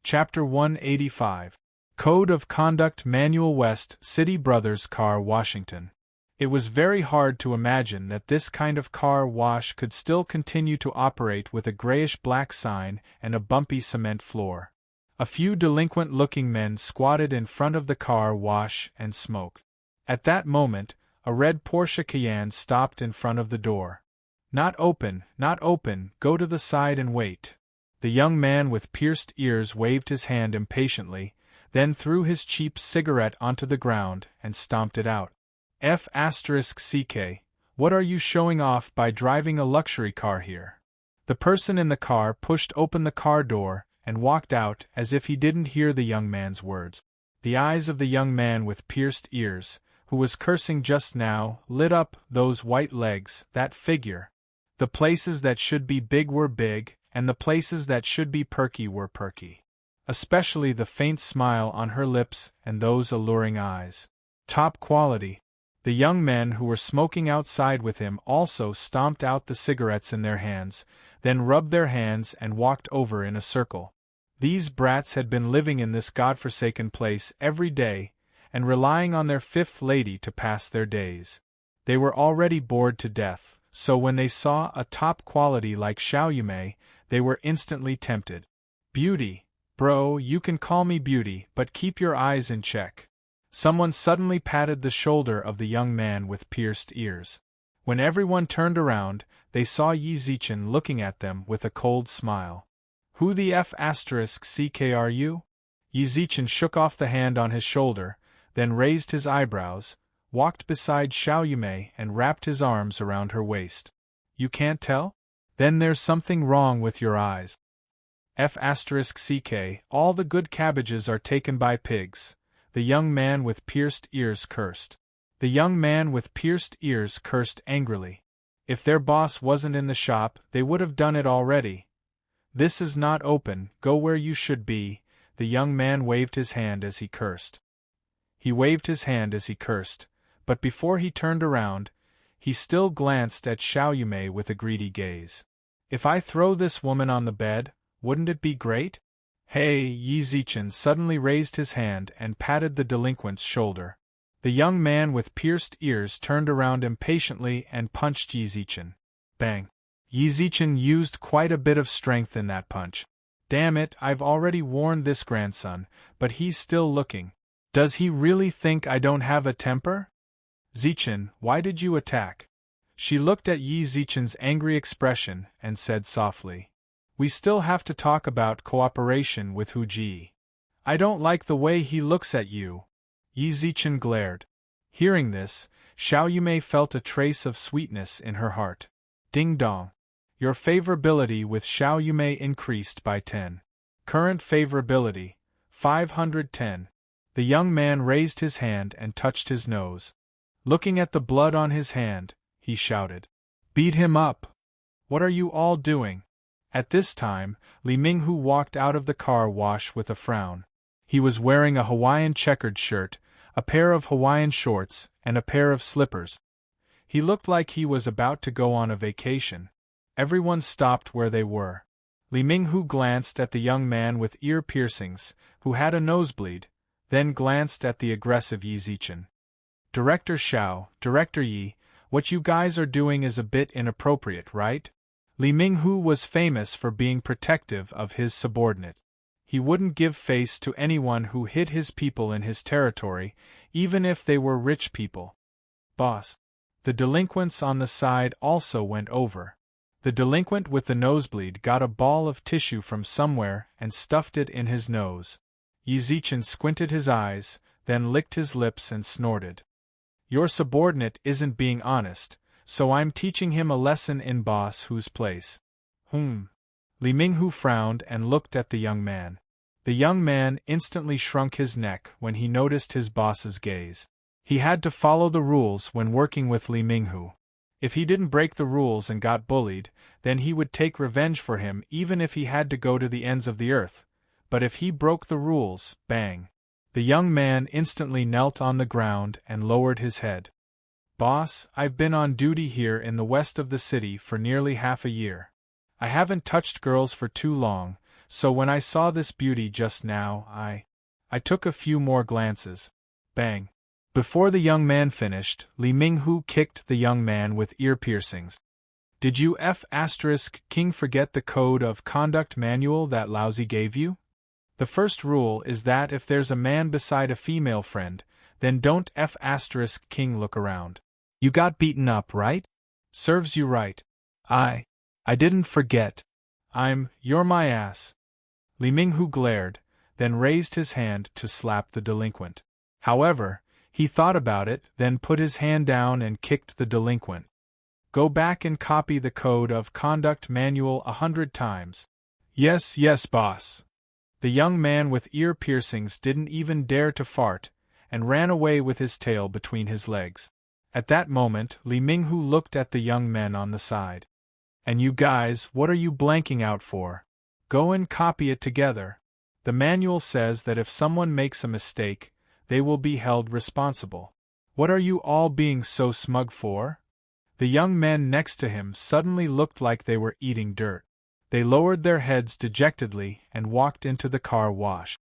Chapter 185. Code of Conduct Manual, West City Brothers Car Washington. It was very hard to imagine that this kind of car wash could still continue to operate with a grayish-black sign and a bumpy cement floor. A few delinquent-looking men squatted in front of the car wash and smoked. At that moment, a red Porsche Cayenne stopped in front of the door. "Not open, not open, go to the side and wait." The young man with pierced ears waved his hand impatiently, then threw his cheap cigarette onto the ground and stomped it out. F***ck, what are you showing off by driving a luxury car here? The person in the car pushed open the car door and walked out as if he didn't hear the young man's words. The eyes of the young man with pierced ears, who was cursing just now, lit up. Those white legs, that figure. The places that should be big were big, and the places that should be perky were perky. Especially the faint smile on her lips and those alluring eyes. Top quality. The young men who were smoking outside with him also stomped out the cigarettes in their hands, then rubbed their hands and walked over in a circle. These brats had been living in this godforsaken place every day, and relying on their fifth lady to pass their days. They were already bored to death, so when they saw a top quality like Xiaoyumei, they were instantly tempted. "Beauty, bro, you can call me Beauty, but keep your eyes in check." Someone suddenly patted the shoulder of the young man with pierced ears. When everyone turned around, they saw Yi Zichen looking at them with a cold smile. "Who the F***ck are you?" Yi Zichen shook off the hand on his shoulder, then raised his eyebrows, walked beside Xiaoyumei and wrapped his arms around her waist. "You can't tell? Then there's something wrong with your eyes. F***ck, all the good cabbages are taken by pigs," the young man with pierced ears cursed. The young man with pierced ears cursed angrily. If their boss wasn't in the shop, they would have done it already. "This is not open, go where you should be," the young man waved his hand as he cursed. He waved his hand as he cursed, but before he turned around, he still glanced at Xiaoyumei with a greedy gaze. "If I throw this woman on the bed, wouldn't it be great?" "Hey!" Yi Zichen suddenly raised his hand and patted the delinquent's shoulder. The young man with pierced ears turned around impatiently and punched Yi Zichen. Bang! Yi Zichen used quite a bit of strength in that punch. "Damn it, I've already warned this grandson, but he's still looking. Does he really think I don't have a temper? Zichen, why did you attack?" She looked at Yi Zichen's angry expression and said softly, "We still have to talk about cooperation with Hu Ji. I don't like the way he looks at you." Yi Zichen glared. Hearing this, Xiaoyumei felt a trace of sweetness in her heart. Ding dong. Your favorability with Xiaoyumei increased by 10. Current favorability, 510. The young man raised his hand and touched his nose. Looking at the blood on his hand, he shouted, "Beat him up! What are you all doing?" At this time, Li Minghu walked out of the car wash with a frown. He was wearing a Hawaiian checkered shirt, a pair of Hawaiian shorts, and a pair of slippers. He looked like he was about to go on a vacation. Everyone stopped where they were. Li Minghu glanced at the young man with ear piercings, who had a nosebleed, then glanced at the aggressive Yi Zichen. "Director Xiao, Director Yi, what you guys are doing is a bit inappropriate, right?" Li Minghu was famous for being protective of his subordinate. He wouldn't give face to anyone who hid his people in his territory, even if they were rich people. "Boss." The delinquents on the side also went over. The delinquent with the nosebleed got a ball of tissue from somewhere and stuffed it in his nose. Yi Zichen squinted his eyes, then licked his lips and snorted. "Your subordinate isn't being honest, so I'm teaching him a lesson in Boss Hu's place." Li Minghu frowned and looked at the young man. The young man instantly shrunk his neck when he noticed his boss's gaze. He had to follow the rules when working with Li Minghu. If he didn't break the rules and got bullied, then he would take revenge for him even if he had to go to the ends of the earth. But if he broke the rules, bang. The young man instantly knelt on the ground and lowered his head. "Boss, I've been on duty here in the west of the city for nearly half a year. I haven't touched girls for too long, So when I saw this beauty just now, I took a few more glances. Bang. Before the young man finished, Li Minghu kicked the young man with ear piercings. Did you King forget the code of conduct manual that Lousy gave you? The first rule is that if there's a man beside a female friend, then don't King look around. You got beaten up, right? Serves you right. I didn't forget. You're my ass. Li Minghu glared, then raised his hand to slap the delinquent. However, he thought about it, then put his hand down and kicked the delinquent. Go back and copy the code of conduct manual 100 times. Yes, boss. The young man with ear piercings didn't even dare to fart, and ran away with his tail between his legs. At that moment, Li Minghu looked at the young men on the side. And you guys, what are you blanking out for? Go and copy it together. The manual says that if someone makes a mistake, they will be held responsible. What are you all being so smug for? The young men next to him suddenly looked like they were eating dirt. They lowered their heads dejectedly and walked into the car wash.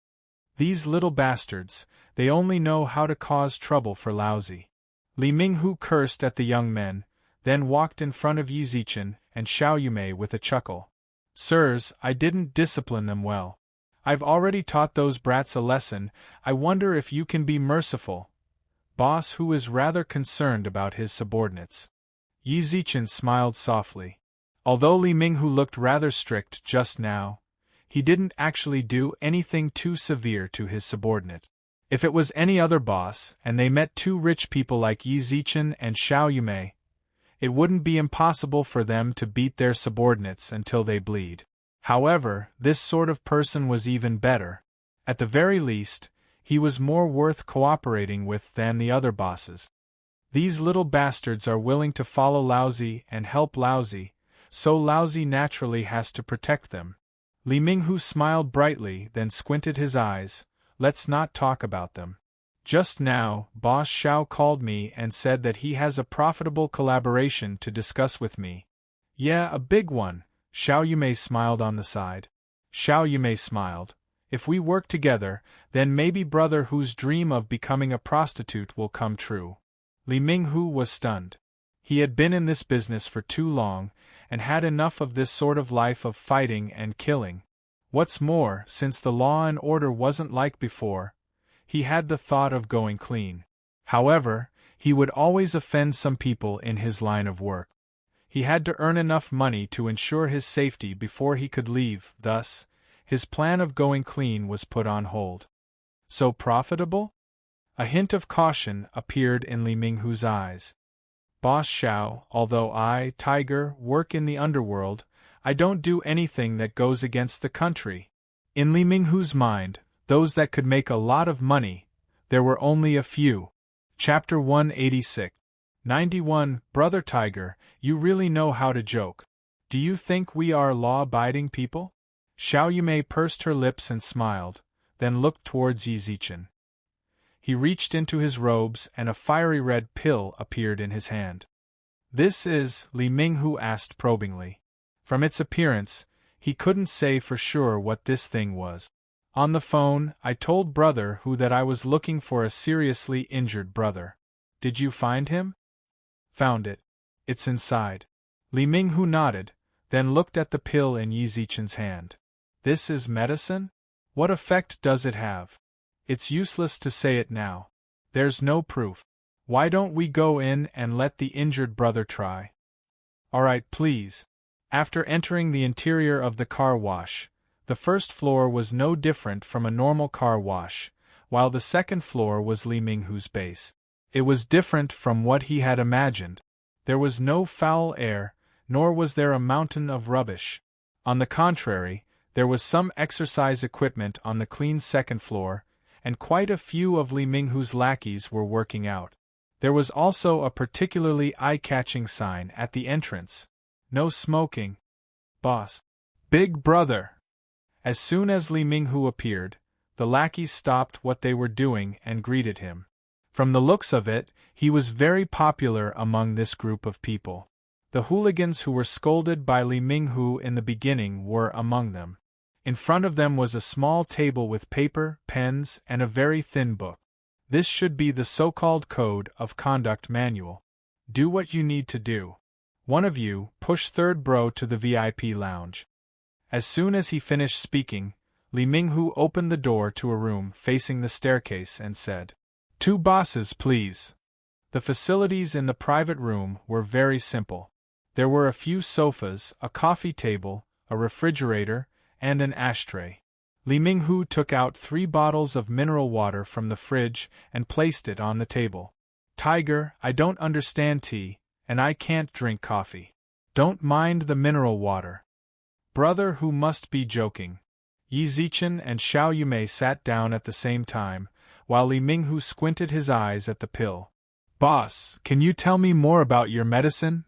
These little bastards, they only know how to cause trouble for Lousy. Li Minghu cursed at the young men, then walked in front of Yi Zichen and Xiao Yumei with a chuckle. Sirs, I didn't discipline them well. I've already taught those brats a lesson. I wonder if you can be merciful. Boss, who is rather concerned about his subordinates. Yi Zichen smiled softly. Although Li Minghu looked rather strict just now, he didn't actually do anything too severe to his subordinate. If it was any other boss, and they met two rich people like Yi Zichen and Xiao Yumei, it wouldn't be impossible for them to beat their subordinates until they bleed. However, this sort of person was even better. At the very least, he was more worth cooperating with than the other bosses. These little bastards are willing to follow Lousy and help Lousy, so Lousy naturally has to protect them. Li Minghu smiled brightly, then squinted his eyes. Let's not talk about them. Just now, Boss Xiao called me and said that he has a profitable collaboration to discuss with me. Yeah, a big one. Xiao Yumei smiled on the side. Xiao Yumei smiled. If we work together, then maybe brother whose dream of becoming a prostitute will come true. Li Minghu was stunned. He had been in this business for too long, and had enough of this sort of life of fighting and killing. What's more, since the law and order wasn't like before, he had the thought of going clean. However, he would always offend some people in his line of work. He had to earn enough money to ensure his safety before he could leave, thus, his plan of going clean was put on hold. So profitable? A hint of caution appeared in Li Minghu's eyes. Boss Xiao, although I, Tiger, work in the underworld, I don't do anything that goes against the country. In Li Minghu's mind, those that could make a lot of money, there were only a few. Chapter 186. 91. Brother Tiger, you really know how to joke. Do you think we are law-abiding people? Xiao Yumei pursed her lips and smiled, then looked towards Yi Zichen. He reached into his robes and a fiery red pill appeared in his hand. This is, Li Minghu asked probingly. From its appearance, he couldn't say for sure what this thing was. On the phone, I told Brother Who that I was looking for a seriously injured brother. Did you find him? Found it. It's inside. Li Minghu nodded, then looked at the pill in Yi Zichen's hand. This is medicine? What effect does it have? It's useless to say it now. There's no proof. Why don't we go in and let the injured brother try? Alright, please. After entering the interior of the car wash, the first floor was no different from a normal car wash, while the second floor was Li Minghu's base. It was different from what he had imagined. There was no foul air, nor was there a mountain of rubbish. On the contrary, there was some exercise equipment on the clean second floor, and quite a few of Li Minghu's lackeys were working out. There was also a particularly eye-catching sign at the entrance. No smoking. Boss. Big brother. As soon as Li Minghu appeared, the lackeys stopped what they were doing and greeted him. From the looks of it, he was very popular among this group of people. The hooligans who were scolded by Li Minghu in the beginning were among them. In front of them was a small table with paper, pens, and a very thin book. This should be the so-called Code of Conduct Manual. Do what you need to do. One of you, push third bro to the VIP lounge. As soon as he finished speaking, Li Minghu opened the door to a room facing the staircase and said, 2 bosses, please. The facilities in the private room were very simple. There were a few sofas, a coffee table, a refrigerator, and an ashtray. Li Minghu took out 3 bottles of mineral water from the fridge and placed it on the table. Tiger, I don't understand tea, and I can't drink coffee. Don't mind the mineral water. Brother who must be joking. Yi Zichen and Xiao Yumei sat down at the same time, while Li Minghu squinted his eyes at the pill. Boss, can you tell me more about your medicine?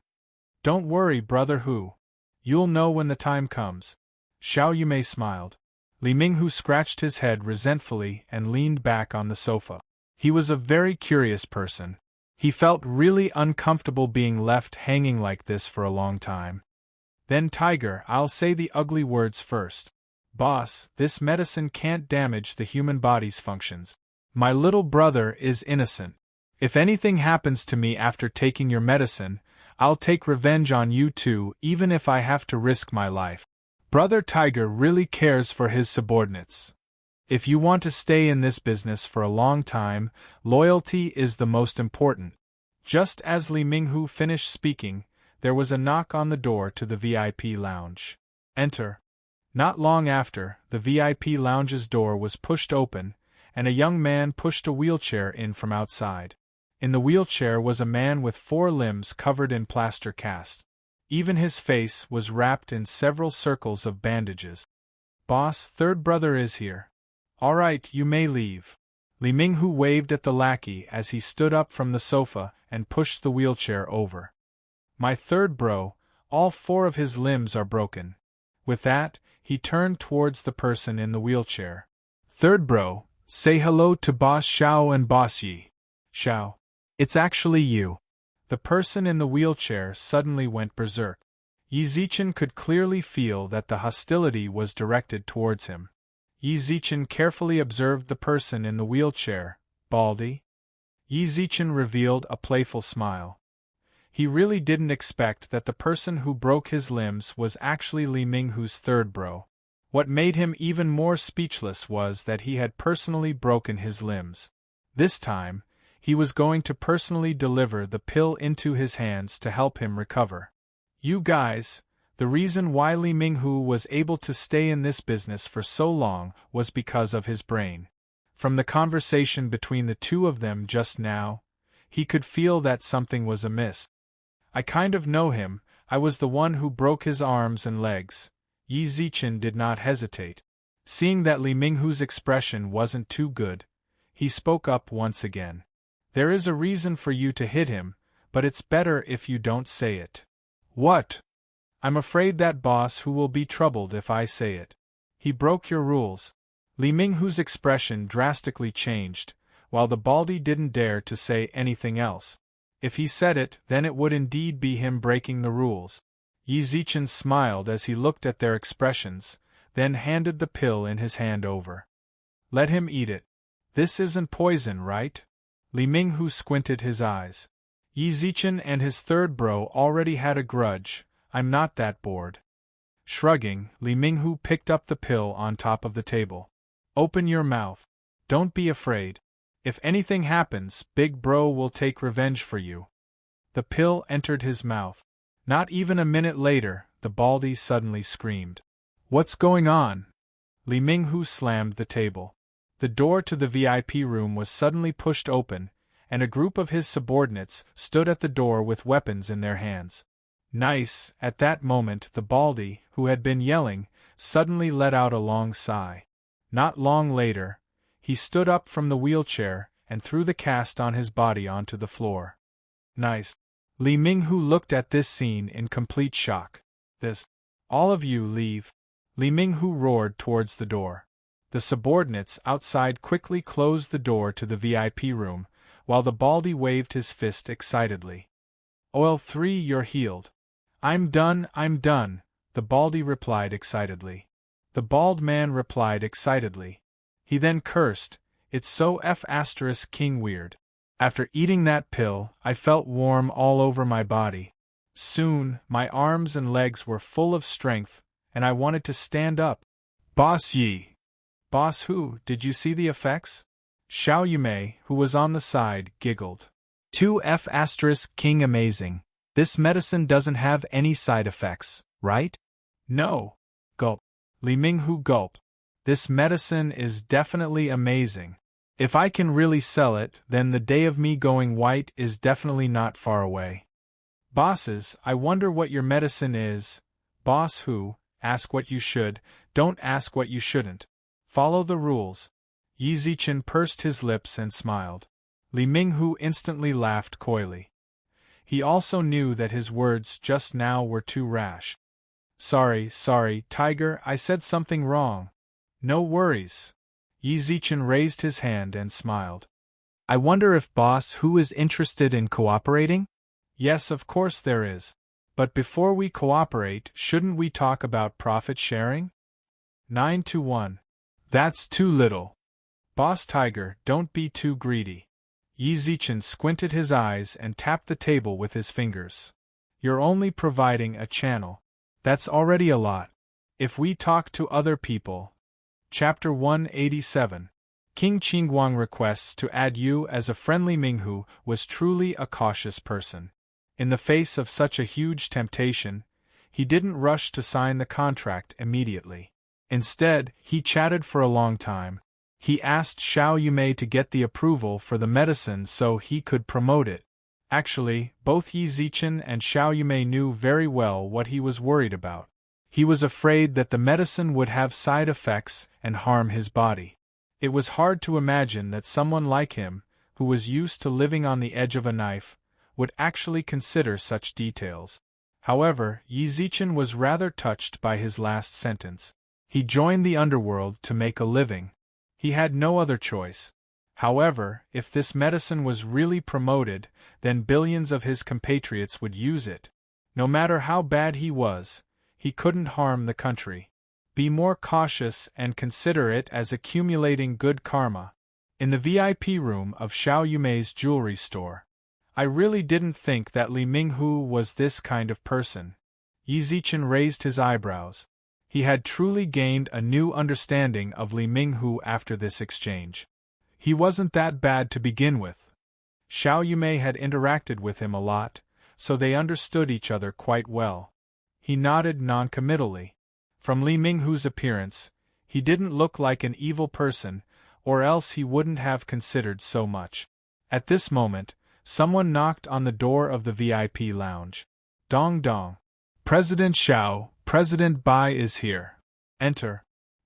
Don't worry, brother Hu. You'll know when the time comes. Xiao Yumei smiled. Li Minghu scratched his head resentfully and leaned back on the sofa. He was a very curious person. He felt really uncomfortable being left hanging like this for a long time. Then Tiger, I'll say the ugly words first. Boss, this medicine can't damage the human body's functions. My little brother is innocent. If anything happens to me after taking your medicine, I'll take revenge on you too, even if I have to risk my life. Brother Tiger really cares for his subordinates. If you want to stay in this business for a long time, loyalty is the most important. Just as Li Minghu finished speaking, there was a knock on the door to the VIP lounge. Enter. Not long after, the VIP lounge's door was pushed open, and a young man pushed a wheelchair in from outside. In the wheelchair was a man with 4 limbs covered in plaster cast. Even his face was wrapped in several circles of bandages. Boss, third brother is here. All right, you may leave. Li Minghu waved at the lackey as he stood up from the sofa and pushed the wheelchair over. My third bro, all 4 of his limbs are broken. With that, he turned towards the person in the wheelchair. Third bro, say hello to Boss Xiao and Boss Yi. Xiao. It's actually you. The person in the wheelchair suddenly went berserk. Yi Zichen could clearly feel that the hostility was directed towards him. Yi Zichen carefully observed the person in the wheelchair. Baldy? Yi Zichen revealed a playful smile. He really didn't expect that the person who broke his limbs was actually Li Minghu's third bro. What made him even more speechless was that he had personally broken his limbs. This time, he was going to personally deliver the pill into his hands to help him recover. You guys, the reason why Li Minghu was able to stay in this business for so long was because of his brain. From the conversation between the 2 of them just now, he could feel that something was amiss. I kind of know him, I was the one who broke his arms and legs. Yi Zichen did not hesitate. Seeing that Li Minghu's expression wasn't too good, he spoke up once again. There is a reason for you to hit him, but it's better if you don't say it. What? I'm afraid that boss who will be troubled if I say it. He broke your rules. Li Minghu's expression drastically changed, while the Baldy didn't dare to say anything else. If he said it, then it would indeed be him breaking the rules. Yi Zichen smiled as he looked at their expressions, then handed the pill in his hand over. Let him eat it. This isn't poison, right? Li Minghu squinted his eyes. Yi Zichen and his third bro already had a grudge. I'm not that bored. Shrugging, Li Minghu picked up the pill on top of the table. Open your mouth. Don't be afraid. If anything happens, Big Bro will take revenge for you. The pill entered his mouth. Not even a minute later, the Baldy suddenly screamed. What's going on? Li Minghu slammed the table. The door to the VIP room was suddenly pushed open, and a group of his subordinates stood at the door with weapons in their hands. Nice. At that moment the Baldy, who had been yelling, suddenly let out a long sigh. Not long later, he stood up from the wheelchair and threw the cast on his body onto the floor. Nice. Li Minghu looked at this scene in complete shock. This. All of you leave. Li Minghu roared towards the door. The subordinates outside quickly closed the door to the VIP room, while the Baldy waved his fist excitedly. Oil 3, you're healed. I'm done, the Baldy replied excitedly. the bald man replied excitedly. He then cursed, "It's so King weird. After eating that pill, I felt warm all over my body. Soon, my arms and legs were full of strength, and I wanted to stand up." "Boss Yi." "Boss who? Did you see the effects?" Xiao Yumei, who was on the side, giggled. 2 King amazing. This medicine doesn't have any side effects, right? No. Gulp. Li Minghu gulp. This medicine is definitely amazing. If I can really sell it, then the day of me going white is definitely not far away. Bosses, I wonder what your medicine is. Boss who, ask what you should, don't ask what you shouldn't. Follow the rules. Yi Zichen pursed his lips and smiled. Li Minghu instantly laughed coyly. He also knew that his words just now were too rash. Sorry, Tiger, I said something wrong." "No worries." Yi Zichen raised his hand and smiled. "I wonder if Boss Who is interested in cooperating?" "Yes, of course there is. But before we cooperate, shouldn't we talk about profit sharing?" 9-1. That's too little. Boss Tiger, don't be too greedy. Yi Zichen squinted his eyes and tapped the table with his fingers. "You're only providing a channel. That's already a lot. If we talk to other people." Chapter 187. King Qingguang requests to add you as a friendly Minghu was truly a cautious person. In the face of such a huge temptation, he didn't rush to sign the contract immediately. Instead, he chatted for a long time. He asked Xiao Yumei to get the approval for the medicine so he could promote it. Actually, both Yi Zichen and Xiao Yumei knew very well what he was worried about. He was afraid that the medicine would have side effects and harm his body. It was hard to imagine that someone like him, who was used to living on the edge of a knife, would actually consider such details. However, Yi Zichen was rather touched by his last sentence. He joined the underworld to make a living. He had no other choice. However, if this medicine was really promoted, then billions of his compatriots would use it. No matter how bad he was, he couldn't harm the country. Be more cautious and consider it as accumulating good karma. In the VIP room of Xiao Yumei's jewelry store. I really didn't think that Li Minghu was this kind of person. Yi Zichen raised his eyebrows. He had truly gained a new understanding of Li Minghu after this exchange. He wasn't that bad to begin with. Xiao Yumei had interacted with him a lot, so they understood each other quite well. He nodded noncommittally. From Li Minghu's appearance, he didn't look like an evil person, or else he wouldn't have considered so much. At this moment, someone knocked on the door of the VIP lounge. Dong dong. "President Xiao, President Bai is here. Enter."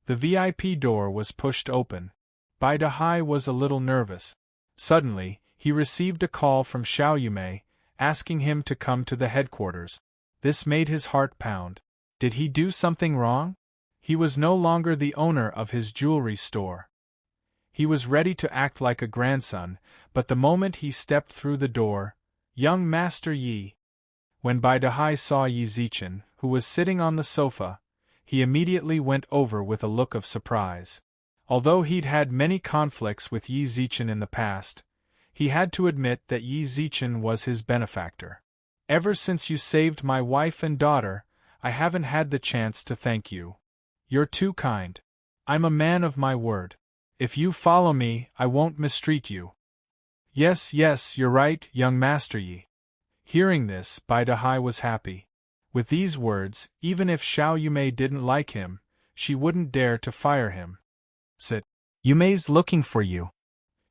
The VIP door was pushed open. Bai Dahai was a little nervous. Suddenly, he received a call from Xiao Yumei, asking him to come to the headquarters. This made his heart pound. Did he do something wrong? He was no longer the owner of his jewelry store. He was ready to act like a grandson, but the moment he stepped through the door, "Young Master Yi." When Bai Dahai saw Yi Zichen, who was sitting on the sofa, he immediately went over with a look of surprise. Although he'd had many conflicts with Yi Zichen in the past, he had to admit that Yi Zichen was his benefactor. "Ever since you saved my wife and daughter, I haven't had the chance to thank you. You're too kind. I'm a man of my word. If you follow me, I won't mistreat you." Yes, you're right, young Master Yi." Hearing this, Bai Dahai was happy. With these words, even if Xiao Yumei didn't like him, she wouldn't dare to fire him. "Sit. Yumei's looking for you."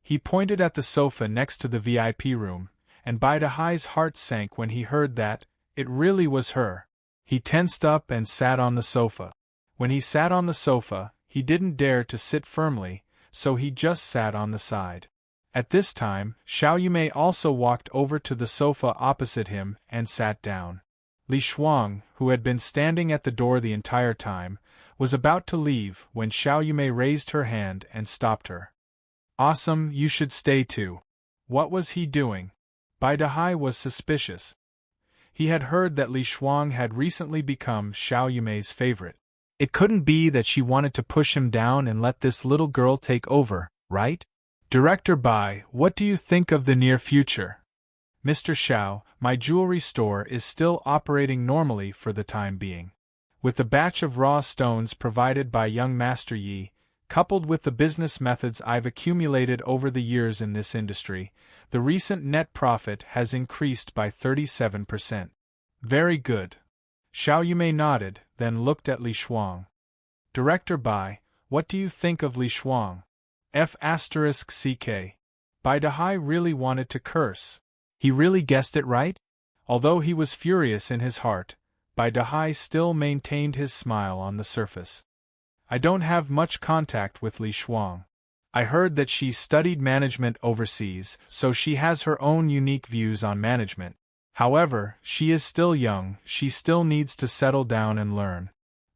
He pointed at the sofa next to the VIP room, and Bai Dahai's heart sank when he heard that it really was her. He tensed up and sat on the sofa. When he sat on the sofa, he didn't dare to sit firmly, so he just sat on the side. At this time, Xiao Yumei also walked over to the sofa opposite him and sat down. Li Shuang, who had been standing at the door the entire time, was about to leave when Xiao Yumei raised her hand and stopped her. "Awesome, you should stay too." What was he doing? Bai Dahai was suspicious. He had heard that Li Shuang had recently become Xiao Yumei's favorite. It couldn't be that she wanted to push him down and let this little girl take over, right? Director Bai, what do you think of the near future? Mr. Xiao, my jewelry store is still operating normally for the time being. With the batch of raw stones provided by young Master Yi, coupled with the business methods I've accumulated over the years in this industry, the recent net profit has increased by 37%. Very good. Xiao Yumei nodded, then looked at Li Shuang. Director Bai, what do you think of Li Shuang? F***ck. Bai Dahai really wanted to curse. He really guessed it right? Although he was furious in his heart, Bai Dahai still maintained his smile on the surface. I don't have much contact with Li Shuang. I heard that she studied management overseas, so she has her own unique views on management. However, she is still young, she still needs to settle down and learn.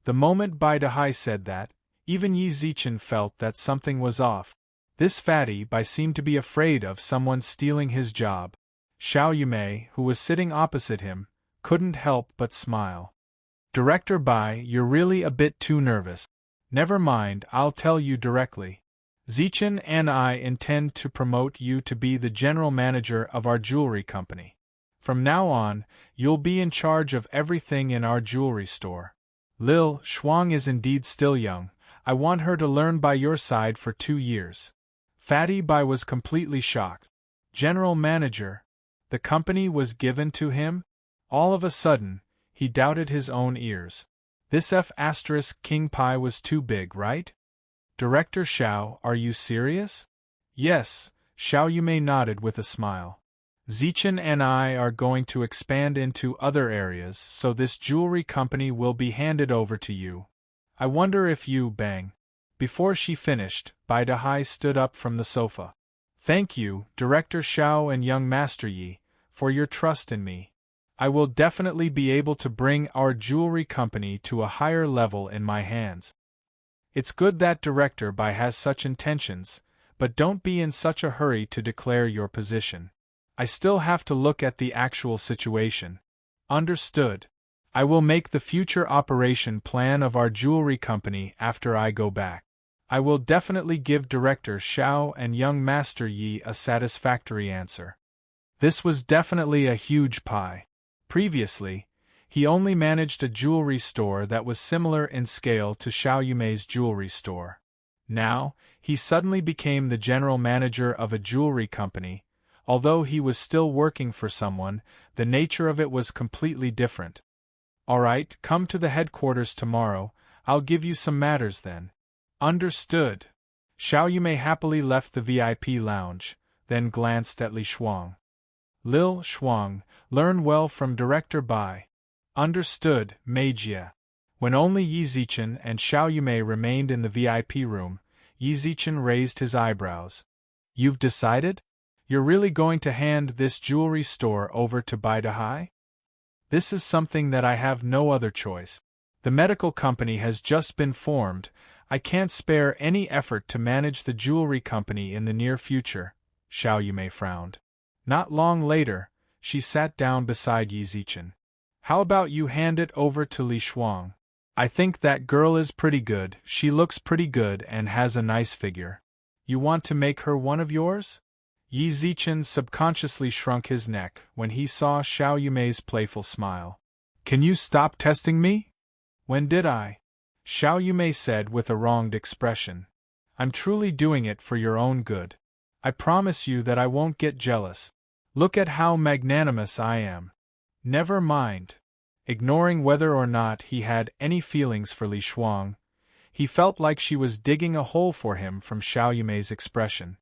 The moment Bai Dahai said that, even Yi Zichen felt that something was off. This fatty Bai seemed to be afraid of someone stealing his job. Xiao Yumei, who was sitting opposite him, couldn't help but smile. Director Bai, you're really a bit too nervous. Never mind, I'll tell you directly. Zichen and I intend to promote you to be the general manager of our jewelry company. From now on, you'll be in charge of everything in our jewelry store. Lil Shuang is indeed still young. I want her to learn by your side for 2 years. Fatty Bai was completely shocked. General manager? The company was given to him? All of a sudden, he doubted his own ears. This F***king pie was too big, right? Director Xiao, are you serious? Yes, Xiao Yumei nodded with a smile. Zichen and I are going to expand into other areas, so this jewelry company will be handed over to you. I wonder if you, bang. Before she finished, Bai Dahai stood up from the sofa. Thank you, Director Xiao and young Master Yi, for your trust in me. I will definitely be able to bring our jewelry company to a higher level in my hands. It's good that Director Bai has such intentions, but don't be in such a hurry to declare your position. I still have to look at the actual situation. Understood. I will make the future operation plan of our jewelry company after I go back. I will definitely give Director Xiao and young Master Yi a satisfactory answer. This was definitely a huge pie. Previously, he only managed a jewelry store that was similar in scale to Xiao Yumei's jewelry store. Now, he suddenly became the general manager of a jewelry company. Although he was still working for someone, the nature of it was completely different. Alright, come to the headquarters tomorrow, I'll give you some matters then. Understood. Xiao Yumei happily left the VIP lounge, then glanced at Li Shuang. Lil Shuang, learn well from Director Bai. Understood, Magia. When only Yi Zichen and Xiao Yumei remained in the VIP room, Yi Zichen raised his eyebrows. You've decided? You're really going to hand this jewelry store over to Bai Dahai? This is something that I have no other choice. The medical company has just been formed. I can't spare any effort to manage the jewelry company in the near future, Xiao Yumei frowned. Not long later, she sat down beside Yi Zichen. How about you hand it over to Li Shuang? I think that girl is pretty good, she looks pretty good and has a nice figure. You want to make her one of yours? Yi Zichen subconsciously shrunk his neck when he saw Xiao Yumei's playful smile. Can you stop testing me? When did I? Xiao Yumei said with a wronged expression. I'm truly doing it for your own good. I promise you that I won't get jealous. Look at how magnanimous I am. Never mind. Ignoring whether or not he had any feelings for Li Shuang, he felt like she was digging a hole for him from Xiao Yumei's expression.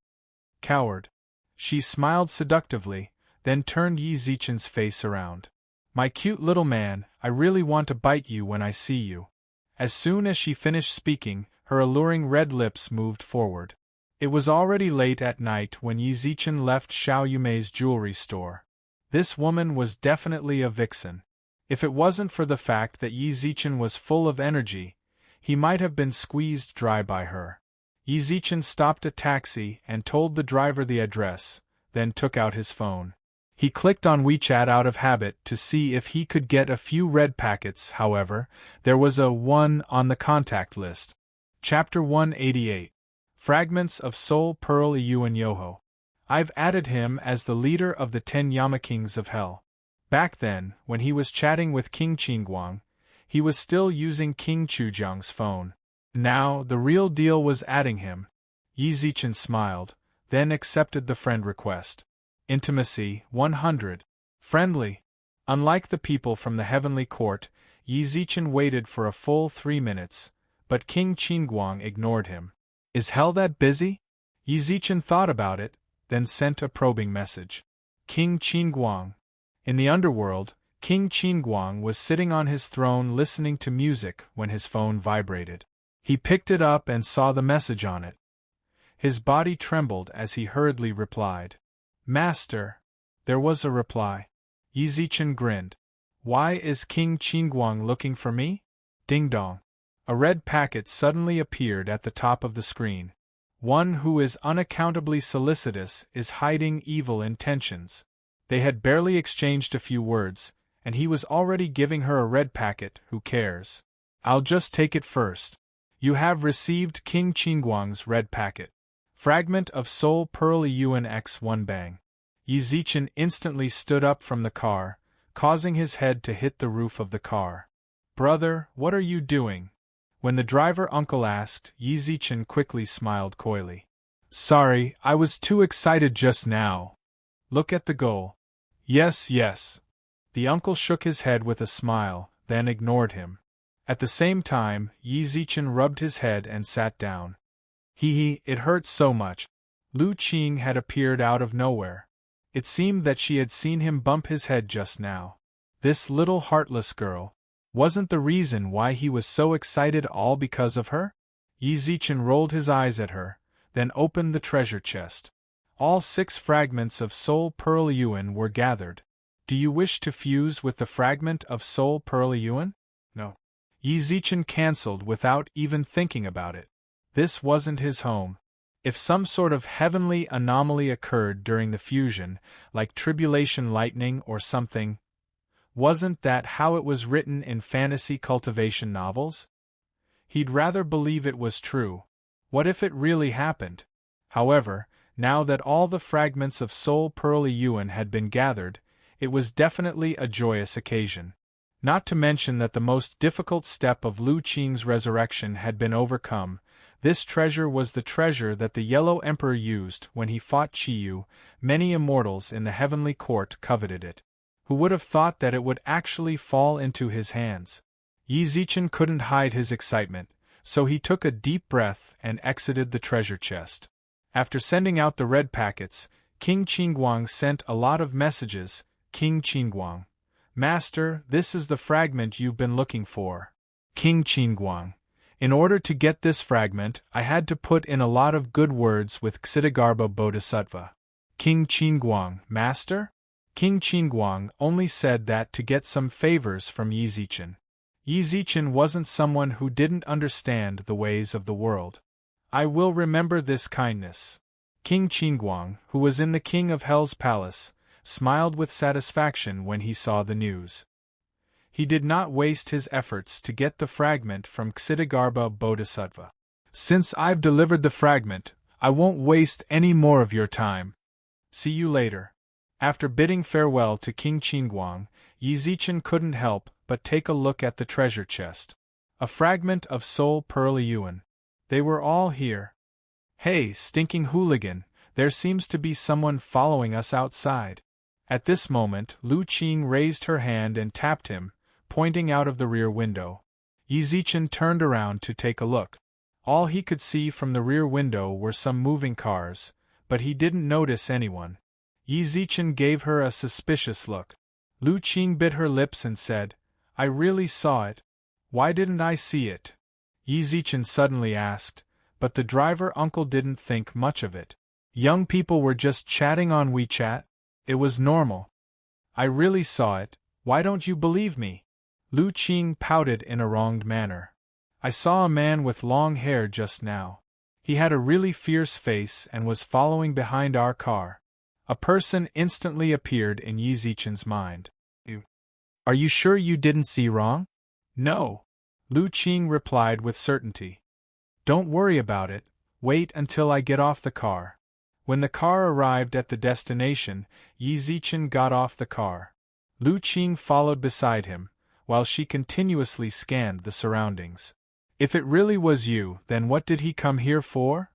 Coward. She smiled seductively, then turned Yi Zichen's face around. My cute little man, I really want to bite you when I see you. As soon as she finished speaking, her alluring red lips moved forward. It was already late at night when Yi Zichen left Xiao Yumei's jewelry store. This woman was definitely a vixen. If it wasn't for the fact that Yi Zichen was full of energy, he might have been squeezed dry by her. Yi Zichen stopped a taxi and told the driver the address, then took out his phone. He clicked on WeChat out of habit to see if he could get a few red packets. However, there was a 1 on the contact list. Chapter 188. Fragments of Soul Pearl Yuan Yoho. I've added him as the leader of the 10 Yama Kings of Hell. Back then, when he was chatting with King Qingguang, he was still using King Chujiang's phone. Now, the real deal was adding him. Yi Zichen smiled, then accepted the friend request. Intimacy 100. Friendly. Unlike the people from the heavenly court, Yi Zichen waited for a full 3 minutes, but King Qingguang ignored him. Is hell that busy? Yi Zichen thought about it, then sent a probing message. King Qingguang. In the underworld, King Qingguang was sitting on his throne listening to music when his phone vibrated. He picked it up and saw the message on it. His body trembled as he hurriedly replied. Master. There was a reply. Yi Zichen grinned. Why is King Qingguang looking for me? Ding dong. A red packet suddenly appeared at the top of the screen. One who is unaccountably solicitous is hiding evil intentions. They had barely exchanged a few words, and he was already giving her a red packet. Who cares? I'll just take it first. You have received King Qingguang's red packet. Fragment of Soul Pearl Yuan X1 Bang. Yi Zichen instantly stood up from the car, causing his head to hit the roof of the car. Brother, what are you doing? When the driver uncle asked, Yi Zichen quickly smiled coyly. Sorry, I was too excited just now. Look at the goal. Yes, yes. The uncle shook his head with a smile, then ignored him. At the same time, Yi Zichen rubbed his head and sat down. It hurt so much. Lu Qing had appeared out of nowhere. It seemed that she had seen him bump his head just now. This little heartless girl. Wasn't the reason why he was so excited all because of her? Yi Zichen rolled his eyes at her, then opened the treasure chest. All 6 fragments of Soul Pearl Yuan were gathered. Do you wish to fuse with the fragment of Soul Pearl Yuan? No. Yi Zichen cancelled without even thinking about it. This wasn't his home. If some sort of heavenly anomaly occurred during the fusion, like tribulation lightning or something, wasn't that how it was written in fantasy cultivation novels? He'd rather believe it was true. What if it really happened? However, now that all the fragments of Soul Pearl Yuan had been gathered, it was definitely a joyous occasion. Not to mention that the most difficult step of Lu Qing's resurrection had been overcome. This treasure was the treasure that the Yellow Emperor used when he fought Qiyu. Many immortals in the heavenly court coveted it. Who would have thought that it would actually fall into his hands? Yi Zichen couldn't hide his excitement, so he took a deep breath and exited the treasure chest. After sending out the red packets, King Qingguang sent a lot of messages. King Qingguang. Master, this is the fragment you've been looking for. King Qingguang. In order to get this fragment, I had to put in a lot of good words with Ksitigarbha Bodhisattva. King Qingguang. Master? King Qingguang only said that to get some favors from Yi Zichen. Yi Zichen wasn't someone who didn't understand the ways of the world. I will remember this kindness. King Qingguang, who was in the King of Hell's palace, smiled with satisfaction when he saw the news. He did not waste his efforts to get the fragment from Ksitigarbha Bodhisattva. Since I've delivered the fragment, I won't waste any more of your time. See you later. After bidding farewell to King Qingguang, Yi Zichen couldn't help but take a look at the treasure chest. A fragment of Soul Pearl Yuan. They were all here. Hey, stinking hooligan, there seems to be someone following us outside. At this moment, Lu Qing raised her hand and tapped him, pointing out of the rear window. Yi Zichen turned around to take a look. All he could see from the rear window were some moving cars, but he didn't notice anyone. Yi Zichen gave her a suspicious look. Lu Qing bit her lips and said, I really saw it. Why didn't I see it? Yi Zichen suddenly asked, but the driver uncle didn't think much of it. Young people were just chatting on WeChat. It was normal. I really saw it. Why don't you believe me? Lu Qing pouted in a wronged manner. I saw a man with long hair just now. He had a really fierce face and was following behind our car. A person instantly appeared in Yi Zichen's mind. Are you sure you didn't see wrong? No. Lu Qing replied with certainty. Don't worry about it, wait until I get off the car. When the car arrived at the destination, Yi Zichen got off the car. Lu Qing followed beside him, while she continuously scanned the surroundings. If it really was you, then what did he come here for?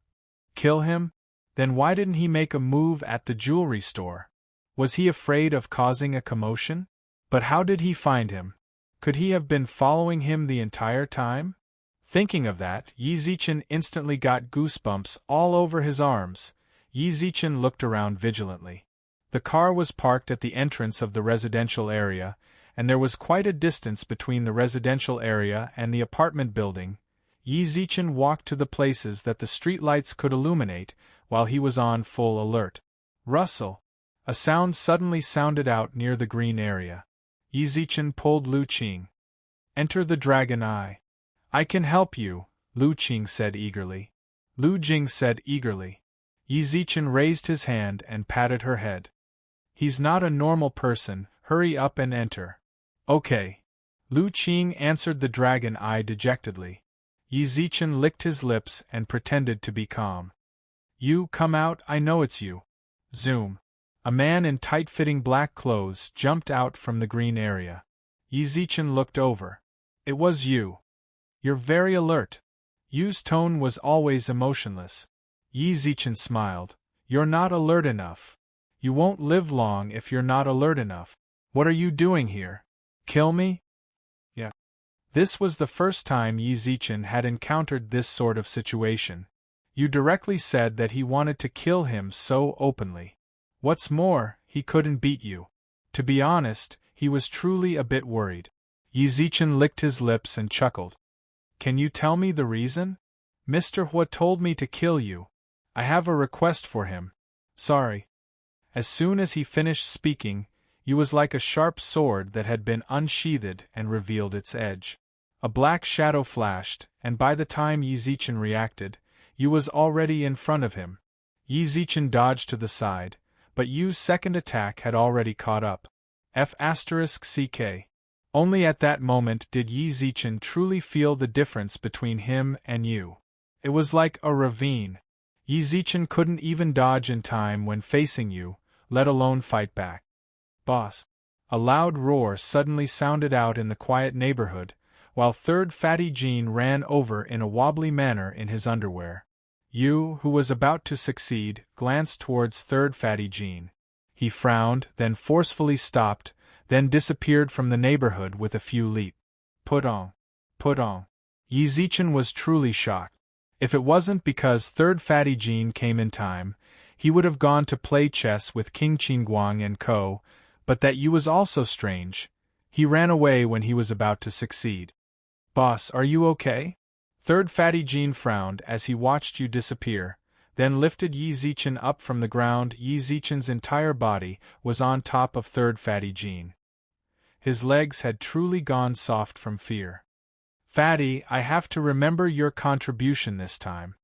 Kill him? Then why didn't he make a move at the jewelry store? Was he afraid of causing a commotion? But how did he find him? Could he have been following him the entire time? Thinking of that, Yi Zichen instantly got goosebumps all over his arms. Yi Zichen looked around vigilantly. The car was parked at the entrance of the residential area, and there was quite a distance between the residential area and the apartment building. Yi Zichen walked to the places that the streetlights could illuminate, while he was on full alert. Rustle! A sound suddenly sounded out near the green area. Yi Zichen pulled Lu Qing. Enter the dragon eye. I can help you, Lu Qing said eagerly. Lu Jing said eagerly. Yi Zichen raised his hand and patted her head. He's not a normal person, hurry up and enter. Okay. Lu Qing answered the dragon eye dejectedly. Yi Zichen licked his lips and pretended to be calm. You come out, I know it's you. Zoom. A man in tight-fitting black clothes jumped out from the green area. Yi Zichen looked over. It was you. You're very alert. Yu's tone was always emotionless. Yi Zichen smiled. You're not alert enough. You won't live long if you're not alert enough. What are you doing here? Kill me? Yeah. This was the first time Yi Zichen had encountered this sort of situation. You directly said that he wanted to kill him so openly. What's more, he couldn't beat you. To be honest, he was truly a bit worried. Yi Zichen licked his lips and chuckled. Can you tell me the reason? Mr. Hua told me to kill you. I have a request for him. Sorry. As soon as he finished speaking, Yu was like a sharp sword that had been unsheathed and revealed its edge. A black shadow flashed, and by the time Yi Zichen reacted, Yu was already in front of him. Yi Zichen dodged to the side, but Yu's second attack had already caught up. F***CK. Only at that moment did Yi Zichen truly feel the difference between him and Yu. It was like a ravine. Yi Zichen couldn't even dodge in time when facing Yu, let alone fight back. Boss! A loud roar suddenly sounded out in the quiet neighborhood, while Third Fatty Jean ran over in a wobbly manner in his underwear. Yu, who was about to succeed, glanced towards Third Fatty Jean. He frowned, then forcefully stopped, then disappeared from the neighborhood with a few leaps. Put on. Yi Zichen was truly shocked. If it wasn't because Third Fatty Jean came in time, he would have gone to play chess with King Qingguang and co., but that Yu was also strange. He ran away when he was about to succeed. Boss, are you okay? Third Fatty Jean frowned as he watched Yu disappear, then lifted Yi Zichen up from the ground. Yi Zichen's entire body was on top of Third Fatty Jean. His legs had truly gone soft from fear. Fatty, I have to remember your contribution this time.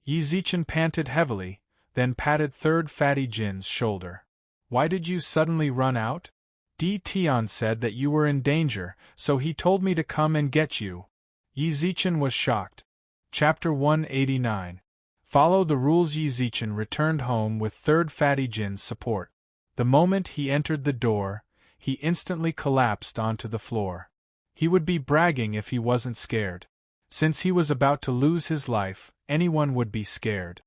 Yi Zichen panted heavily, then patted Third Fatty Jin's shoulder. Why did you suddenly run out? D. Tian said that you were in danger, so he told me to come and get you. Yi Zichen was shocked. Chapter 189. Follow the rules. Yi Zichen returned home with Third Fatty Jin's support. The moment he entered the door, he instantly collapsed onto the floor. He would be bragging if he wasn't scared. Since he was about to lose his life, anyone would be scared.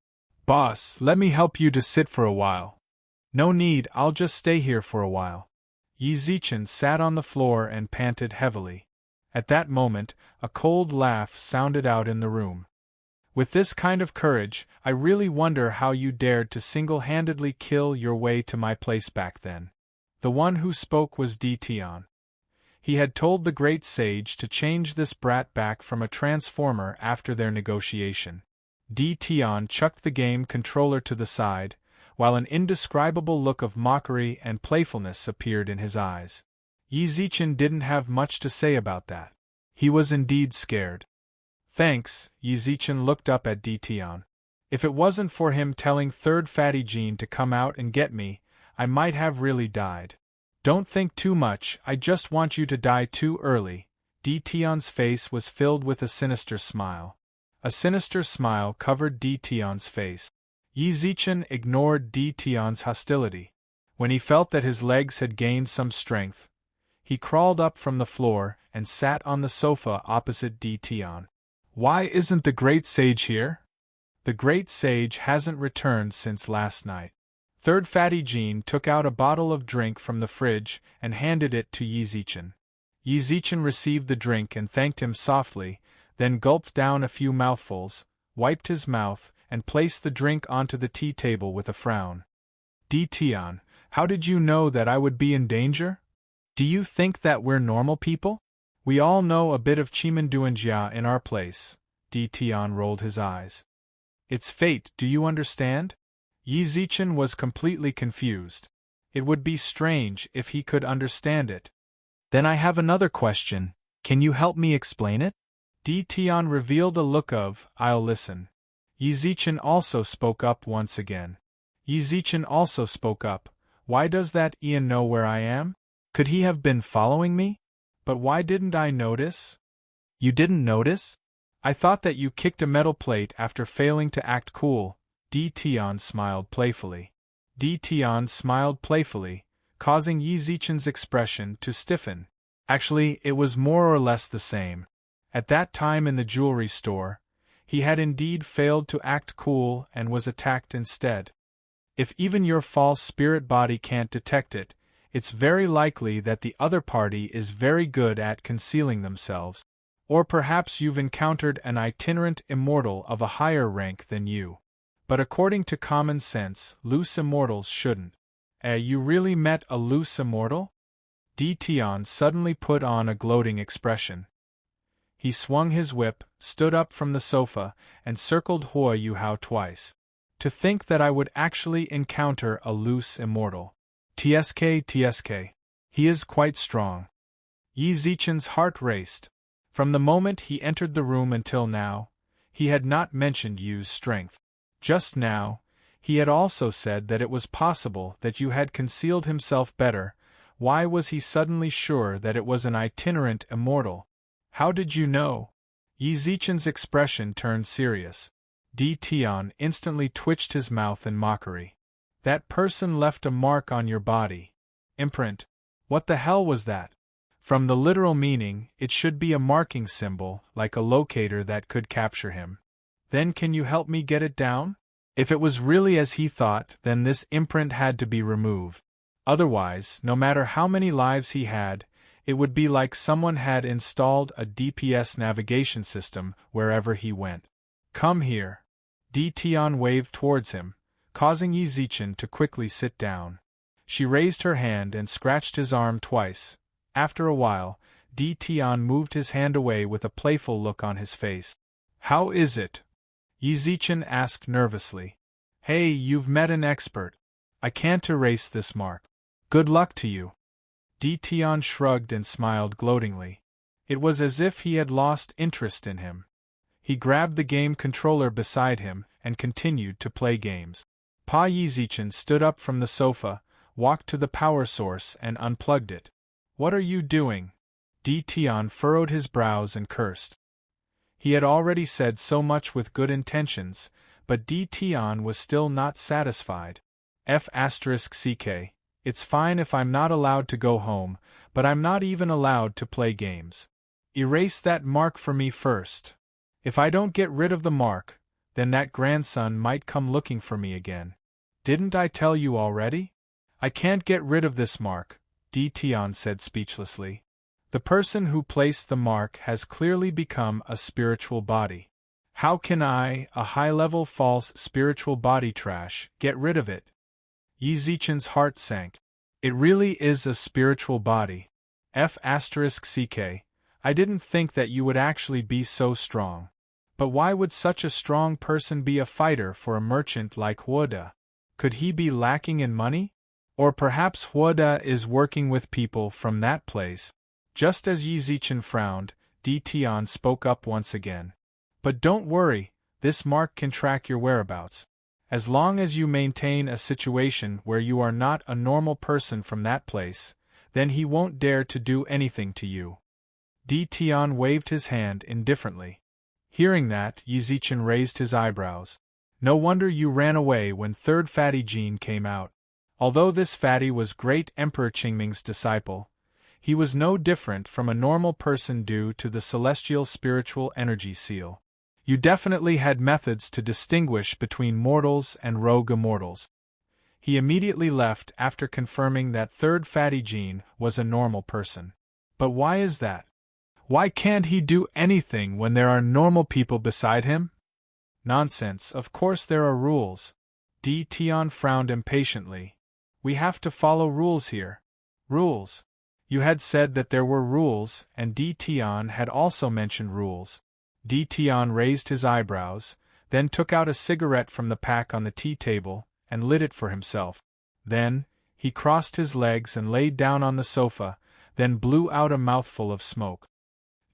Boss, let me help you to sit for a while. No need, I'll just stay here for a while. Yi Zichen sat on the floor and panted heavily. At that moment, a cold laugh sounded out in the room. With this kind of courage, I really wonder how you dared to single-handedly kill your way to my place back then. The one who spoke was D. Tian. He had told the great sage to change this brat back from a transformer after their negotiation. D. Tian chucked the game controller to the side, while an indescribable look of mockery and playfulness appeared in his eyes. Yi Zichen didn't have much to say about that. He was indeed scared. Thanks, Yi Zichen looked up at D. Tian. If it wasn't for him telling Third Fatty Jean to come out and get me, I might have really died. Don't think too much, I just want you to die too early. Tion's face was filled with a sinister smile. A sinister smile covered Tion's face. Yi Zichen ignored Tion's hostility. When he felt that his legs had gained some strength, he crawled up from the floor and sat on the sofa opposite Tion. Why isn't the great sage here? The great sage hasn't returned since last night. Third Fatty Jean took out a bottle of drink from the fridge and handed it to Yi Zichen. Yi Zichen received the drink and thanked him softly, then gulped down a few mouthfuls, wiped his mouth, and placed the drink onto the tea table with a frown. Tion, how did you know that I would be in danger? Do you think that we're normal people? We all know a bit of Chimanduanjia in our place. Tion rolled his eyes. It's fate, do you understand? Yi Zichen was completely confused. It would be strange if he could understand it. Then I have another question, can you help me explain it? Tion revealed a look of, I'll listen. Yi Zichen also spoke up once again. Yi Zichen also spoke up, why does that Ian know where I am? Could he have been following me? But why didn't I notice? You didn't notice? I thought that you kicked a metal plate after failing to act cool. Tion smiled playfully. Tion smiled playfully, causing Yi Zichen's expression to stiffen. Actually, it was more or less the same. At that time in the jewelry store, he had indeed failed to act cool and was attacked instead. If even your false spirit body can't detect it, it's very likely that the other party is very good at concealing themselves. Or perhaps you've encountered an itinerant immortal of a higher rank than you. But according to common sense, loose immortals shouldn't. You really met a loose immortal? Tion suddenly put on a gloating expression. He swung his whip, stood up from the sofa, and circled Hua Yuhao twice. To think that I would actually encounter a loose immortal. Tsk. He is quite strong. Yi Zichen's heart raced. From the moment he entered the room until now, he had not mentioned Yu's strength. Just now, he had also said that it was possible that Yu had concealed himself better. Why was he suddenly sure that it was an itinerant immortal? How did you know? Yi Zichen's expression turned serious. Tion instantly twitched his mouth in mockery. That person left a mark on your body. Imprint. What the hell was that? From the literal meaning, it should be a marking symbol, like a locator that could capture him. Then can you help me get it down? If it was really as he thought, then this imprint had to be removed. Otherwise, no matter how many lives he had, it would be like someone had installed a DPS navigation system wherever he went. Come here. Tion waved towards him, causing Yi Zichen to quickly sit down. She raised her hand and scratched his arm twice. After a while, Tion moved his hand away with a playful look on his face. How is it? Yi Zichen asked nervously. Hey, you've met an expert. I can't erase this mark. Good luck to you. Tion shrugged and smiled gloatingly. It was as if he had lost interest in him. He grabbed the game controller beside him and continued to play games. Pa Yi Zichen stood up from the sofa, walked to the power source and unplugged it. What are you doing? Tion furrowed his brows and cursed. He had already said so much with good intentions, but Tion was still not satisfied. F*ck. It's fine if I'm not allowed to go home, but I'm not even allowed to play games. Erase that mark for me first. If I don't get rid of the mark, then that grandson might come looking for me again. Didn't I tell you already? I can't get rid of this mark, Tion said speechlessly. The person who placed the mark has clearly become a spiritual body. How can I, a high-level false spiritual body trash, get rid of it? Yi Zichen's heart sank. It really is a spiritual body. F*ck. I didn't think that you would actually be so strong. But why would such a strong person be a fighter for a merchant like Huoda? Could he be lacking in money? Or perhaps Huoda is working with people from that place? Just as Yi Zichen frowned, Tion spoke up once again. But don't worry, this mark can track your whereabouts. As long as you maintain a situation where you are not a normal person from that place, then he won't dare to do anything to you. Tian waved his hand indifferently. Hearing that, Yizichin raised his eyebrows. No wonder you ran away when third fatty Jin came out. Although this fatty was great Emperor Qingming's disciple, he was no different from a normal person due to the celestial spiritual energy seal. You definitely had methods to distinguish between mortals and rogue immortals. He immediately left after confirming that third fatty Jin was a normal person. But why is that? Why can't he do anything when there are normal people beside him? Nonsense, of course there are rules. Tian frowned impatiently. We have to follow rules here. Rules. You had said that there were rules, and Tian had also mentioned rules. Tian raised his eyebrows, then took out a cigarette from the pack on the tea table, and lit it for himself. Then, he crossed his legs and laid down on the sofa, then blew out a mouthful of smoke.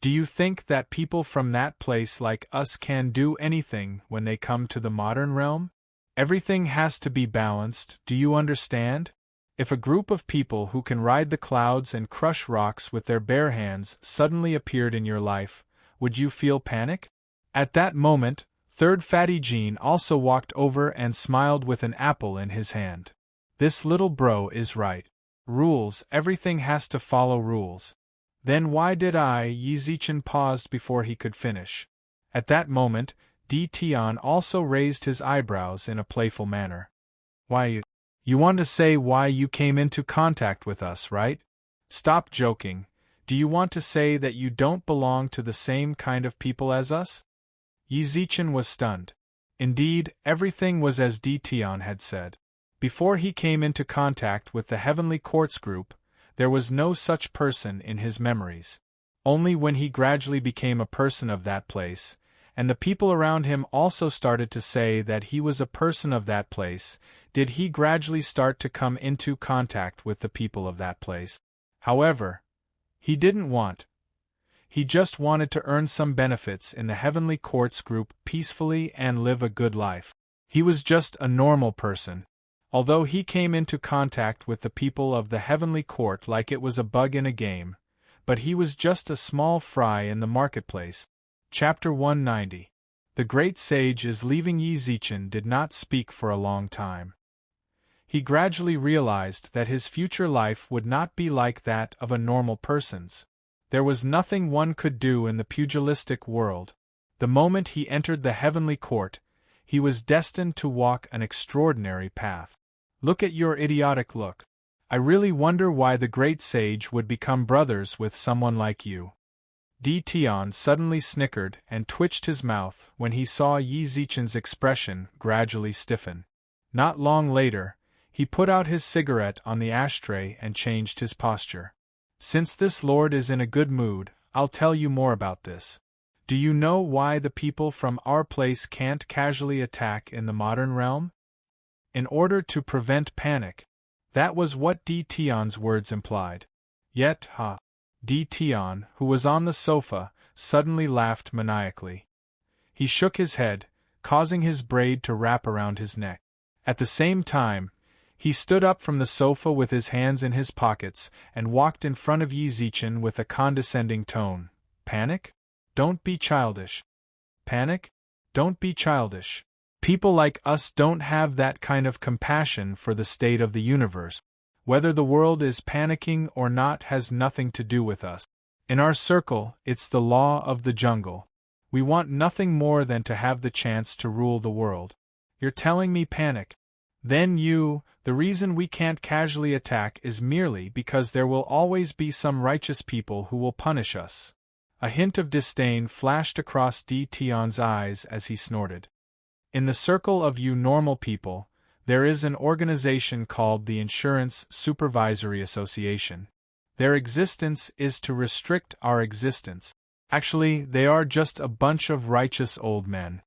Do you think that people from that place like us can do anything when they come to the modern realm? Everything has to be balanced, do you understand? If a group of people who can ride the clouds and crush rocks with their bare hands suddenly appeared in your life, would you feel panic? At that moment, third fatty Jin also walked over and smiled with an apple in his hand. This little bro is right. Rules, everything has to follow rules. Then why did Yizichin paused before he could finish. At that moment, Tian also raised his eyebrows in a playful manner. Why, you want to say why you came into contact with us, right? Stop joking. Do you want to say that you don't belong to the same kind of people as us? Yizichin was stunned. Indeed, everything was as Tian had said. Before he came into contact with the Heavenly Quartz group, there was no such person in his memories. Only when he gradually became a person of that place, and the people around him also started to say that he was a person of that place, did he gradually start to come into contact with the people of that place. However, he didn't want. He just wanted to earn some benefits in the Heavenly Quartz group peacefully and live a good life. He was just a normal person. Although he came into contact with the people of the Heavenly Court like it was a bug in a game, but he was just a small fry in the marketplace. Chapter 190. The Great Sage is leaving. Yizichin did not speak for a long time. He gradually realized that his future life would not be like that of a normal person's. There was nothing one could do in the pugilistic world. The moment he entered the Heavenly Court, he was destined to walk an extraordinary path. Look at your idiotic look. I really wonder why the Great Sage would become brothers with someone like you. Tian suddenly snickered and twitched his mouth when he saw Yizichin's expression gradually stiffen. Not long later, he put out his cigarette on the ashtray and changed his posture. Since this lord is in a good mood, I'll tell you more about this. Do you know why the people from our place can't casually attack in the modern realm? In order to prevent panic. That was what Tian's words implied. Yet, Tian, who was on the sofa, suddenly laughed maniacally. He shook his head, causing his braid to wrap around his neck. At the same time, he stood up from the sofa with his hands in his pockets and walked in front of Yizichin with a condescending tone. Panic? Don't be childish. Panic? Don't be childish. People like us don't have that kind of compassion for the state of the universe. Whether the world is panicking or not has nothing to do with us. In our circle, it's the law of the jungle. We want nothing more than to have the chance to rule the world. You're telling me panic? Then the reason we can't casually attack is merely because there will always be some righteous people who will punish us. A hint of disdain flashed across Tian's eyes as he snorted. In the circle of you normal people, there is an organization called the Insurance Supervisory Association. Their existence is to restrict our existence. Actually, they are just a bunch of righteous old men.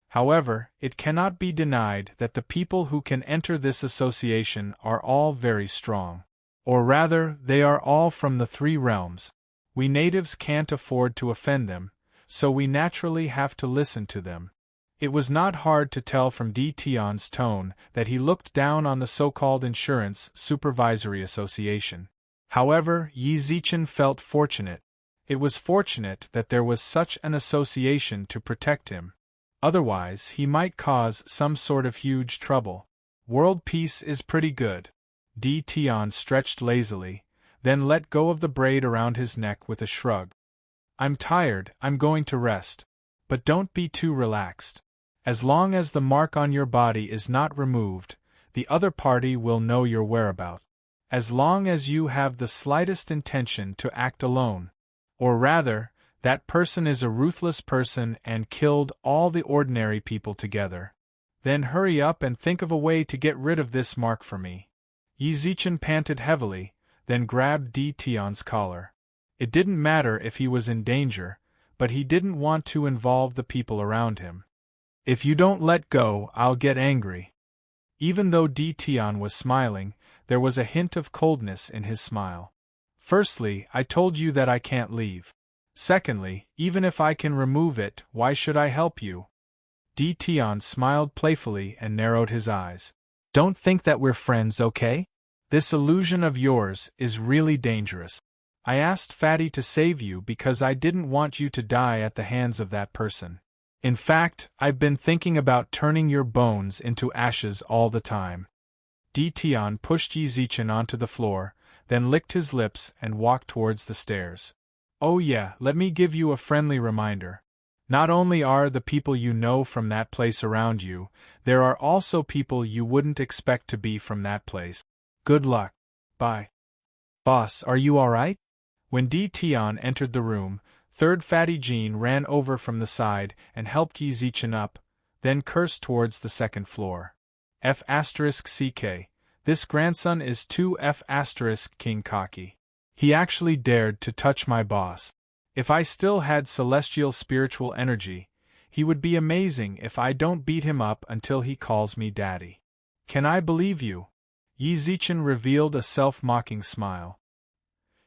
However, it cannot be denied that the people who can enter this association are all very strong. Or rather, they are all from the three realms. We natives can't afford to offend them, so we naturally have to listen to them. It was not hard to tell from Di Tian's tone that he looked down on the so-called Insurance Supervisory Association. However, Yi Zichen felt fortunate. It was fortunate that there was such an association to protect him. Otherwise, he might cause some sort of huge trouble. World peace is pretty good. Di Tian stretched lazily, then let go of the braid around his neck with a shrug. I'm tired, I'm going to rest. But don't be too relaxed. As long as the mark on your body is not removed, the other party will know your whereabouts. As long as you have the slightest intention to act alone, or rather, that person is a ruthless person and killed all the ordinary people together. Then hurry up and think of a way to get rid of this mark for me. Yi Zichen panted heavily, then grabbed Di Tian's collar. It didn't matter if he was in danger, but he didn't want to involve the people around him. If you don't let go, I'll get angry. Even though Di Tian was smiling, there was a hint of coldness in his smile. Firstly, I told you that I can't leave. Secondly, even if I can remove it, why should I help you? Di Tian smiled playfully and narrowed his eyes. Don't think that we're friends, okay? This illusion of yours is really dangerous. I asked Fatty to save you because I didn't want you to die at the hands of that person. In fact, I've been thinking about turning your bones into ashes all the time. Di Tian pushed Yi Zichen onto the floor, then licked his lips and walked towards the stairs. Oh yeah, let me give you a friendly reminder. Not only are the people you know from that place around you, there are also people you wouldn't expect to be from that place. Good luck. Bye. Boss, are you alright? When Di Tian entered the room, Third Fatty Jean ran over from the side and helped Yi Zichen up, then cursed towards the second floor. F*CK, this grandson is too F*King cocky. He actually dared to touch my boss. If I still had celestial spiritual energy, he would be amazing if I don't beat him up until he calls me daddy. Can I believe you? Yi Zichen revealed a self-mocking smile.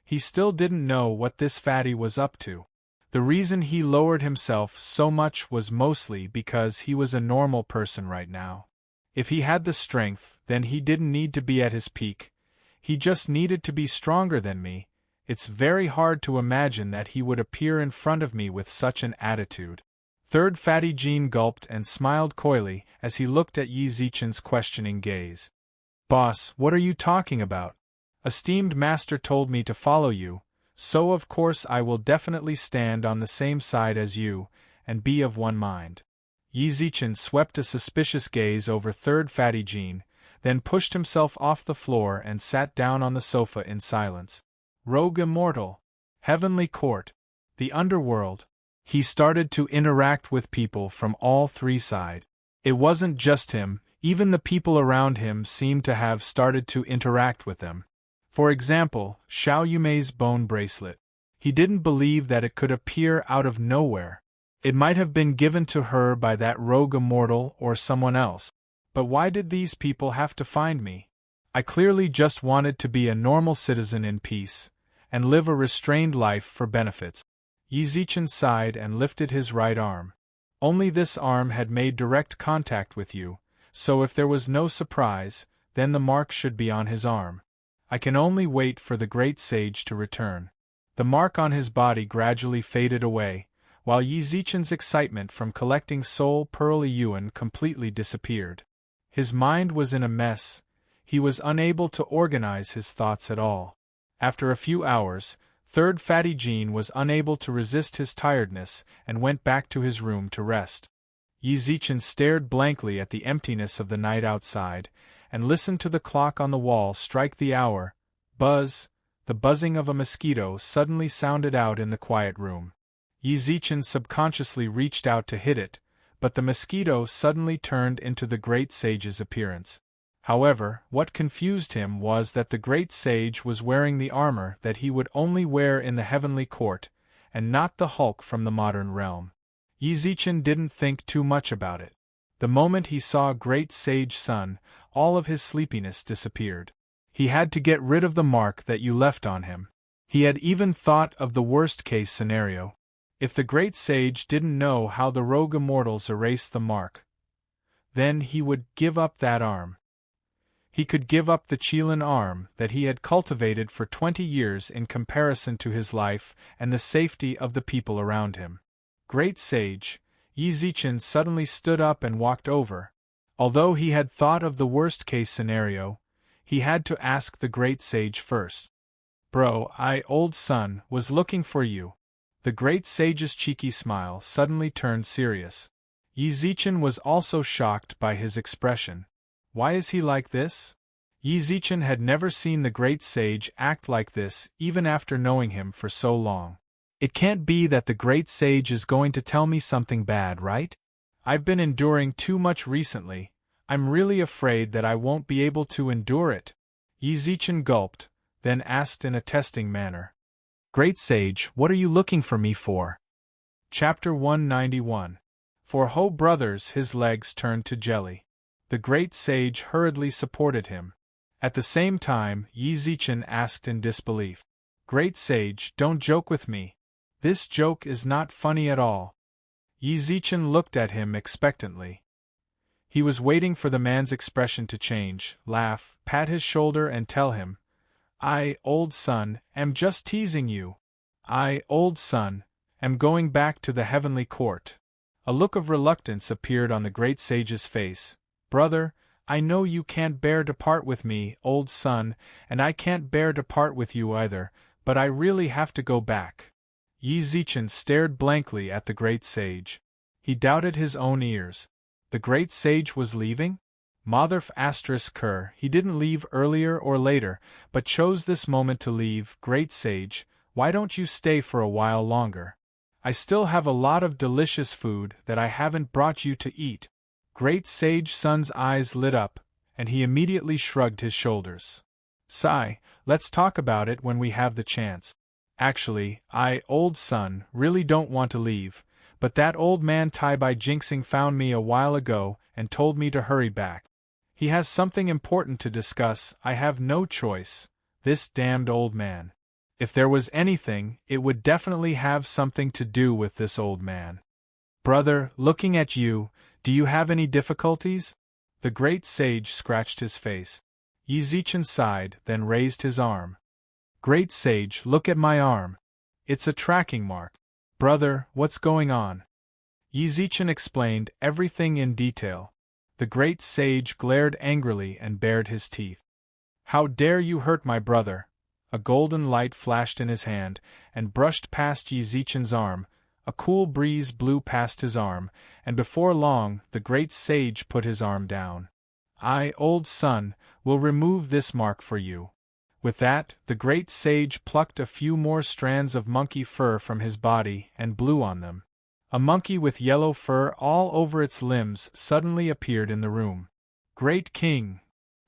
He still didn't know what this fatty was up to. The reason he lowered himself so much was mostly because he was a normal person right now. If he had the strength, then he didn't need to be at his peak. He just needed to be stronger than me. It's very hard to imagine that he would appear in front of me with such an attitude. Third Fatty Jean gulped and smiled coyly as he looked at Yi Zichen's questioning gaze. Boss, what are you talking about? Esteemed master told me to follow you, so of course I will definitely stand on the same side as you, and be of one mind. Yi Zichen swept a suspicious gaze over Third Fatty Jean, then pushed himself off the floor and sat down on the sofa in silence. Rogue immortal. Heavenly court. The underworld. He started to interact with people from all three sides. It wasn't just him, even the people around him seemed to have started to interact with them. For example, Xiao Yumei's bone bracelet. He didn't believe that it could appear out of nowhere. It might have been given to her by that rogue immortal or someone else. But why did these people have to find me? I clearly just wanted to be a normal citizen in peace, and live a restrained life for benefits. Yi Zichen sighed and lifted his right arm. Only this arm had made direct contact with you, so if there was no surprise, then the mark should be on his arm. I can only wait for the great sage to return. The mark on his body gradually faded away, while Yi Zichen's excitement from collecting Soul Pearl Yuan completely disappeared. His mind was in a mess. He was unable to organize his thoughts at all. After a few hours, Third Fatty Jean was unable to resist his tiredness and went back to his room to rest. Yi Zichen stared blankly at the emptiness of the night outside, and listened to the clock on the wall strike the hour. Buzz! The buzzing of a mosquito suddenly sounded out in the quiet room. Yi Zichen subconsciously reached out to hit it, but the mosquito suddenly turned into the great sage's appearance. However, what confused him was that the great sage was wearing the armor that he would only wear in the heavenly court, and not the Hulk from the modern realm. Yi Zichen didn't think too much about it. The moment he saw Great Sage Sun, all of his sleepiness disappeared. He had to get rid of the mark that you left on him. He had even thought of the worst-case scenario. If the great sage didn't know how the rogue immortals erased the mark, then he would give up that arm. He could give up the Qilin arm that he had cultivated for 20 years in comparison to his life and the safety of the people around him. Great sage, Yi Zichen suddenly stood up and walked over. Although he had thought of the worst-case scenario, he had to ask the great sage first. Bro, old son, was looking for you. The great sage's cheeky smile suddenly turned serious. Yi Zichen was also shocked by his expression. Why is he like this? Yi Zichen had never seen the great sage act like this even after knowing him for so long. It can't be that the great sage is going to tell me something bad, right? I've been enduring too much recently. I'm really afraid that I won't be able to endure it. Yi Zichen gulped, then asked in a testing manner. Great sage, what are you looking for me for? Chapter 191. For Ho brothers his legs turned to jelly. The great sage hurriedly supported him. At the same time, Yi Zichen asked in disbelief. Great sage, don't joke with me. This joke is not funny at all. Yi Zichen looked at him expectantly. He was waiting for the man's expression to change, laugh, pat his shoulder and tell him, I, old son, am just teasing you. I, old son, am going back to the heavenly court. A look of reluctance appeared on the great sage's face. Brother, I know you can't bear to part with me, old son, and I can't bear to part with you either, but I really have to go back. Yi Zichen stared blankly at the great sage. He doubted his own ears. The great sage was leaving? Motherf ***, he didn't leave earlier or later, but chose this moment to leave. Great sage, why don't you stay for a while longer? I still have a lot of delicious food that I haven't brought you to eat. Great sage son's eyes lit up, and he immediately shrugged his shoulders. Sigh, let's talk about it when we have the chance. Actually, I, old son, really don't want to leave, but that old man Tai Bai Jinxing found me a while ago and told me to hurry back. He has something important to discuss. I have no choice. This damned old man. If there was anything, it would definitely have something to do with this old man. Brother, looking at you, do you have any difficulties? The great sage scratched his face. Yi Zichen sighed, then raised his arm. Great sage, look at my arm. It's a tracking mark. Brother, what's going on? Yi Zichen explained everything in detail. The great sage glared angrily and bared his teeth. How dare you hurt my brother? A golden light flashed in his hand and brushed past Yi Zichen's arm. A cool breeze blew past his arm, and before long the great sage put his arm down. I, old son, will remove this mark for you. With that, the great sage plucked a few more strands of monkey fur from his body and blew on them. A monkey with yellow fur all over its limbs suddenly appeared in the room. Great King!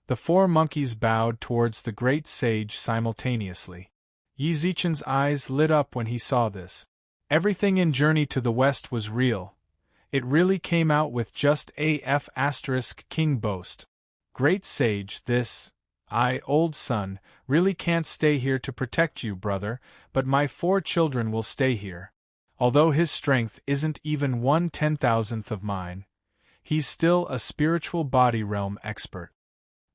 The 4 monkeys bowed towards the great sage simultaneously. Yi Zichen's eyes lit up when he saw this. Everything in Journey to the West was real. It really came out with just AF * King boast. Great sage, this, I, old son, really can't stay here to protect you, brother, but my 4 children will stay here. Although his strength isn't even 1/10,000th of mine, he's still a spiritual body realm expert.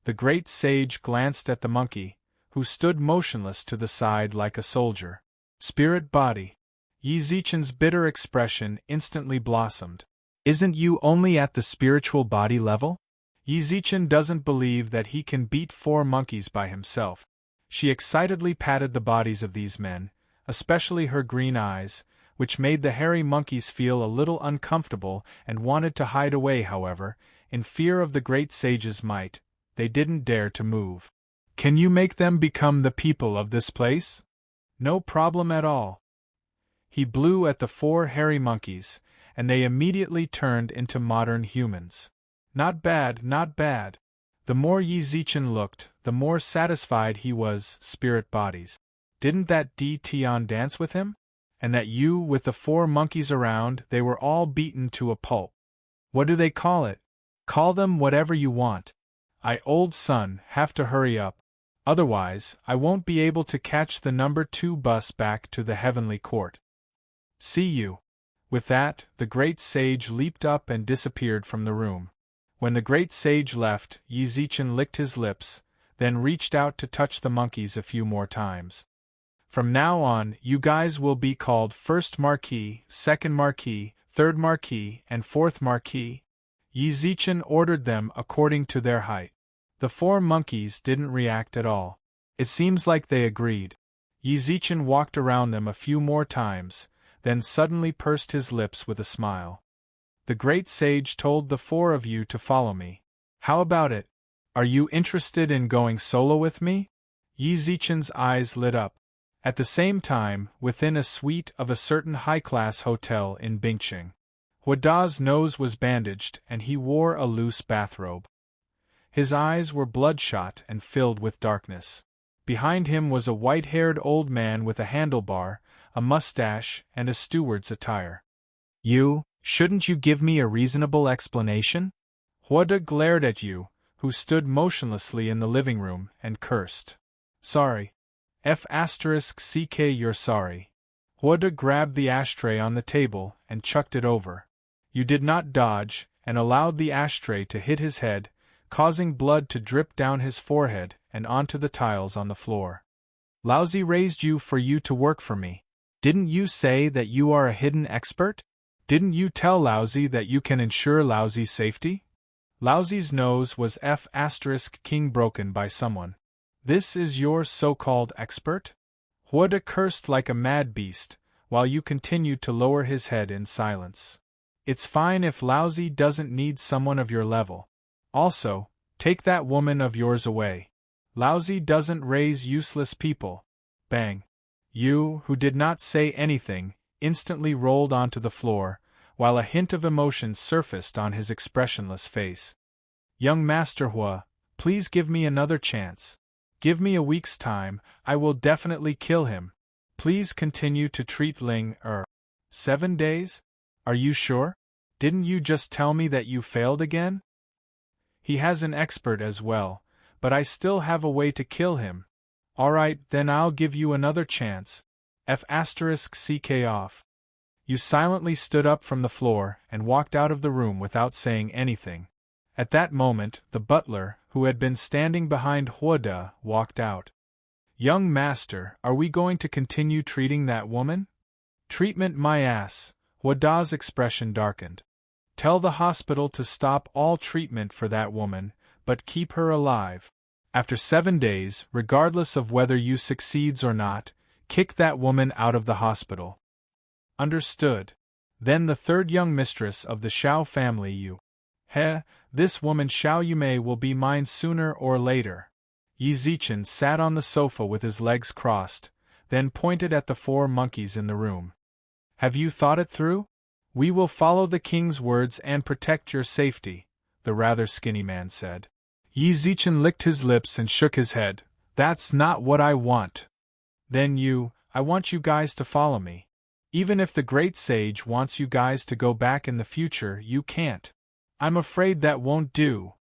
The great sage glanced at the monkey, who stood motionless to the side like a soldier. Spirit body. Yi Zichen's bitter expression instantly blossomed. Isn't you only at the spiritual body level? Yi Zichen doesn't believe that he can beat 4 monkeys by himself. She excitedly patted the bodies of these men, especially her green eyes, which made the hairy monkeys feel a little uncomfortable and wanted to hide away. However, in fear of the great sage's might, they didn't dare to move. Can you make them become the people of this place? No problem at all. He blew at the 4 hairy monkeys, and they immediately turned into modern humans. Not bad, not bad. The more Yi Zichen looked, the more satisfied he was. Spirit bodies. Didn't that Di Tian dance with him? And that you, with the 4 monkeys around, they were all beaten to a pulp. What do they call it? Call them whatever you want. I, old son, have to hurry up. Otherwise, I won't be able to catch the number 2 bus back to the heavenly court. See you. With that, the great sage leaped up and disappeared from the room. When the great sage left, Yi Zichen licked his lips, then reached out to touch the monkeys a few more times. From now on, you guys will be called First Marquis, Second Marquis, Third Marquis, and Fourth Marquis. Yi Zichen ordered them according to their height. The 4 monkeys didn't react at all. It seems like they agreed. Yi Zichen walked around them a few more times, then suddenly pursed his lips with a smile. The great sage told the 4 of you to follow me. How about it? Are you interested in going solo with me? Yi Zichen's eyes lit up. At the same time, within a suite of a certain high-class hotel in Bingqing, Huada's nose was bandaged and he wore a loose bathrobe. His eyes were bloodshot and filled with darkness. Behind him was a white-haired old man with a handlebar, a mustache, and a steward's attire. Shouldn't you give me a reasonable explanation? Huada glared at you, who stood motionlessly in the living room, and cursed. Sorry. F***ck you're sorry. Huada grabbed the ashtray on the table and chucked it over. You did not dodge, and allowed the ashtray to hit his head, causing blood to drip down his forehead and onto the tiles on the floor. Laozi raised you to work for me. Didn't you say that you are a hidden expert? Didn't you tell Laozi that you can ensure Laozi's safety? Laozi's nose was F***king broken by someone. This is your so-called expert? Huada cursed like a mad beast, while you continued to lower his head in silence. It's fine if Laozi doesn't need someone of your level. Also, take that woman of yours away. Laozi doesn't raise useless people. Bang. You, who did not say anything, instantly rolled onto the floor, while a hint of emotion surfaced on his expressionless face. Young Master Hua, please give me another chance. Give me a week's time, I will definitely kill him. Please continue to treat Ling 7 days? Are you sure? Didn't you just tell me that you failed again? He has an expert as well, but I still have a way to kill him. Alright, then I'll give you another chance. F***ck off. You silently stood up from the floor and walked out of the room without saying anything. At that moment, the butler, who had been standing behind Huada, walked out. Young master, are we going to continue treating that woman? Treatment my ass. Huada's expression darkened. Tell the hospital to stop all treatment for that woman, but keep her alive. After 7 days, regardless of whether you succeeds or not, kick that woman out of the hospital. Understood. Then the 3rd young mistress of the Xiao family this woman Xiao Yumei will be mine sooner or later. Yi Zichen sat on the sofa with his legs crossed, then pointed at the 4 monkeys in the room. Have you thought it through? We will follow the king's words and protect your safety, the rather skinny man said. Yi Zichen licked his lips and shook his head. That's not what I want. Then I want you guys to follow me. Even if the great sage wants you guys to go back in the future, you can't. I'm afraid that won't do.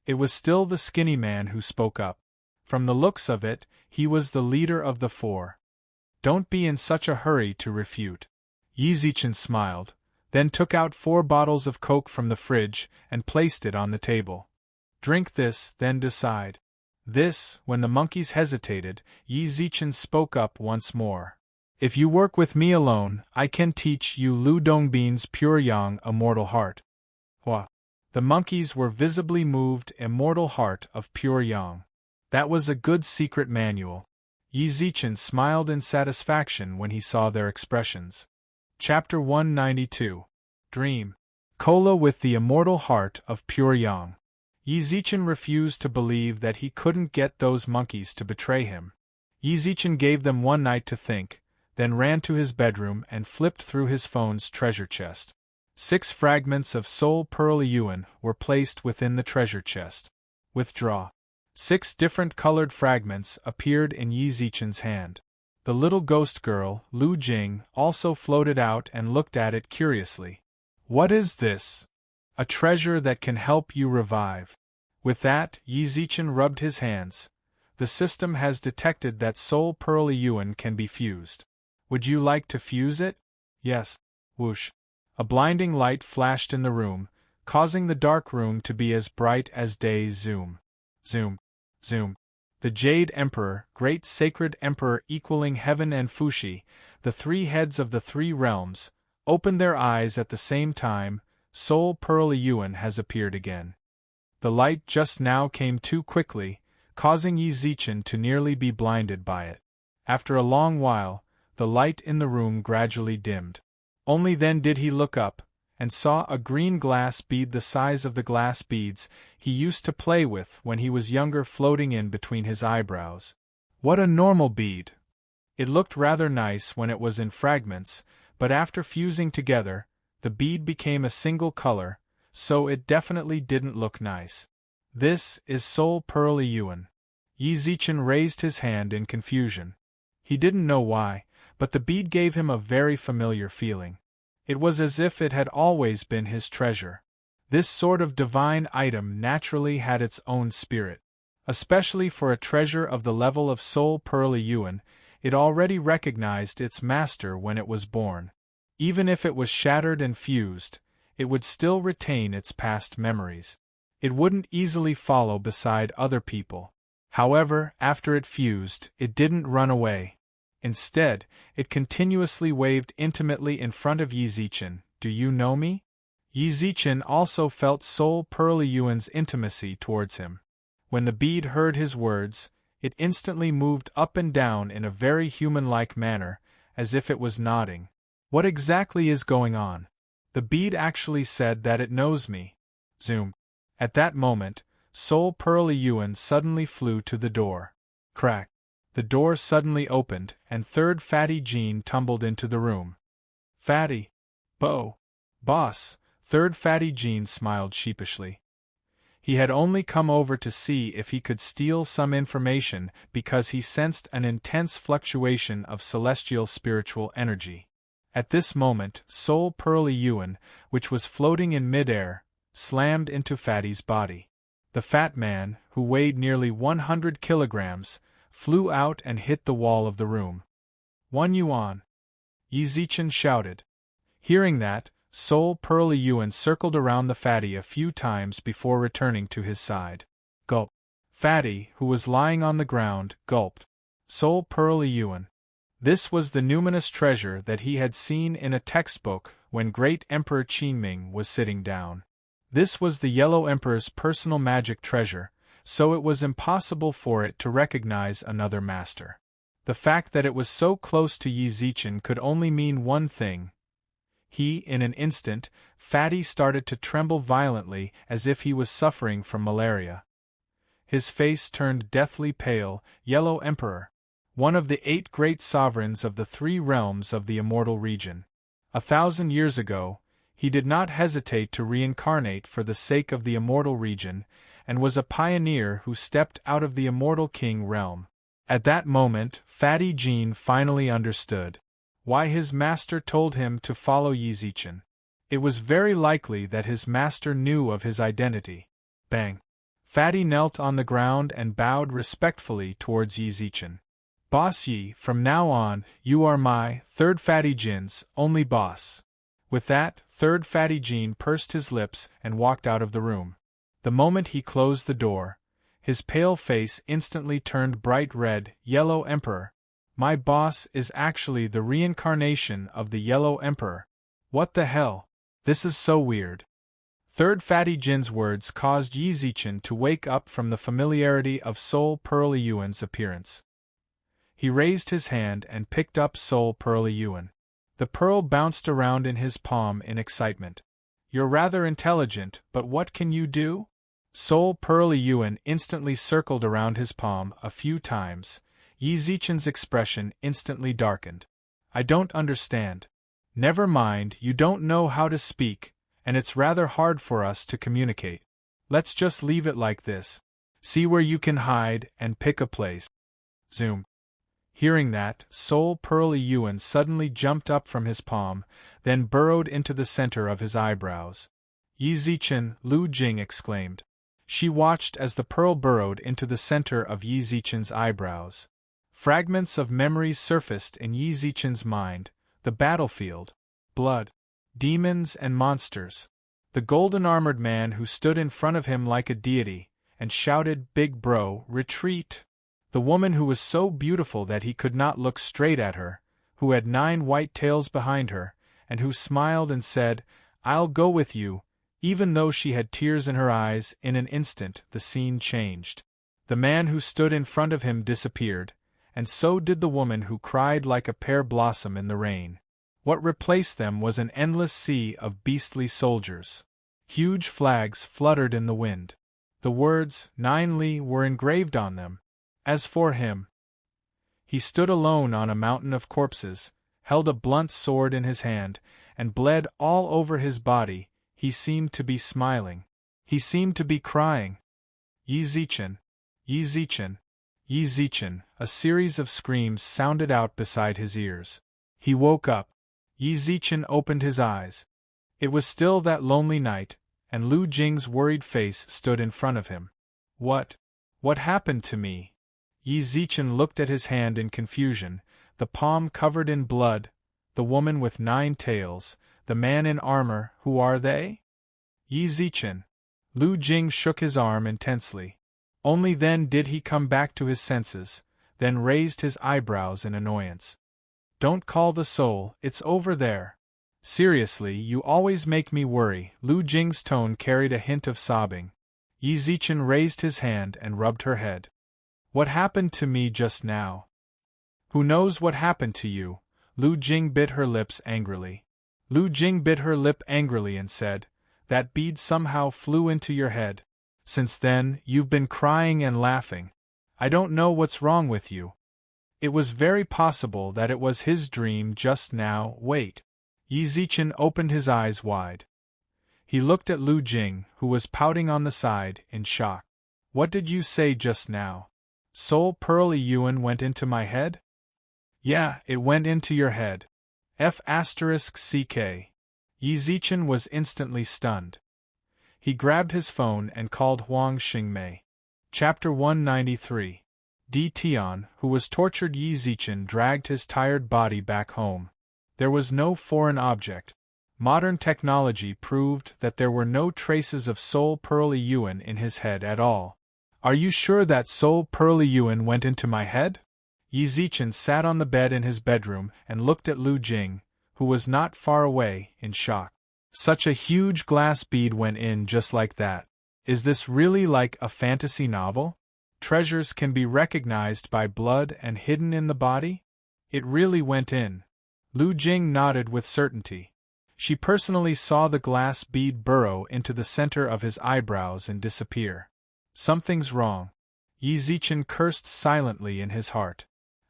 It was still the skinny man who spoke up. From the looks of it, he was the leader of the 4. Don't be in such a hurry to refute. Yi Zichen smiled, then took out 4 bottles of Coke from the fridge and placed it on the table. Drink this, then decide. When the monkeys hesitated, Yi Zichen spoke up once more. If you work with me alone, I can teach you Lu Dongbin's Pure Yang Immortal Heart. The monkeys were visibly moved. Immortal Heart of Pure Yang. That was a good secret manual. Yi Zichen smiled in satisfaction when he saw their expressions. Chapter 192. Dream. Cola with the Immortal Heart of Pure Yang. Yi Zichen refused to believe that he couldn't get those monkeys to betray him. Yi Zichen gave them one night to think, then ran to his bedroom and flipped through his phone's treasure chest. 6 fragments of Soul Pearl Yuan were placed within the treasure chest. Withdraw. 6 different colored fragments appeared in Yi Zichen's hand. The little ghost girl, Lu Jing, also floated out and looked at it curiously. What is this? A treasure that can help you revive. With that, Yi Zichen rubbed his hands. The system has detected that Soul Pearl Yuan can be fused. Would you like to fuse it? Yes. Whoosh. A blinding light flashed in the room, causing the dark room to be as bright as day. Zoom. Zoom. Zoom. The Jade Emperor, great sacred emperor equaling heaven and Fushi, the three heads of the three realms, opened their eyes at the same time. Soul Pearl Yuan has appeared again. The light just now came too quickly, causing Yi Zichen to nearly be blinded by it. After a long while, the light in the room gradually dimmed. Only then did he look up, and saw a green glass bead the size of the glass beads he used to play with when he was younger floating in between his eyebrows. What a normal bead! It looked rather nice when it was in fragments, but after fusing together, the bead became a single color, so it definitely didn't look nice. This is Soul Pearl Yuan. Yi Zichen raised his hand in confusion. He didn't know why, but the bead gave him a very familiar feeling. It was as if it had always been his treasure. This sort of divine item naturally had its own spirit. Especially for a treasure of the level of Soul Pearl Yuan, it already recognized its master when it was born. Even if it was shattered and fused, it would still retain its past memories. It wouldn't easily follow beside other people. However, after it fused, it didn't run away. Instead, it continuously waved intimately in front of Yi Zichen. Do you know me? Yi Zichen also felt Soul Pearl Yuan's intimacy towards him. When the bead heard his words, it instantly moved up and down in a very human-like manner, as if it was nodding. What exactly is going on? The bead actually said that it knows me. Zoom. At that moment, Soul Pearl Yuan suddenly flew to the door. Crack. The door suddenly opened, and Third Fatty Jean tumbled into the room. Fatty. Boss, Third Fatty Jean smiled sheepishly. He had only come over to see if he could steal some information because he sensed an intense fluctuation of celestial spiritual energy. At this moment, Soul Pearl Yuan, which was floating in midair, slammed into Fatty's body. The fat man, who weighed nearly 100 kilograms, flew out and hit the wall of the room. 1 yuan! Yi Zichen shouted. Hearing that, Soul Pearl Yuan circled around the fatty a few times before returning to his side. Gulp. Fatty, who was lying on the ground, gulped. Soul Pearl Yuan. This was the numinous treasure that he had seen in a textbook when Great Emperor Qinming was sitting down. This was the Yellow Emperor's personal magic treasure, so it was impossible for it to recognize another master. The fact that it was so close to Yi Zichen could only mean one thing. In an instant, Fatty started to tremble violently as if he was suffering from malaria. His face turned deathly pale. Yellow Emperor, one of the 8 great sovereigns of the 3 realms of the immortal region. 1,000 years ago, he did not hesitate to reincarnate for the sake of the immortal region, and was a pioneer who stepped out of the immortal king realm. At that moment, Fatty Jean finally understood why his master told him to follow Yi Zichen. It was very likely that his master knew of his identity. Bang! Fatty knelt on the ground and bowed respectfully towards Yi Zichen. Boss Yi, from now on, you are my Third Fatty Jin's only boss. With that, Third Fatty Jean pursed his lips and walked out of the room. The moment he closed the door, his pale face instantly turned bright red. Yellow Emperor. My boss is actually the reincarnation of the Yellow Emperor. What the hell? This is so weird. Third Fatty Jin's words caused Yi Zichen to wake up from the familiarity of Soul Pearl Yuan's appearance. He raised his hand and picked up Soul Pearl Yuan. The pearl bounced around in his palm in excitement. You're rather intelligent, but what can you do? Soul Pearl Yuan instantly circled around his palm a few times. Yi Zichen's expression instantly darkened. I don't understand. Never mind, you don't know how to speak, and it's rather hard for us to communicate. Let's just leave it like this. See where you can hide and pick a place. Zoom. Hearing that, Soul Pearl Yuan suddenly jumped up from his palm, then burrowed into the center of his eyebrows. Yi Zichen, Lu Jing exclaimed. She watched as the pearl burrowed into the center of Yi Zichen's eyebrows. Fragments of memories surfaced in Yi Zichen's mind. The battlefield, blood, demons and monsters. The golden-armored man who stood in front of him like a deity, and shouted, "Big bro, retreat!" The woman who was so beautiful that he could not look straight at her, who had 9 white tails behind her, and who smiled and said, "I'll go with you," even though she had tears in her eyes. In an instant the scene changed. The man who stood in front of him disappeared, and so did the woman who cried like a pear blossom in the rain. What replaced them was an endless sea of beastly soldiers. Huge flags fluttered in the wind. The words, 9 Li, were engraved on them. As for him, he stood alone on a mountain of corpses, held a blunt sword in his hand, and bled all over his body. He seemed to be smiling. He seemed to be crying. Yi Zichen! Yi Zichen! Yi Zichen! A series of screams sounded out beside his ears. He woke up. Yi Zichen opened his eyes. It was still that lonely night, and Lu Jing's worried face stood in front of him. What happened to me? Yi Zichen looked at his hand in confusion, the palm covered in blood, the woman with 9 tails, the man in armor. Who are they? Yi Zichen. Lu Jing shook his arm intensely. Only then did he come back to his senses, then raised his eyebrows in annoyance. Don't call the soul, it's over there. Seriously, you always make me worry. Lu Jing's tone carried a hint of sobbing. Yi Zichen raised his hand and rubbed her head. What happened to me just now? Who knows what happened to you? Lu Jing bit her lips angrily. Lu Jing bit her lip angrily and said, "That bead somehow flew into your head. Since then, you've been crying and laughing. I don't know what's wrong with you." It was very possible that it was his dream just now. Wait. Yi Zichen opened his eyes wide. He looked at Lu Jing, who was pouting on the side, in shock. What did you say just now? Soul Pearl Yuan went into my head? Yeah, it went into your head. F***ck. Yi Zichen was instantly stunned. He grabbed his phone and called Huang Xingmei. Chapter 193. Di Tian, who was tortured. Yi Zichen dragged his tired body back home. There was no foreign object. Modern technology proved that there were no traces of Soul Pearl Yuan in his head at all. Are you sure that Soul Pearl Yuan went into my head? Yi Zichen sat on the bed in his bedroom and looked at Lu Jing, who was not far away, in shock. Such a huge glass bead went in just like that. Is this really like a fantasy novel? Treasures can be recognized by blood and hidden in the body? It really went in. Lu Jing nodded with certainty. She personally saw the glass bead burrow into the center of his eyebrows and disappear. Something's wrong. Yi Zichen cursed silently in his heart.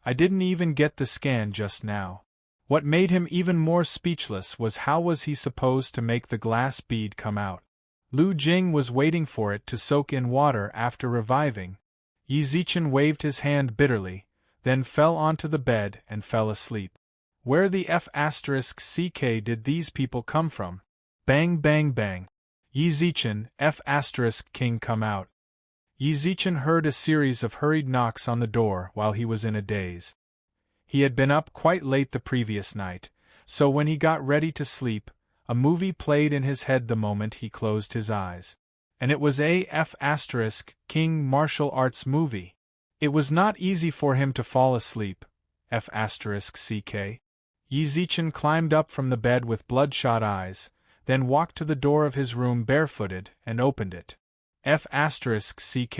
I didn't even get the scan just now. What made him even more speechless was how was he supposed to make the glass bead come out? Lu Jing was waiting for it to soak in water after reviving. Yi Zichen waved his hand bitterly, then fell onto the bed and fell asleep. Where the F***ck did these people come from? Bang bang bang. Yi Zichen, F***king come out. Yi Zichen heard a series of hurried knocks on the door while he was in a daze. He had been up quite late the previous night, so when he got ready to sleep, a movie played in his head the moment he closed his eyes. And it was a F***king martial arts movie. It was not easy for him to fall asleep. F***ck. Yi Zichen climbed up from the bed with bloodshot eyes, then walked to the door of his room barefooted and opened it. F***ck,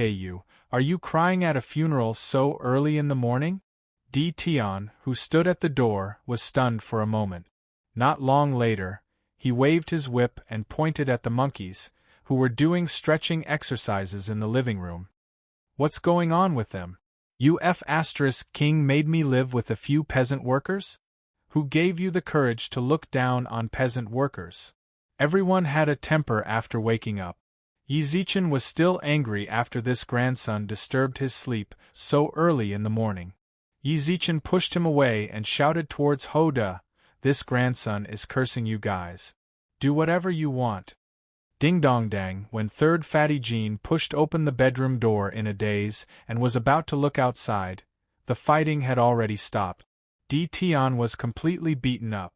are you crying at a funeral so early in the morning? Di Tian, who stood at the door, was stunned for a moment. Not long later, he waved his whip and pointed at the monkeys, who were doing stretching exercises in the living room. What's going on with them? You F***king made me live with a few peasant workers? Who gave you the courage to look down on peasant workers? Everyone had a temper after waking up. Yi Zichen was still angry after this grandson disturbed his sleep so early in the morning. Yi Zichen pushed him away and shouted towards Hoda, "This grandson is cursing you guys. Do whatever you want." Ding-dong-dang, when third Fatty Jean pushed open the bedroom door in a daze and was about to look outside, the fighting had already stopped. Di Tian was completely beaten up.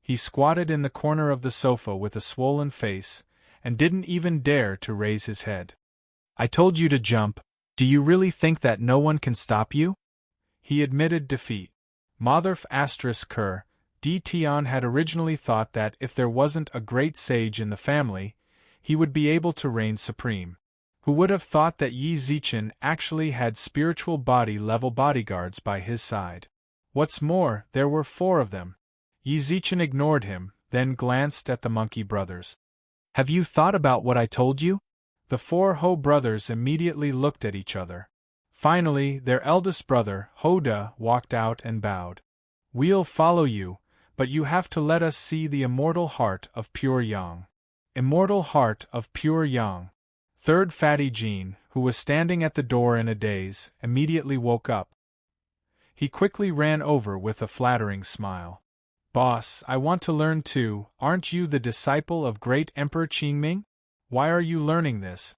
He squatted in the corner of the sofa with a swollen face, and didn't even dare to raise his head. I told you to jump. Do you really think that no one can stop you? He admitted defeat. Motherf *Cur, D. Tion had originally thought that if there wasn't a great sage in the family, he would be able to reign supreme. Who would have thought that Yi Zichen actually had spiritual body-level bodyguards by his side? What's more, there were 4 of them. Yi Zichen ignored him, then glanced at the monkey brothers. Have you thought about what I told you? The 4 Ho brothers immediately looked at each other. Finally, their eldest brother, Hoda, walked out and bowed. We'll follow you, but you have to let us see the immortal heart of pure yang. Immortal heart of pure yang. Third Fatty Jean, who was standing at the door in a daze, immediately woke up. He quickly ran over with a flattering smile. Boss, I want to learn too. Aren't you the disciple of great Emperor Qingming? Why are you learning this?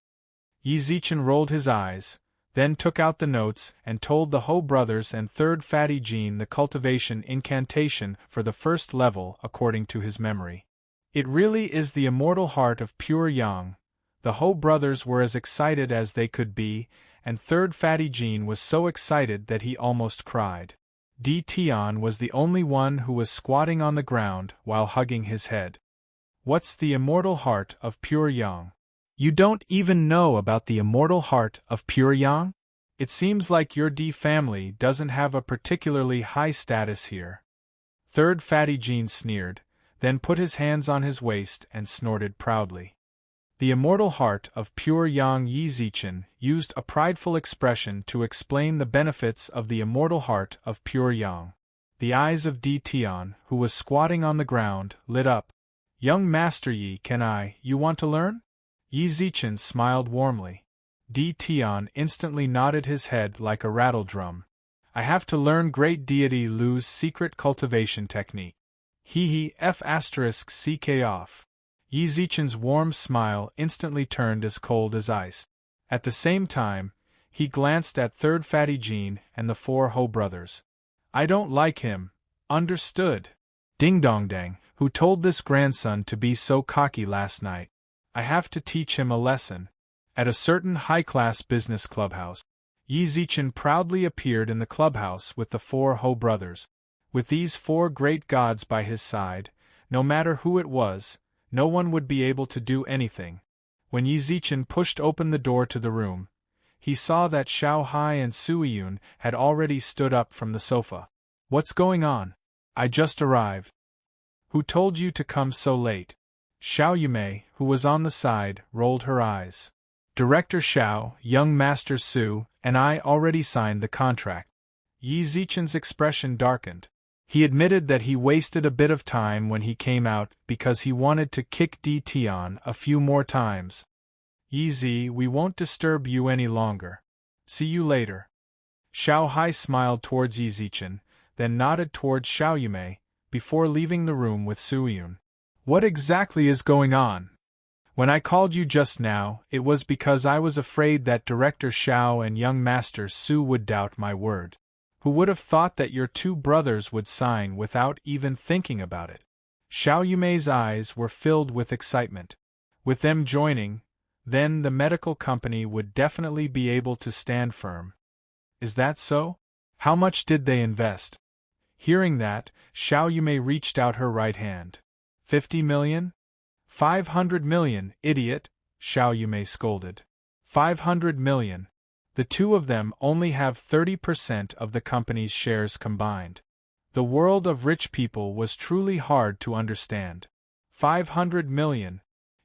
Yi Zichen rolled his eyes, then took out the notes and told the Ho brothers and Third Fatty Jean the cultivation incantation for the first level according to his memory. It really is the immortal heart of pure yang. The Ho brothers were as excited as they could be, and Third Fatty Jean was so excited that he almost cried. D. Tion was the only one who was squatting on the ground while hugging his head. What's the immortal heart of pure yang? You don't even know about the immortal heart of pure yang? It seems like your D family doesn't have a particularly high status here. Third Fatty Jean sneered, then put his hands on his waist and snorted proudly. The immortal heart of pure yang. Yi Zichen used a prideful expression to explain the benefits of the immortal heart of pure yang. The eyes of D. Tion, who was squatting on the ground, lit up. Young Master Yi, you want to learn? Yi Zichen smiled warmly. D. Tion instantly nodded his head like a rattle drum. I have to learn Great Deity Lu's secret cultivation technique. F***ck off. Yi Zichen's warm smile instantly turned as cold as ice. At the same time, he glanced at Third Fatty Jean and the 4 Ho brothers. I don't like him. Understood? Ding dong dang, who told this grandson to be so cocky last night? I have to teach him a lesson. At a certain high-class business clubhouse, Yi Zichen proudly appeared in the clubhouse with the 4 Ho brothers. With these 4 great gods by his side, no matter who it was, no one would be able to do anything. When Yi Zichen pushed open the door to the room, he saw that Xiao Hai and Suiyun had already stood up from the sofa. What's going on? I just arrived. Who told you to come so late? Xiao Yumei, who was on the side, rolled her eyes. Director Xiao, young Master Su, and I already signed the contract. Yi Zichen's expression darkened. He admitted that he wasted a bit of time when he came out because he wanted to kick D. Tion a few more times. Yi Zi, we won't disturb you any longer. See you later. Xiao Hai smiled towards Yi Zichen, then nodded towards Xiao Yumei, before leaving the room with Suiyun. What exactly is going on? When I called you just now, it was because I was afraid that Director Xiao and young Master Su would doubt my word. Who would have thought that your 2 brothers would sign without even thinking about it? Xiao Yumei's eyes were filled with excitement. With them joining, then the medical company would definitely be able to stand firm. Is that so? How much did they invest? Hearing that, Xiao Yumei reached out her right hand. 50 million? 500 million, idiot, Xiao Yumei scolded. 500 million. The 2 of them only have 30% of the company's shares combined. The world of rich people was truly hard to understand. 500 million.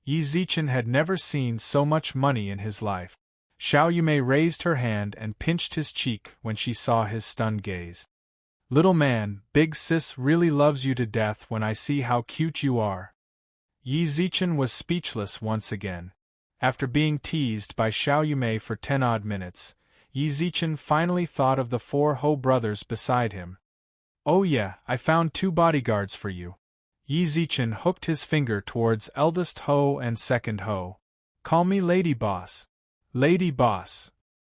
Yi Zichen had never seen so much money in his life. Xiao Yumei raised her hand and pinched his cheek when she saw his stunned gaze. Little man, big sis really loves you to death when I see how cute you are. Yi Zichen was speechless once again. After being teased by Xiao Yumei for 10-odd minutes, Yi Zichen finally thought of the 4 Ho brothers beside him. Oh yeah, I found 2 bodyguards for you. Yi Zichen hooked his finger towards eldest Ho and second Ho. Call me Lady Boss. Lady Boss.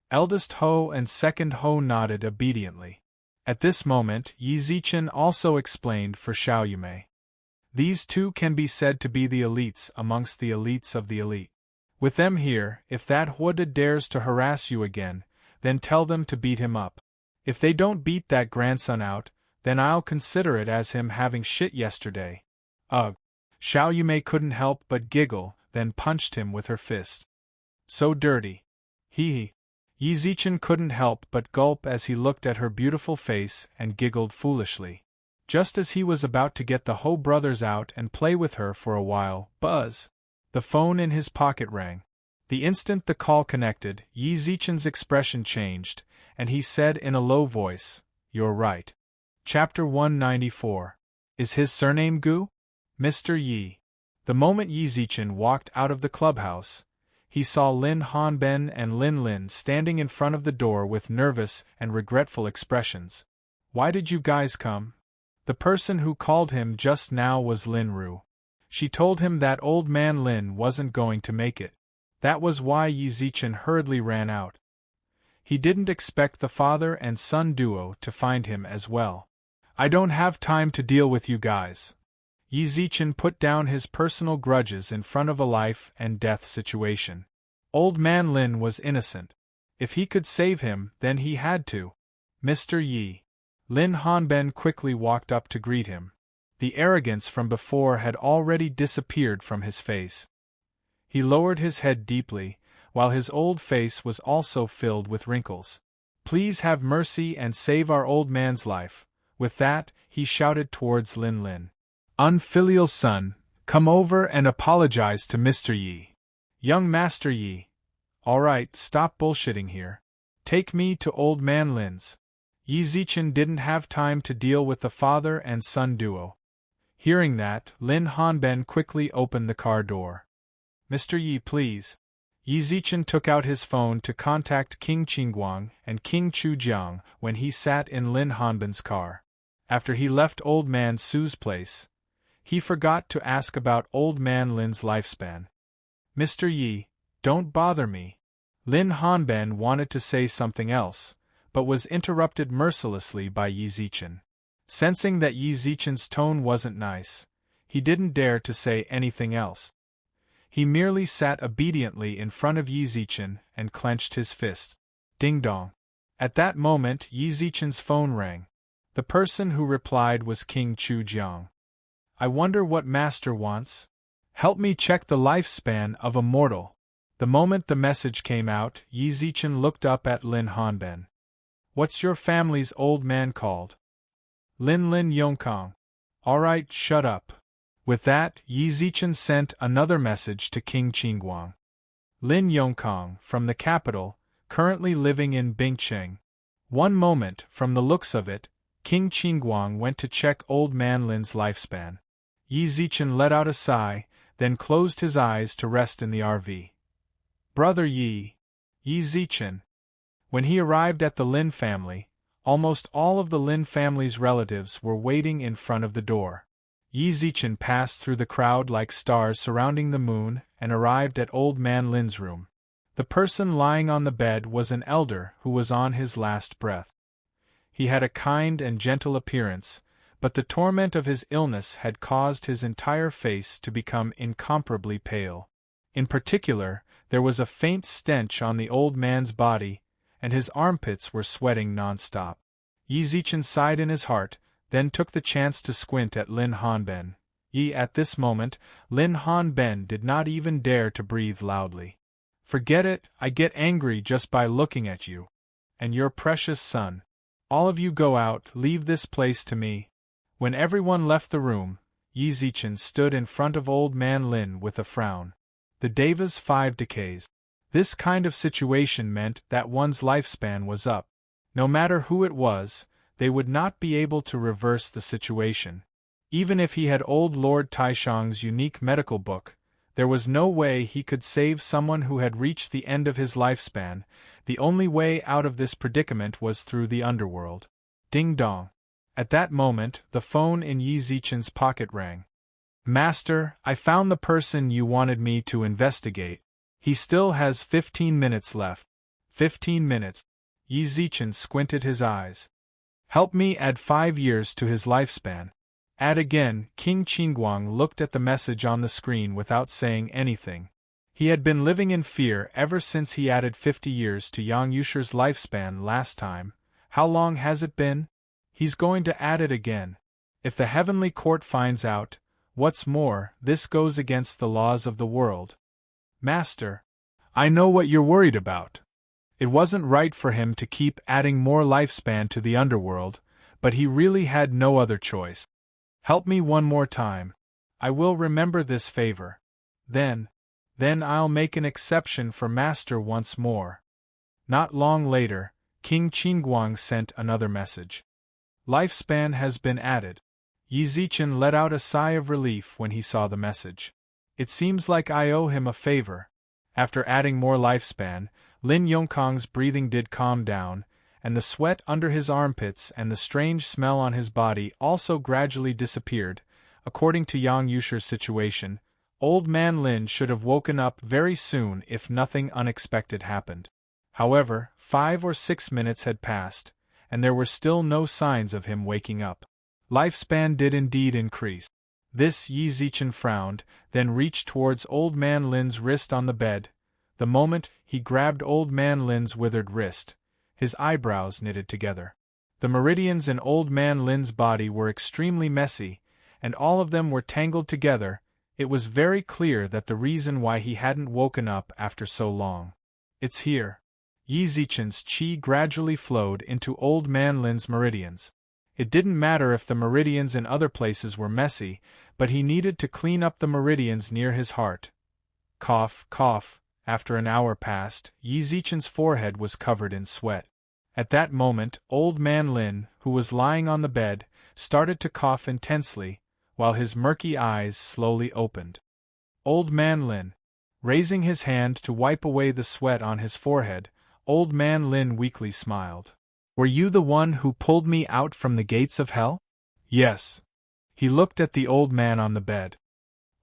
Eldest Ho and second Ho nodded obediently. At this moment, Yi Zichen also explained for Xiao Yumei. These two can be said to be the elites amongst the elites of the elite. With them here, if that Huada dares to harass you again, then tell them to beat him up. If they don't beat that grandson out, then I'll consider it as him having shit yesterday. Ugh. Xiao Yumei couldn't help but giggle, then punched him with her fist. So dirty. Hee. Yi Zichen couldn't help but gulp as he looked at her beautiful face and giggled foolishly. Just as he was about to get the Ho brothers out and play with her for a while, buzz! The phone in his pocket rang. The instant the call connected, Yi Zichen's expression changed, and he said in a low voice, "You're right." Chapter 194. Is his surname Gu? Mr. Yi. The moment Yi Zichen walked out of the clubhouse, he saw Lin Hanben and Lin Lin standing in front of the door with nervous and regretful expressions. Why did you guys come? The person who called him just now was Lin Ru. She told him that old man Lin wasn't going to make it. That was why Yi Zichen hurriedly ran out. He didn't expect the father and son duo to find him as well. I don't have time to deal with you guys. Yi Zichen put down his personal grudges in front of a life and death situation. Old man Lin was innocent. If he could save him, then he had to. Mr. Yi. Lin Hanben quickly walked up to greet him. The arrogance from before had already disappeared from his face. He lowered his head deeply, while his old face was also filled with wrinkles. Please have mercy and save our old man's life. With that, he shouted towards Lin Lin. Unfilial son, come over and apologize to Mr. Yi. Young Master Yi. Alright, stop bullshitting here. Take me to old man Lin's. Yi Zichen didn't have time to deal with the father and son duo. Hearing that, Lin Hanben quickly opened the car door. Mr. Yi, please. Yi Zichen took out his phone to contact King Qingguang and King Chujiang when he sat in Lin Hanben's car. After he left old man Su's place, he forgot to ask about old man Lin's lifespan. Mr. Yi, don't bother me. Lin Hanben wanted to say something else, but was interrupted mercilessly by Yi Zichen. Sensing that Yi Zichen's tone wasn't nice, he didn't dare to say anything else. He merely sat obediently in front of Yi Zichen and clenched his fist. Ding dong. At that moment Yi Zichen's phone rang. The person who replied was King Chujiang. I wonder what Master wants? Help me check the lifespan of a mortal. The moment the message came out, Yi Zichen looked up at Lin Hanben. What's your family's old man called? Lin Lin Yongkang. Alright, shut up. With that, Yi Zichen sent another message to King Qingguang. Lin Yongkang, from the capital, currently living in Bingcheng. One moment, from the looks of it, King Qingguang went to check old man Lin's lifespan. Yi Zichen let out a sigh, then closed his eyes to rest in the RV. Brother Yi. Yi Zichen. When he arrived at the Lin family, almost all of the Lin family's relatives were waiting in front of the door. Yi Zichen passed through the crowd like stars surrounding the moon and arrived at old man Lin's room. The person lying on the bed was an elder who was on his last breath. He had a kind and gentle appearance, but the torment of his illness had caused his entire face to become incomparably pale. In particular, there was a faint stench on the old man's body, and his armpits were sweating non-stop. Yi Zichen sighed in his heart, then took the chance to squint at Lin Hanben. At this moment, Lin Hanben did not even dare to breathe loudly. Forget it, I get angry just by looking at you. And your precious son. All of you go out, leave this place to me. When everyone left the room, Yi Zichen stood in front of old man Lin with a frown. The Deva's 5 decays. This kind of situation meant that one's lifespan was up. No matter who it was, they would not be able to reverse the situation. Even if he had old Lord Taishang's unique medical book, there was no way he could save someone who had reached the end of his lifespan. The only way out of this predicament was through the underworld. Ding dong. At that moment, the phone in Yi Zichen's pocket rang. Master, I found the person you wanted me to investigate. He still has 15 minutes left. 15 minutes. Yi Zichen squinted his eyes. Help me add 5 years to his lifespan. Add again. King Qingguang looked at the message on the screen without saying anything. He had been living in fear ever since he added 50 years to Yang Yusher's lifespan last time. How long has it been? He's going to add it again. If the heavenly court finds out, what's more, this goes against the laws of the world. Master, I know what you're worried about. It wasn't right for him to keep adding more lifespan to the underworld, but he really had no other choice. Help me one more time. I will remember this favor. Then I'll make an exception for Master once more. Not long later, King Qingguang sent another message. Lifespan has been added. Yi Zichen let out a sigh of relief when he saw the message. It seems like I owe him a favor. After adding more lifespan, Lin Yongkong's breathing did calm down, and the sweat under his armpits and the strange smell on his body also gradually disappeared. According to Yang Yusher's situation, Old Man Lin should have woken up very soon if nothing unexpected happened. However, 5 or 6 minutes had passed, and there were still no signs of him waking up. Lifespan did indeed increase. This Yi Zichen frowned, then reached towards Old Man Lin's wrist on the bed. The moment he grabbed Old Man Lin's withered wrist, his eyebrows knitted together. The meridians in Old Man Lin's body were extremely messy, and all of them were tangled together. It was very clear that the reason why he hadn't woken up after so long. It's here. Yi Zichen's qi gradually flowed into Old Man Lin's meridians. It didn't matter if the meridians in other places were messy, but he needed to clean up the meridians near his heart. Cough, cough. After an hour passed, Yi Zichen's forehead was covered in sweat. At that moment, Old Man Lin, who was lying on the bed, started to cough intensely, while his murky eyes slowly opened. Old Man Lin. Raising his hand to wipe away the sweat on his forehead, Old Man Lin weakly smiled. Were you the one who pulled me out from the gates of hell? Yes. He looked at the old man on the bed.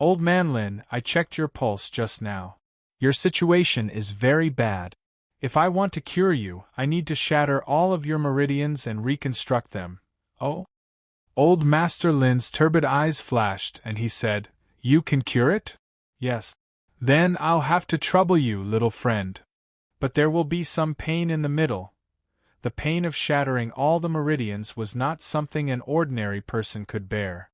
Old Man Lin, I checked your pulse just now. Your situation is very bad. If I want to cure you, I need to shatter all of your meridians and reconstruct them. Oh? Old Master Lin's turbid eyes flashed, and he said, You can cure it? Yes. Then I'll have to trouble you, little friend. But there will be some pain in the middle. The pain of shattering all the meridians was not something an ordinary person could bear.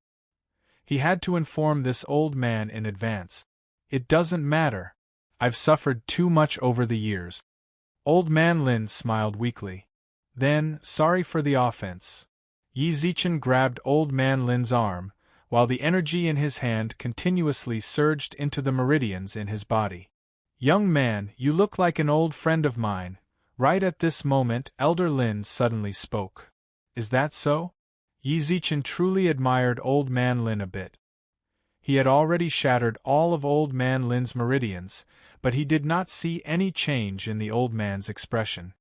He had to inform this old man in advance. It doesn't matter. I've suffered too much over the years. Old Man Lin smiled weakly. Then, sorry for the offense. Yi Zichen grabbed Old Man Lin's arm, while the energy in his hand continuously surged into the meridians in his body. Young man, you look like an old friend of mine. Right at this moment, Elder Lin suddenly spoke. Is that so? Yi Zichen truly admired Old Man Lin a bit. He had already shattered all of Old Man Lin's meridians, but he did not see any change in the old man's expression.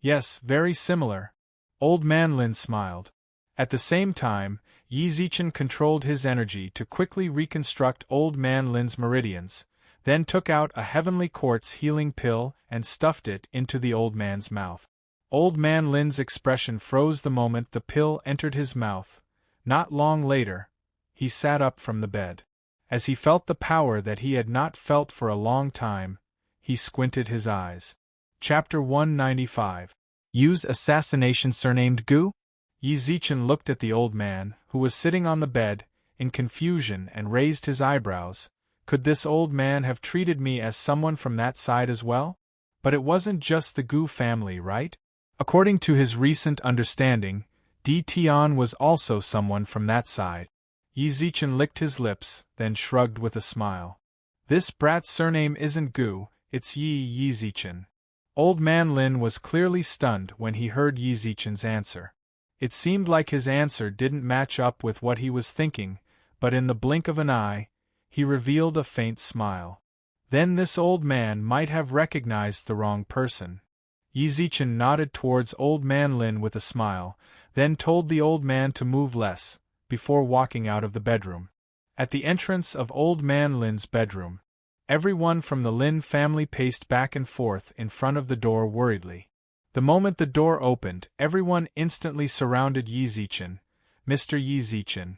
Yes, very similar. Old Man Lin smiled. At the same time, Yi Zichen controlled his energy to quickly reconstruct Old Man Lin's meridians, then took out a heavenly quartz healing pill and stuffed it into the old man's mouth. Old Man Lin's expression froze the moment the pill entered his mouth. Not long later, he sat up from the bed. As he felt the power that he had not felt for a long time, he squinted his eyes. Chapter 195. Use assassination surnamed Gu? Yi Zichen looked at the old man, who was sitting on the bed, in confusion and raised his eyebrows. Could this old man have treated me as someone from that side as well? But it wasn't just the Gu family, right? According to his recent understanding, Di Tian was also someone from that side. Yi Zichen licked his lips, then shrugged with a smile. This brat's surname isn't Gu, it's Yi Zichen. Old Man Lin was clearly stunned when he heard Yi Zichen's answer. It seemed like his answer didn't match up with what he was thinking, but in the blink of an eye, he revealed a faint smile. Then this old man might have recognized the wrong person. Yi Zichen nodded towards Old Man Lin with a smile, then told the old man to move less, before walking out of the bedroom. At the entrance of Old Man Lin's bedroom, everyone from the Lin family paced back and forth in front of the door worriedly. The moment the door opened, everyone instantly surrounded Yi Zichen. Mr. Yi Zichen,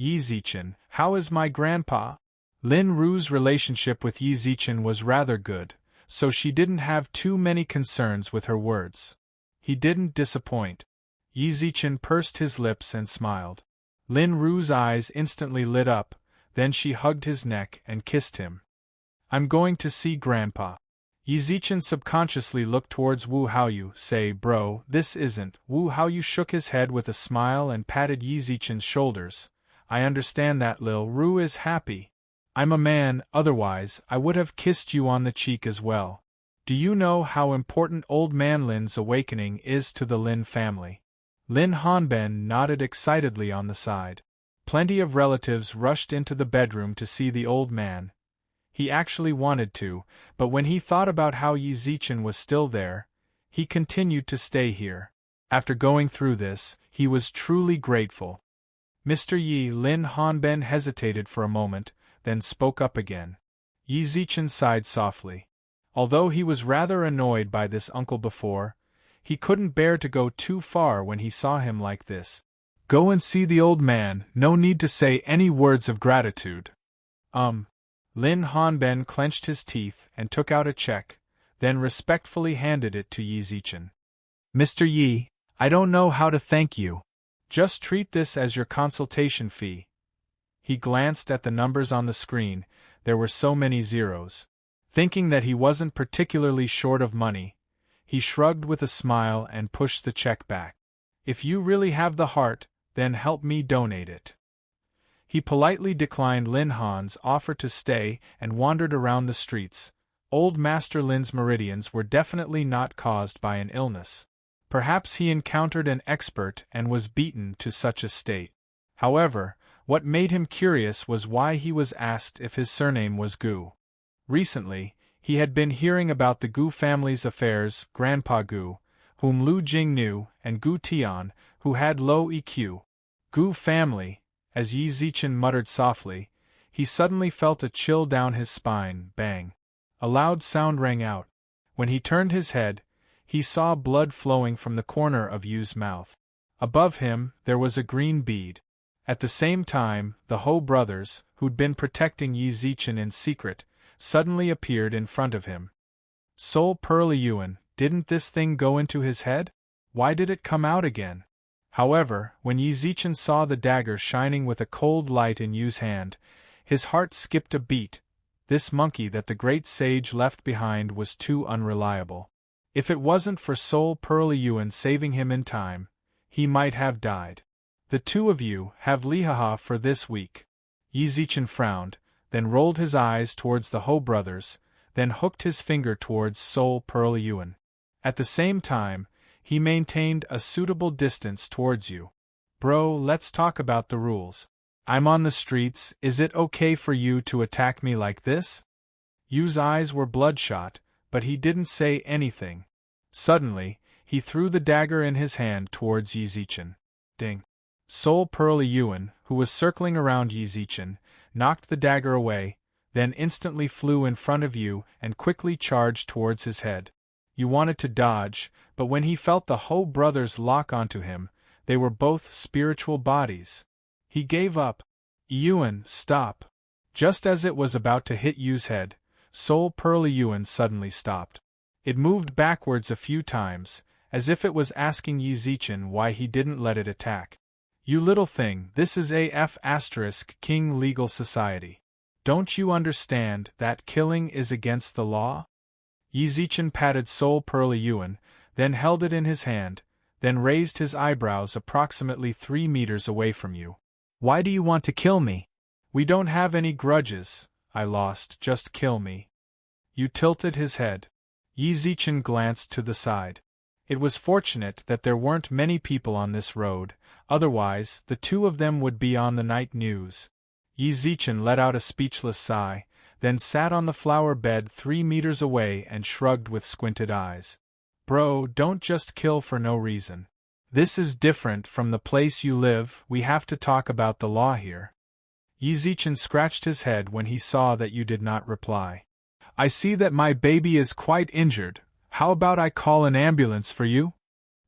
Yi Zichen, how is my grandpa? Lin Ru's relationship with Yi Zichen was rather good, so she didn't have too many concerns with her words. He didn't disappoint. Yi Zichen pursed his lips and smiled. Lin Ru's eyes instantly lit up, then she hugged his neck and kissed him. I'm going to see Grandpa. Yi Zichen subconsciously looked towards Wu Haoyu, say, bro, this isn't. Wu Haoyu shook his head with a smile and patted Yi Zichen's shoulders. I understand that Lil Ru is happy. I'm a man, otherwise I would have kissed you on the cheek as well. Do you know how important Old Man Lin's awakening is to the Lin family? Lin Hanben nodded excitedly on the side. Plenty of relatives rushed into the bedroom to see the old man. He actually wanted to, but when he thought about how Yi Zichen was still there, he continued to stay here. After going through this, he was truly grateful. Mr. Yi Lin Hanben hesitated for a moment, then spoke up again. Yi Zichen sighed softly. Although he was rather annoyed by this uncle before, he couldn't bear to go too far when he saw him like this. Go and see the old man, no need to say any words of gratitude. Lin Hanben clenched his teeth and took out a check, then respectfully handed it to Yi Zichen. Mr. Yi, I don't know how to thank you. Just treat this as your consultation fee. He glanced at the numbers on the screen, there were so many zeros. Thinking that he wasn't particularly short of money, he shrugged with a smile and pushed the check back. If you really have the heart, then help me donate it. He politely declined Lin Han's offer to stay and wandered around the streets. Old Master Lin's meridians were definitely not caused by an illness. Perhaps he encountered an expert and was beaten to such a state. However, what made him curious was why he was asked if his surname was Gu. Recently, he had been hearing about the Gu family's affairs, Grandpa Gu, whom Lu Jing knew, and Gu Tian, who had low EQ. Gu family, as Yi Zichen muttered softly, he suddenly felt a chill down his spine, bang. A loud sound rang out. When he turned his head, he saw blood flowing from the corner of Yu's mouth. Above him, there was a green bead. At the same time, the Ho brothers, who'd been protecting Yi Zichen in secret, suddenly appeared in front of him. Sol Perliyuan, didn't this thing go into his head? Why did it come out again? However, when Yi Zichen saw the dagger shining with a cold light in Yu's hand, his heart skipped a beat. This monkey that the great sage left behind was too unreliable. If it wasn't for Sol Perliyuan saving him in time, he might have died. The two of you have lihaha for this week. Yi Zichen frowned, then rolled his eyes towards the Ho brothers, then hooked his finger towards Sol Perliyuan. At the same time, he maintained a suitable distance towards you. Bro, let's talk about the rules. I'm on the streets, is it okay for you to attack me like this? Yu's eyes were bloodshot, but he didn't say anything. Suddenly, he threw the dagger in his hand towards Yi Zichen. Ding. Sol Perliyuan, who was circling around Yi Zichen, knocked the dagger away, then instantly flew in front of Yu and quickly charged towards his head. Yu wanted to dodge, but when he felt the Ho brothers lock onto him, they were both spiritual bodies. He gave up. Yuan, stop. Just as it was about to hit Yu's head, Sol Perliyuan suddenly stopped. It moved backwards a few times, as if it was asking Yi Zichen why he didn't let it attack. You little thing, this is AF * King Legal Society. Don't you understand that killing is against the law? Yi Zichen patted Sol Perliyuan, then held it in his hand, then raised his eyebrows approximately 3 meters away from you. Why do you want to kill me? We don't have any grudges, I lost, just kill me. You tilted his head. Yi Zichen glanced to the side. It was fortunate that there weren't many people on this road, otherwise the two of them would be on the night news. Yi Zichen let out a speechless sigh, then sat on the flower bed 3 meters away and shrugged with squinted eyes. Bro, don't just kill for no reason. This is different from the place you live, we have to talk about the law here. Yi Zichen scratched his head when he saw that you did not reply. I see that my baby is quite injured, how about I call an ambulance for you?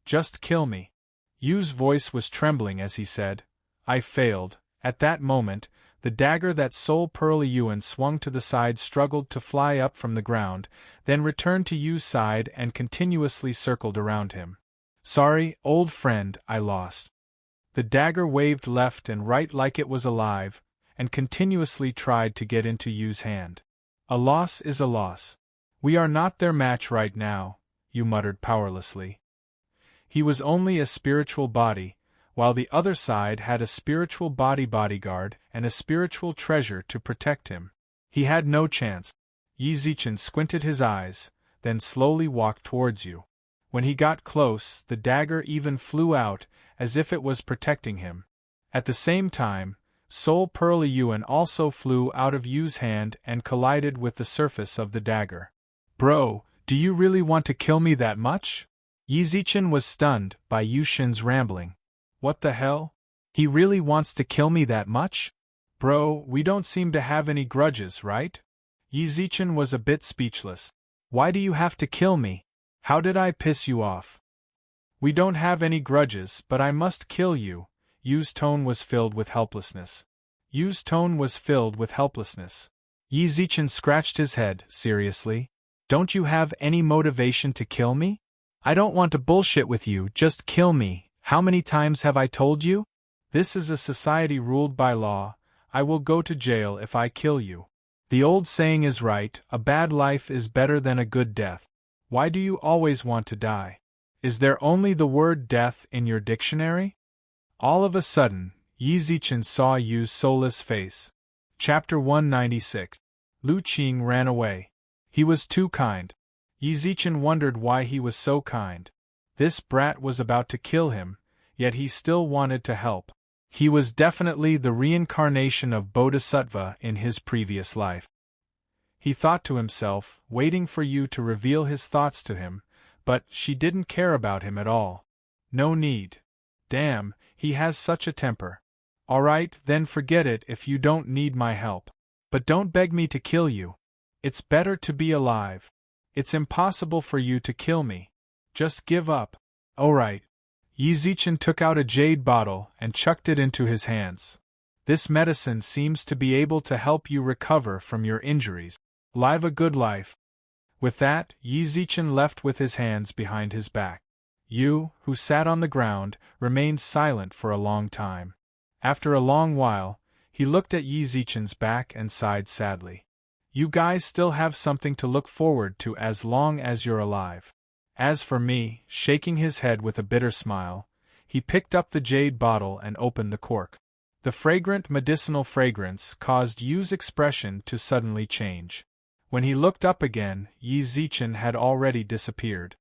Just kill me. Yu's voice was trembling as he said, I failed, At that moment, the dagger that Sol Pearl-Yuan swung to the side struggled to fly up from the ground, then returned to Yu's side and continuously circled around him. Sorry, old friend, I lost. The dagger waved left and right like it was alive, and continuously tried to get into Yu's hand. A loss is a loss. We are not their match right now, Yu muttered powerlessly. He was only a spiritual body, while the other side had a spiritual body bodyguard and a spiritual treasure to protect him. He had no chance. Yi Zichen squinted his eyes, then slowly walked towards Yu. When he got close, the dagger even flew out, as if it was protecting him. At the same time, Sol Pearl-Yuan also flew out of Yu's hand and collided with the surface of the dagger. Bro, do you really want to kill me that much? Yi Zichen was stunned by Yu Xin's rambling. What the hell? He really wants to kill me that much? Bro, we don't seem to have any grudges, right? Yi Zichen was a bit speechless. Why do you have to kill me? How did I piss you off? We don't have any grudges, but I must kill you. Yu's tone was filled with helplessness. Yi Zichen scratched his head, seriously. Don't you have any motivation to kill me? I don't want to bullshit with you, just kill me. How many times have I told you? This is a society ruled by law. I will go to jail if I kill you. The old saying is right, a bad life is better than a good death. Why do you always want to die? Is there only the word death in your dictionary? All of a sudden, Yi Zichen saw Yu's soulless face. Chapter 196. Lu Qing ran away. He was too kind. Yi Zichen wondered why he was so kind. This brat was about to kill him, yet he still wanted to help. He was definitely the reincarnation of Bodhisattva in his previous life. He thought to himself, waiting for Yu to reveal his thoughts to him, but she didn't care about him at all. No need. Damn, he has such a temper. Alright, then forget it if you don't need my help. But don't beg me to kill you. It's better to be alive. It's impossible for you to kill me. Just give up. Alright. Yi Zichen took out a jade bottle and chucked it into his hands. This medicine seems to be able to help you recover from your injuries. Live a good life. With that, Yi Zichen left with his hands behind his back. Yu, who sat on the ground, remained silent for a long time. After a long while, he looked at Yi Zichen's back and sighed sadly. You guys still have something to look forward to as long as you're alive. As for me, shaking his head with a bitter smile, he picked up the jade bottle and opened the cork. The fragrant medicinal fragrance caused Yu's expression to suddenly change. When he looked up again, Yi Zichen had already disappeared.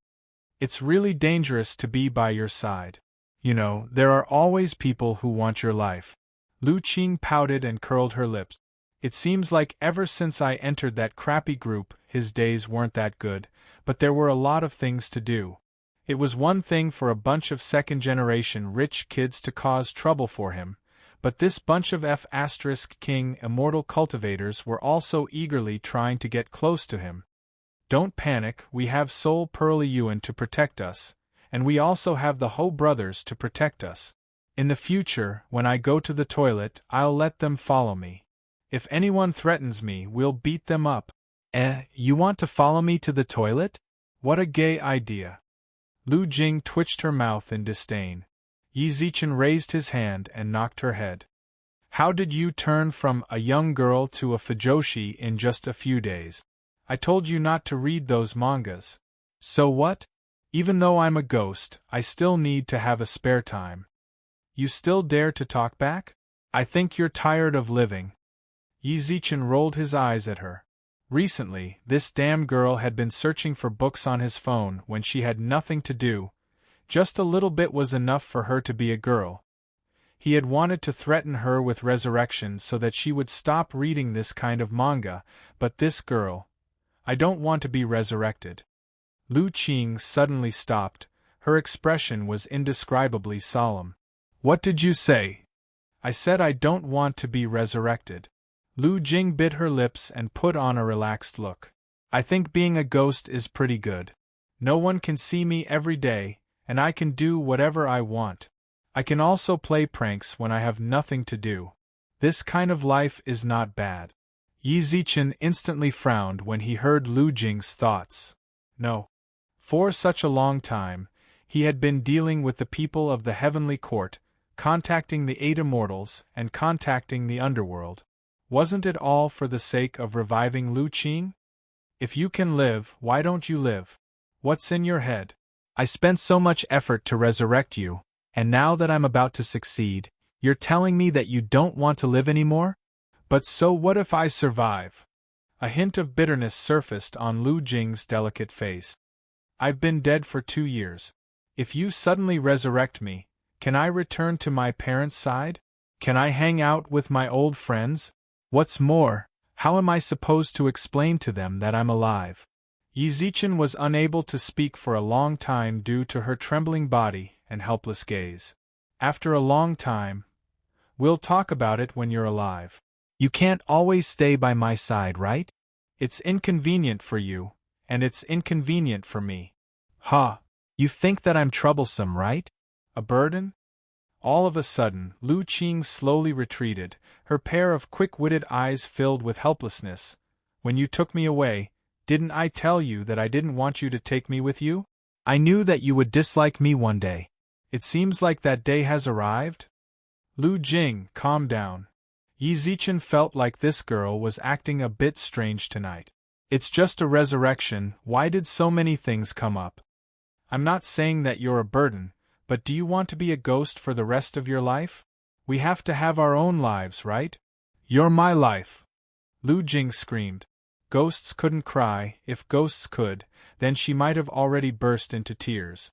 It's really dangerous to be by your side. You know, there are always people who want your life. Lu Qing pouted and curled her lips. It seems like ever since I entered that crappy group, his days weren't that good, but there were a lot of things to do. It was one thing for a bunch of second-generation rich kids to cause trouble for him, but this bunch of F***King immortal cultivators were also eagerly trying to get close to him. Don't panic, we have Sol Pearl-Yuan to protect us, and we also have the Ho brothers to protect us. In the future, when I go to the toilet, I'll let them follow me. If anyone threatens me, we'll beat them up. You want to follow me to the toilet? What a gay idea. Lu Jing twitched her mouth in disdain. Yi Zichen raised his hand and knocked her head. How did you turn from a young girl to a fujoshi in just a few days? I told you not to read those mangas. So what? Even though I'm a ghost, I still need to have a spare time. You still dare to talk back? I think you're tired of living. Yi Zichen rolled his eyes at her. Recently, this damn girl had been searching for books on his phone when she had nothing to do. Just a little bit was enough for her to be a girl. He had wanted to threaten her with resurrection so that she would stop reading this kind of manga, but this girl... I don't want to be resurrected. Lu Qing suddenly stopped. Her expression was indescribably solemn. What did you say? I said I don't want to be resurrected. Lu Jing bit her lips and put on a relaxed look. I think being a ghost is pretty good. No one can see me every day, and I can do whatever I want. I can also play pranks when I have nothing to do. This kind of life is not bad. Yi Zichen instantly frowned when he heard Lu Jing's thoughts. No. For such a long time, he had been dealing with the people of the heavenly court, contacting the eight immortals and contacting the underworld. Wasn't it all for the sake of reviving Lu Qing? If you can live, why don't you live? What's in your head? I spent so much effort to resurrect you, and now that I'm about to succeed, you're telling me that you don't want to live anymore? But so what if I survive? A hint of bitterness surfaced on Lu Jing's delicate face. I've been dead for 2 years. If you suddenly resurrect me, can I return to my parents' side? Can I hang out with my old friends? What's more, how am I supposed to explain to them that I'm alive? Yi Zichen was unable to speak for a long time due to her trembling body and helpless gaze. After a long time, we'll talk about it when you're alive. You can't always stay by my side, right? It's inconvenient for you, and it's inconvenient for me. Ha! You think that I'm troublesome, right? A burden? All of a sudden, Lu Qing slowly retreated, her pair of quick-witted eyes filled with helplessness. When you took me away, didn't I tell you that I didn't want you to take me with you? I knew that you would dislike me one day. It seems like that day has arrived? Lu Jing, calm down. Yi Zichen felt like this girl was acting a bit strange tonight. It's just a resurrection, why did so many things come up? I'm not saying that you're a burden, but do you want to be a ghost for the rest of your life? We have to have our own lives, right? You're my life! Lu Jing screamed. Ghosts couldn't cry. If ghosts could, then she might have already burst into tears.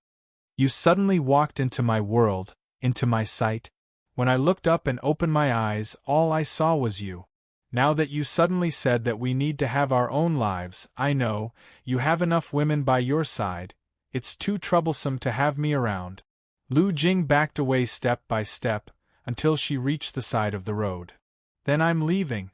You suddenly walked into my world, into my sight. When I looked up and opened my eyes, all I saw was you. Now that you suddenly said that we need to have our own lives, I know, you have enough women by your side. It's too troublesome to have me around. Lu Jing backed away step by step, until she reached the side of the road. Then I'm leaving.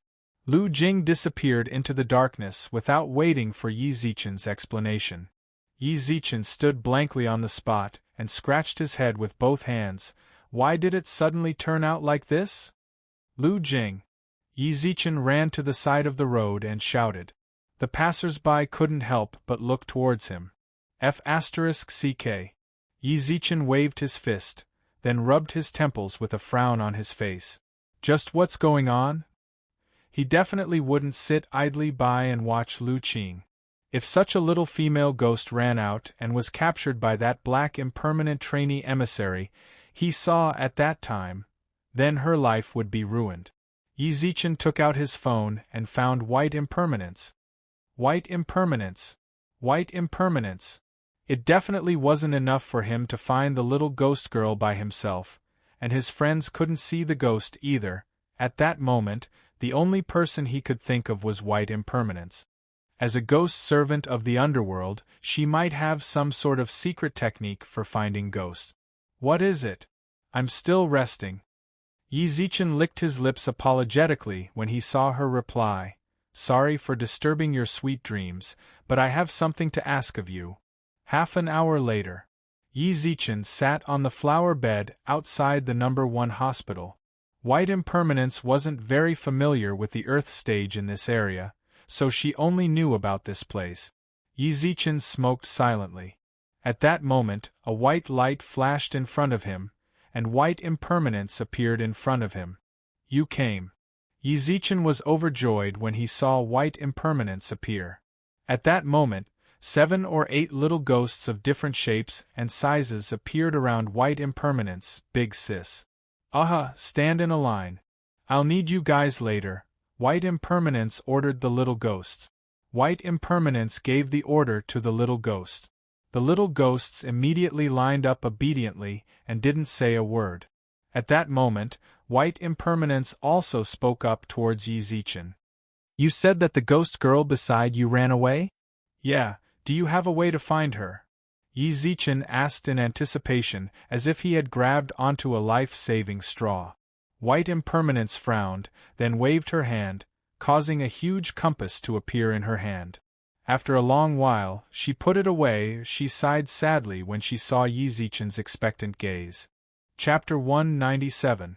Lu Jing disappeared into the darkness without waiting for Yi Zichen's explanation. Yi Zichen stood blankly on the spot and scratched his head with both hands. Why did it suddenly turn out like this? Lu Jing. Yi Zichen ran to the side of the road and shouted. The passers-by couldn't help but look towards him. F***ck. Yi Zichen waved his fist, then rubbed his temples with a frown on his face. Just what's going on? He definitely wouldn't sit idly by and watch Lu Qing. If such a little female ghost ran out and was captured by that black impermanent trainee emissary he saw at that time, then her life would be ruined. Yi Zichen took out his phone and found white impermanence. White impermanence. White impermanence. It definitely wasn't enough for him to find the little ghost girl by himself, and his friends couldn't see the ghost either. At that moment, the only person he could think of was white impermanence. As a ghost servant of the underworld, she might have some sort of secret technique for finding ghosts. What is it? I'm still resting. Yi Zichen licked his lips apologetically when he saw her reply. Sorry for disturbing your sweet dreams, but I have something to ask of you. Half an hour later, Yi Zichen sat on the flower bed outside the No. 1 hospital. White impermanence wasn't very familiar with the Earth stage in this area, so she only knew about this place. Yi Zichen smoked silently. At that moment, a white light flashed in front of him, and white impermanence appeared in front of him. You came. Yi Zichen was overjoyed when he saw white impermanence appear. At that moment, 7 or 8 little ghosts of different shapes and sizes appeared around white impermanence. Big sis. Stand in a line. I'll need you guys later. White impermanence ordered the little ghosts. White impermanence gave the order to the little ghost. The little ghosts immediately lined up obediently and didn't say a word. At that moment, white impermanence also spoke up towards Yi Zichen. You said that the ghost girl beside you ran away? Yeah, do you have a way to find her? Yi Zichen asked in anticipation, as if he had grabbed onto a life-saving straw. White impermanence frowned, then waved her hand, causing a huge compass to appear in her hand. After a long while, she put it away. She sighed sadly when she saw Yi Zichen's expectant gaze. Chapter 197.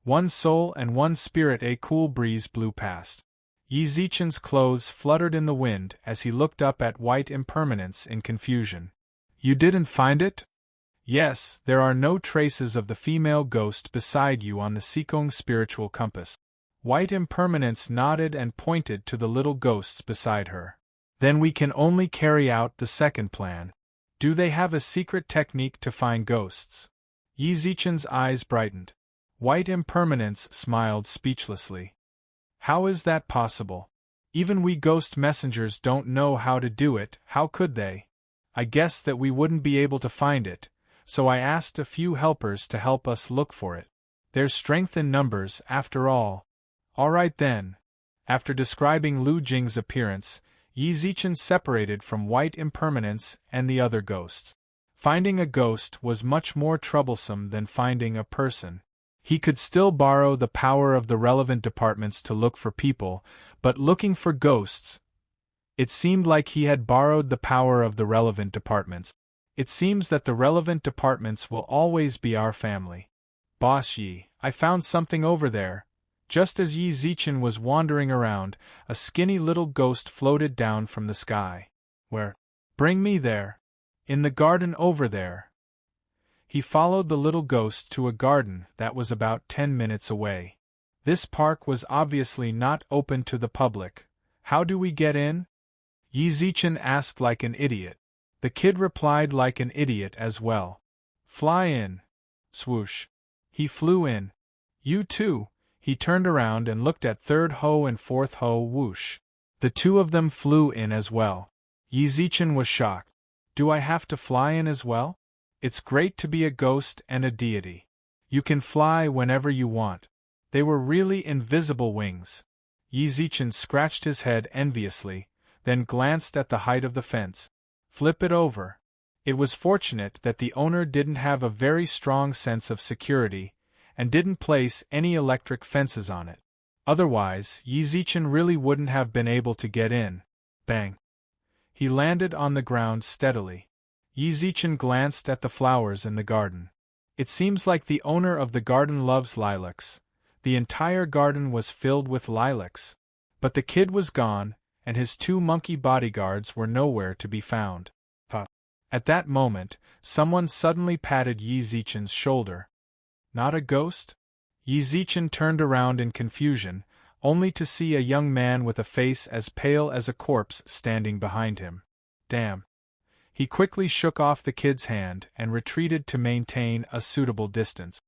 One soul and one spirit. A cool breeze blew past. Yi Zichen's clothes fluttered in the wind as he looked up at White Impermanence in confusion. You didn't find it? Yes, there are no traces of the female ghost beside you on the Sikong spiritual compass. White Impermanence nodded and pointed to the little ghosts beside her. Then we can only carry out the second plan. Do they have a secret technique to find ghosts? Yi Zichen's eyes brightened. White Impermanence smiled speechlessly. How is that possible? Even we ghost messengers don't know how to do it, how could they? I guessed that we wouldn't be able to find it, so I asked a few helpers to help us look for it. There's strength in numbers, after all. All right then. After describing Lu Jing's appearance, Yi Zichen separated from White Impermanence and the other ghosts. Finding a ghost was much more troublesome than finding a person. He could still borrow the power of the relevant departments to look for people, but looking for ghosts, it seemed like he had borrowed the power of the relevant departments. It seems that the relevant departments will always be our family. Boss Yi, I found something over there. Just as Yi Zichen was wandering around, a skinny little ghost floated down from the sky. Where? Bring me there. In the garden over there. He followed the little ghost to a garden that was about 10 minutes away. This park was obviously not open to the public. How do we get in? Yi Zichen asked like an idiot. The kid replied like an idiot as well. Fly in. Swoosh. He flew in. You too. He turned around and looked at third Ho and fourth Ho. Whoosh. The two of them flew in as well. Yi Zichen was shocked. Do I have to fly in as well? It's great to be a ghost and a deity. You can fly whenever you want. They were really invisible wings. Yi Zichen scratched his head enviously, then glanced at the height of the fence. Flip it over. It was fortunate that the owner didn't have a very strong sense of security, and didn't place any electric fences on it. Otherwise, Yi Zichen really wouldn't have been able to get in. Bang. He landed on the ground steadily. Yi Zichen glanced at the flowers in the garden. It seems like the owner of the garden loves lilacs. The entire garden was filled with lilacs. But the kid was gone, and his two monkey bodyguards were nowhere to be found. At that moment, someone suddenly patted Yi Zichen's shoulder. Not a ghost? Yi Zichen turned around in confusion, only to see a young man with a face as pale as a corpse standing behind him. Damn. He quickly shook off the kid's hand and retreated to maintain a suitable distance.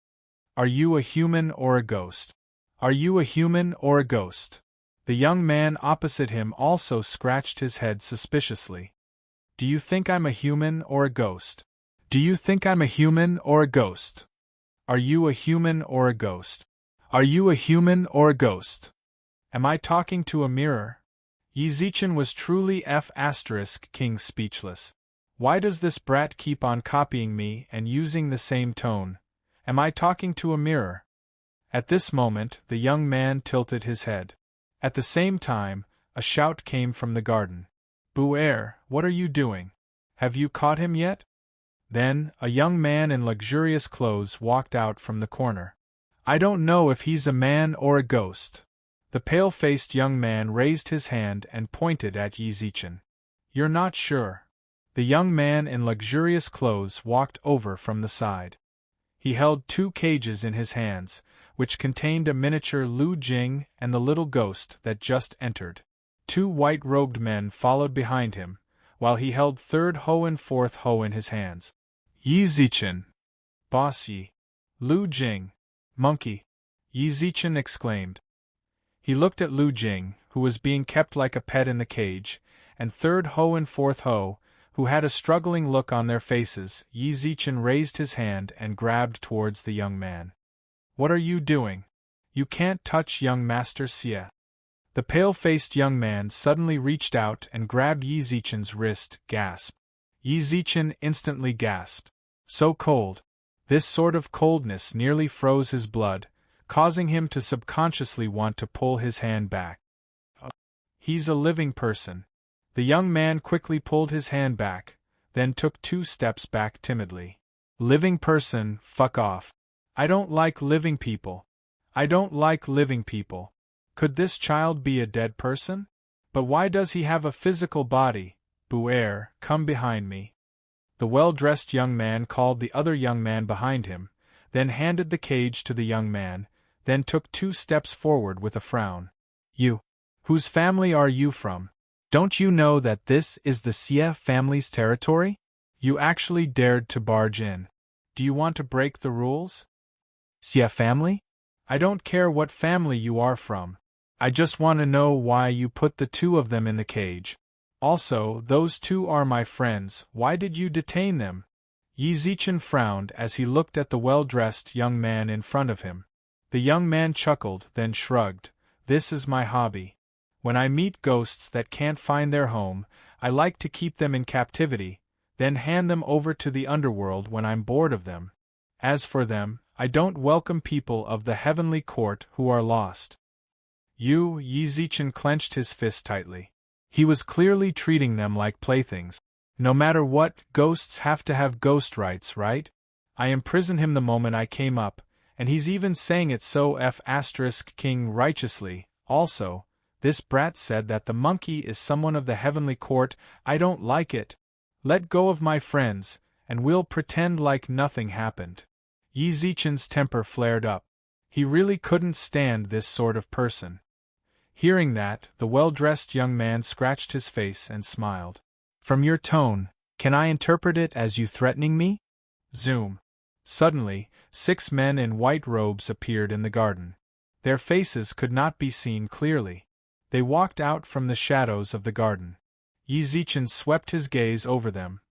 Are you a human or a ghost? Are you a human or a ghost? The young man opposite him also scratched his head suspiciously. Do you think I'm a human or a ghost? Do you think I'm a human or a ghost? Are you a human or a ghost? Are you a human or a ghost? Am I talking to a mirror? Yi Zichen was truly King speechless. Why does this brat keep on copying me and using the same tone? Am I talking to a mirror? At this moment, the young man tilted his head. At the same time, a shout came from the garden. Buer, what are you doing? Have you caught him yet? Then, a young man in luxurious clothes walked out from the corner. I don't know if he's a man or a ghost. The pale-faced young man raised his hand and pointed at Yi Zichen. You're not sure? The young man in luxurious clothes walked over from the side. He held two cages in his hands, which contained a miniature Lu Jing and the little ghost that just entered. Two white-robed men followed behind him, while he held third Ho and fourth Ho in his hands. Yi Zichen. Boss Yi. Lu Jing. Monkey. Yi Zichen exclaimed. He looked at Lu Jing, who was being kept like a pet in the cage, and third Ho and fourth Ho, who had a struggling look on their faces. Yi Zichen raised his hand and grabbed towards the young man. What are you doing? You can't touch young Master Xie. The pale-faced young man suddenly reached out and grabbed Yi Zichen's wrist. Gasp. Yi Zichen instantly gasped. So cold. This sort of coldness nearly froze his blood, causing him to subconsciously want to pull his hand back. He's a living person. The young man quickly pulled his hand back, then took 2 steps back timidly. Living person, fuck off. I don't like living people. I don't like living people. Could this child be a dead person? But why does he have a physical body? Buer, come behind me. The well-dressed young man called the other young man behind him, then handed the cage to the young man, then took 2 steps forward with a frown. You. Whose family are you from? Don't you know that this is the Xie family's territory? You actually dared to barge in. Do you want to break the rules? Xie family? I don't care what family you are from. I just want to know why you put the 2 of them in the cage. Also, those 2 are my friends. Why did you detain them? Yi Zichen frowned as he looked at the well-dressed young man in front of him. The young man chuckled, then shrugged. This is my hobby. When I meet ghosts that can't find their home, I like to keep them in captivity, then hand them over to the underworld when I'm bored of them. As for them, I don't welcome people of the heavenly court who are lost. Yi Zichen clenched his fist tightly. He was clearly treating them like playthings. No matter what, ghosts have to have ghost rights, right? I imprisoned him the moment I came up, and he's even saying it so King righteously. Also, this brat said that the monkey is someone of the heavenly court. I don't like it. Let go of my friends, and we'll pretend like nothing happened. Yi Zichen's temper flared up. He really couldn't stand this sort of person. Hearing that, the well-dressed young man scratched his face and smiled. From your tone, can I interpret it as you threatening me? Zoom. Suddenly, 6 men in white robes appeared in the garden. Their faces could not be seen clearly. They walked out from the shadows of the garden. Yi Zichen swept his gaze over them.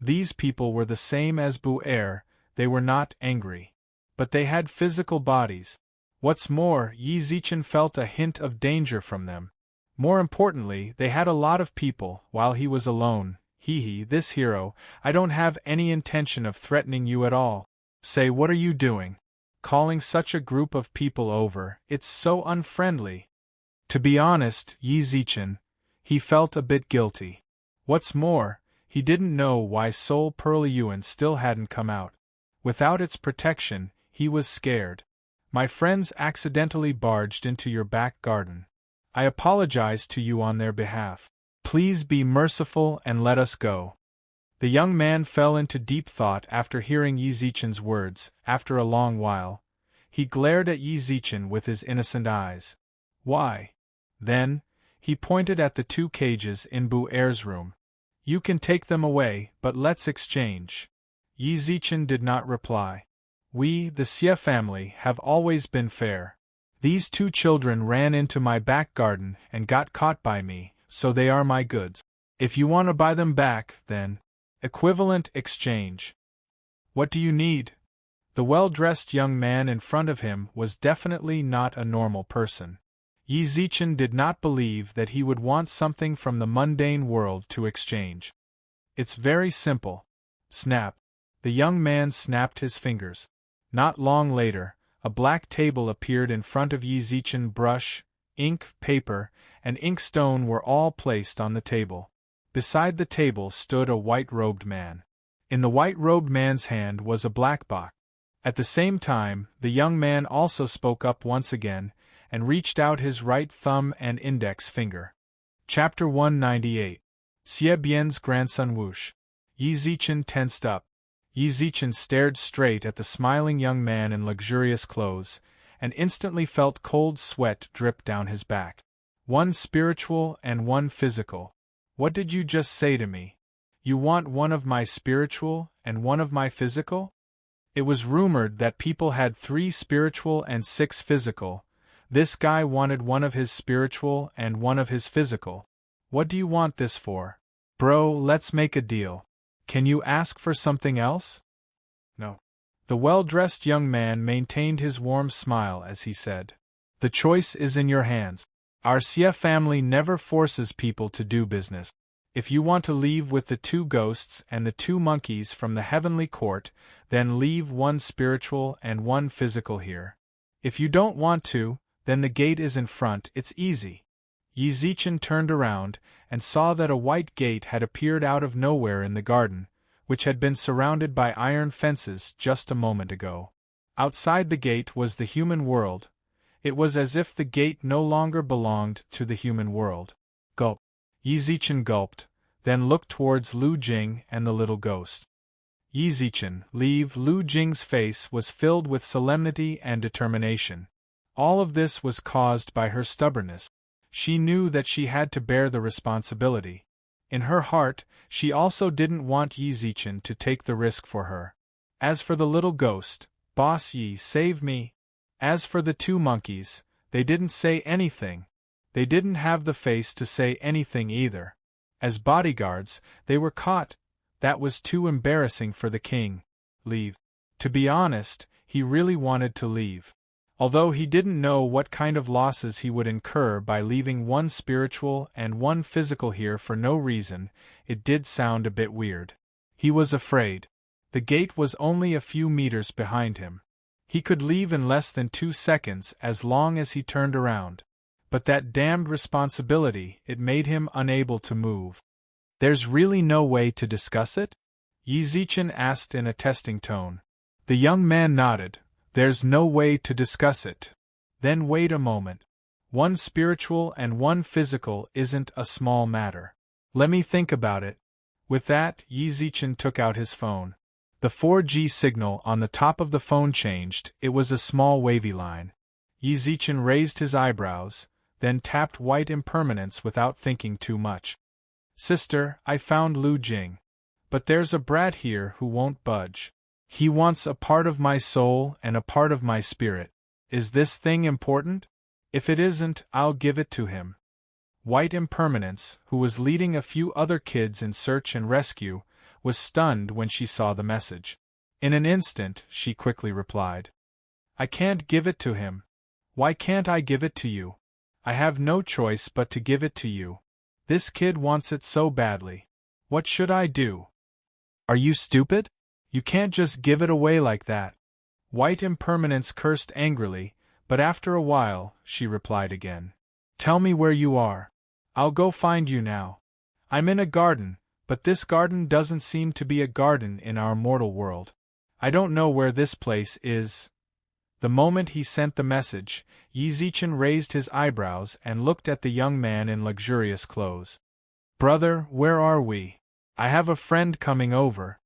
These people were the same as Buer. They were not angry. But they had physical bodies. What's more, Yi Zichen felt a hint of danger from them. More importantly, they had a lot of people, while he was alone. This hero, I don't have any intention of threatening you at all. Say, what are you doing? Calling such a group of people over, it's so unfriendly. To be honest, Yi Zichen, he felt a bit guilty. What's more, he didn't know why Soul Pearl Yuan still hadn't come out. Without its protection, he was scared. My friends accidentally barged into your back garden. I apologize to you on their behalf. Please be merciful and let us go. The young man fell into deep thought after hearing Yi Zichen's words. After a long while, he glared at Yi Zichen with his innocent eyes. Why? Then, he pointed at the 2 cages in Buer's room. You can take them away, but let's exchange. Yi Zichen did not reply. We, the Xie family, have always been fair. These 2 children ran into my back garden and got caught by me, so they are my goods. If you want to buy them back, then equivalent exchange. What do you need? The well-dressed young man in front of him was definitely not a normal person. Yi Zichen did not believe that he would want something from the mundane world to exchange. It's very simple. Snap. The young man snapped his fingers. Not long later, a black table appeared in front of Yi Zichen. Brush, ink, paper, and inkstone were all placed on the table. Beside the table stood a white-robed man. In the white-robed man's hand was a black box. At the same time, the young man also spoke up once again, and reached out his right thumb and index finger. Chapter 198. Xie Bian's grandson Wush. Yi Zichen tensed up. Yi Zichen stared straight at the smiling young man in luxurious clothes, and instantly felt cold sweat drip down his back. One spiritual and one physical. What did you just say to me? You want one of my spiritual and one of my physical? It was rumored that people had 3 spiritual and 6 physical. This guy wanted one of his spiritual and one of his physical. What do you want this for? Bro, let's make a deal. Can you ask for something else? No. The well-dressed young man maintained his warm smile as he said, The choice is in your hands. Our Xie family never forces people to do business. If you want to leave with the 2 ghosts and the 2 monkeys from the heavenly court, then leave one spiritual and one physical here. If you don't want to, then the gate is in front, it's easy. Yi Zichen turned around, and saw that a white gate had appeared out of nowhere in the garden, which had been surrounded by iron fences just a moment ago. Outside the gate was the human world. It was as if the gate no longer belonged to the human world. Gulp. Yi Zichen gulped, then looked towards Lu Jing and the little ghost. Yi Zichen, leave. Lu Jing's face was filled with solemnity and determination. All of this was caused by her stubbornness. She knew that she had to bear the responsibility. In her heart, she also didn't want Yi Zichen to take the risk for her. As for the little ghost, "Boss Yi, save me." As for the two monkeys, they didn't say anything. They didn't have the face to say anything either. As bodyguards, they were caught. That was too embarrassing for the king. Leave. To be honest, he really wanted to leave. Although he didn't know what kind of losses he would incur by leaving one spiritual and one physical here for no reason, it did sound a bit weird. He was afraid. The gate was only a few meters behind him. He could leave in less than 2 seconds as long as he turned around. But that damned responsibility, it made him unable to move. "There's really no way to discuss it?" Yi Zichen asked in a testing tone. The young man nodded. "There's no way to discuss it." "Then wait a moment. One spiritual and one physical isn't a small matter. Let me think about it." With that, Yi Zichen took out his phone. The 4G signal on the top of the phone changed. It was a small wavy line. Yi Zichen raised his eyebrows, then tapped white impermanence without thinking too much. "Sister, I found Lu Jing. But there's a brat here who won't budge. He wants a part of my soul and a part of my spirit. Is this thing important? If it isn't, I'll give it to him." White impermanence, who was leading a few other kids in search and rescue, was stunned when she saw the message. In an instant, she quickly replied. "I can't give it to him." "Why can't I give it to you?" "I have no choice but to give it to you. This kid wants it so badly. What should I do?" "Are you stupid? You can't just give it away like that." White impermanence cursed angrily, but after a while, she replied again. "Tell me where you are. I'll go find you now. I'm in a garden, but this garden doesn't seem to be a garden in our mortal world. I don't know where this place is." The moment he sent the message, Yi Zichen raised his eyebrows and looked at the young man in luxurious clothes. "Brother, where are we? I have a friend coming over."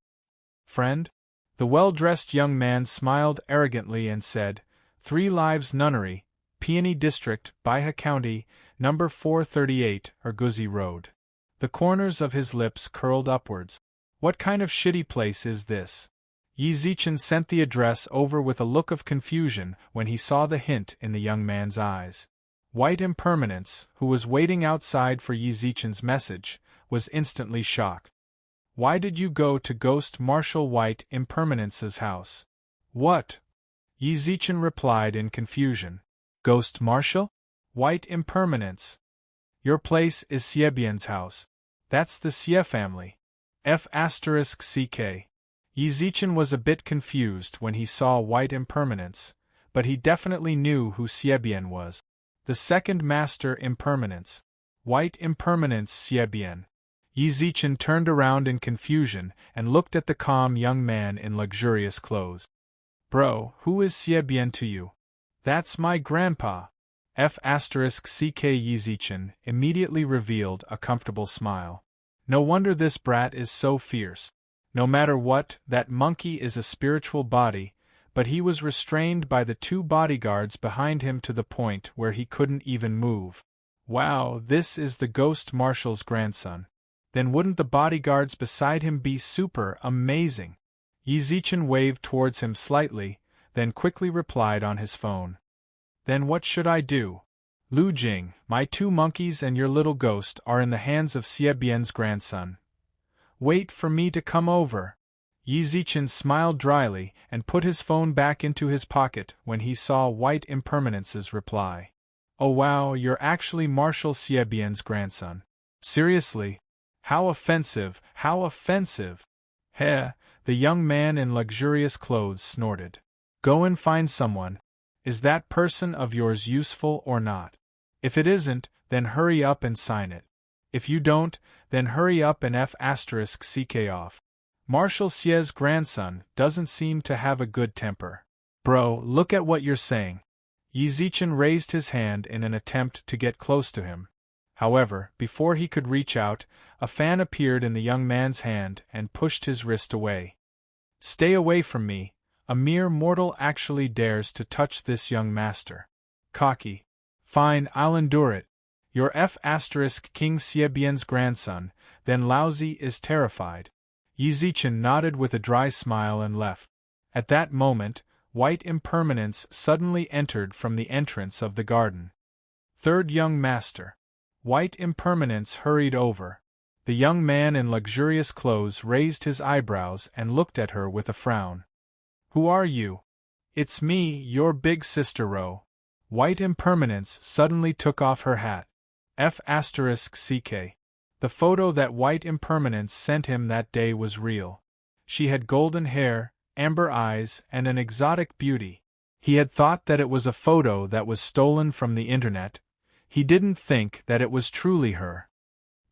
"Friend?" The well-dressed young man smiled arrogantly and said, "3 Lives Nunnery, Peony District, Baiha County, number 438, Urguzi Road." The corners of his lips curled upwards. "What kind of shitty place is this?" Yi Zichen sent the address over with a look of confusion when he saw the hint in the young man's eyes. White impermanence, who was waiting outside for Yi Zichen's message, was instantly shocked. "Why did you go to Ghost Marshal White Impermanence's house?" "What?" Yi Zichen replied in confusion. "Ghost Marshal? White Impermanence. Your place is Xiebian's house. That's the Xie family. F***ck. Yi Zichen was a bit confused when he saw White Impermanence, but he definitely knew who Xiebian was. The second Master Impermanence. White Impermanence Xiebian. Yi Zichen turned around in confusion and looked at the calm young man in luxurious clothes. "Bro, who is Xiebian to you?" "That's my grandpa." F***ck. Yi Zichen immediately revealed a comfortable smile. "No wonder this brat is so fierce. No matter what, that monkey is a spiritual body," but he was restrained by the 2 bodyguards behind him to the point where he couldn't even move. "Wow, this is the Ghost Marshal's grandson. Then wouldn't the bodyguards beside him be super amazing?" Yi Zichen waved towards him slightly, then quickly replied on his phone. "Then what should I do? Lu Jing, my 2 monkeys and your little ghost are in the hands of Xiebian's grandson. Wait for me to come over." Yi Zichen smiled dryly and put his phone back into his pocket when he saw White Impermanence's reply. "Oh wow, you're actually Marshal Xiebian's grandson. Seriously? How offensive, how offensive." "Heh," the young man in luxurious clothes snorted. "Go and find someone. Is that person of yours useful or not? If it isn't, then hurry up and sign it. If you don't, then hurry up and F***ck off. Marshal Xie's grandson doesn't seem to have a good temper." Bro, look at what you're saying. Yizichin raised his hand in an attempt to get close to him. However, before he could reach out, a fan appeared in the young man's hand and pushed his wrist away. Stay away from me, a mere mortal actually dares to touch this young master. Cocky. Fine, I'll endure it. You're King Xiebian's grandson, then Laozi is terrified. Yizichin nodded with a dry smile and left. At that moment, White Impermanence suddenly entered from the entrance of the garden. Third young master. White Impermanence hurried over. The young man in luxurious clothes raised his eyebrows and looked at her with a frown. Who are you? It's me, your big sister Ro. White Impermanence suddenly took off her hat. CK. The photo that White Impermanence sent him that day was real. She had golden hair, amber eyes, and an exotic beauty. He had thought that it was a photo that was stolen from the internet. He didn't think that it was truly her.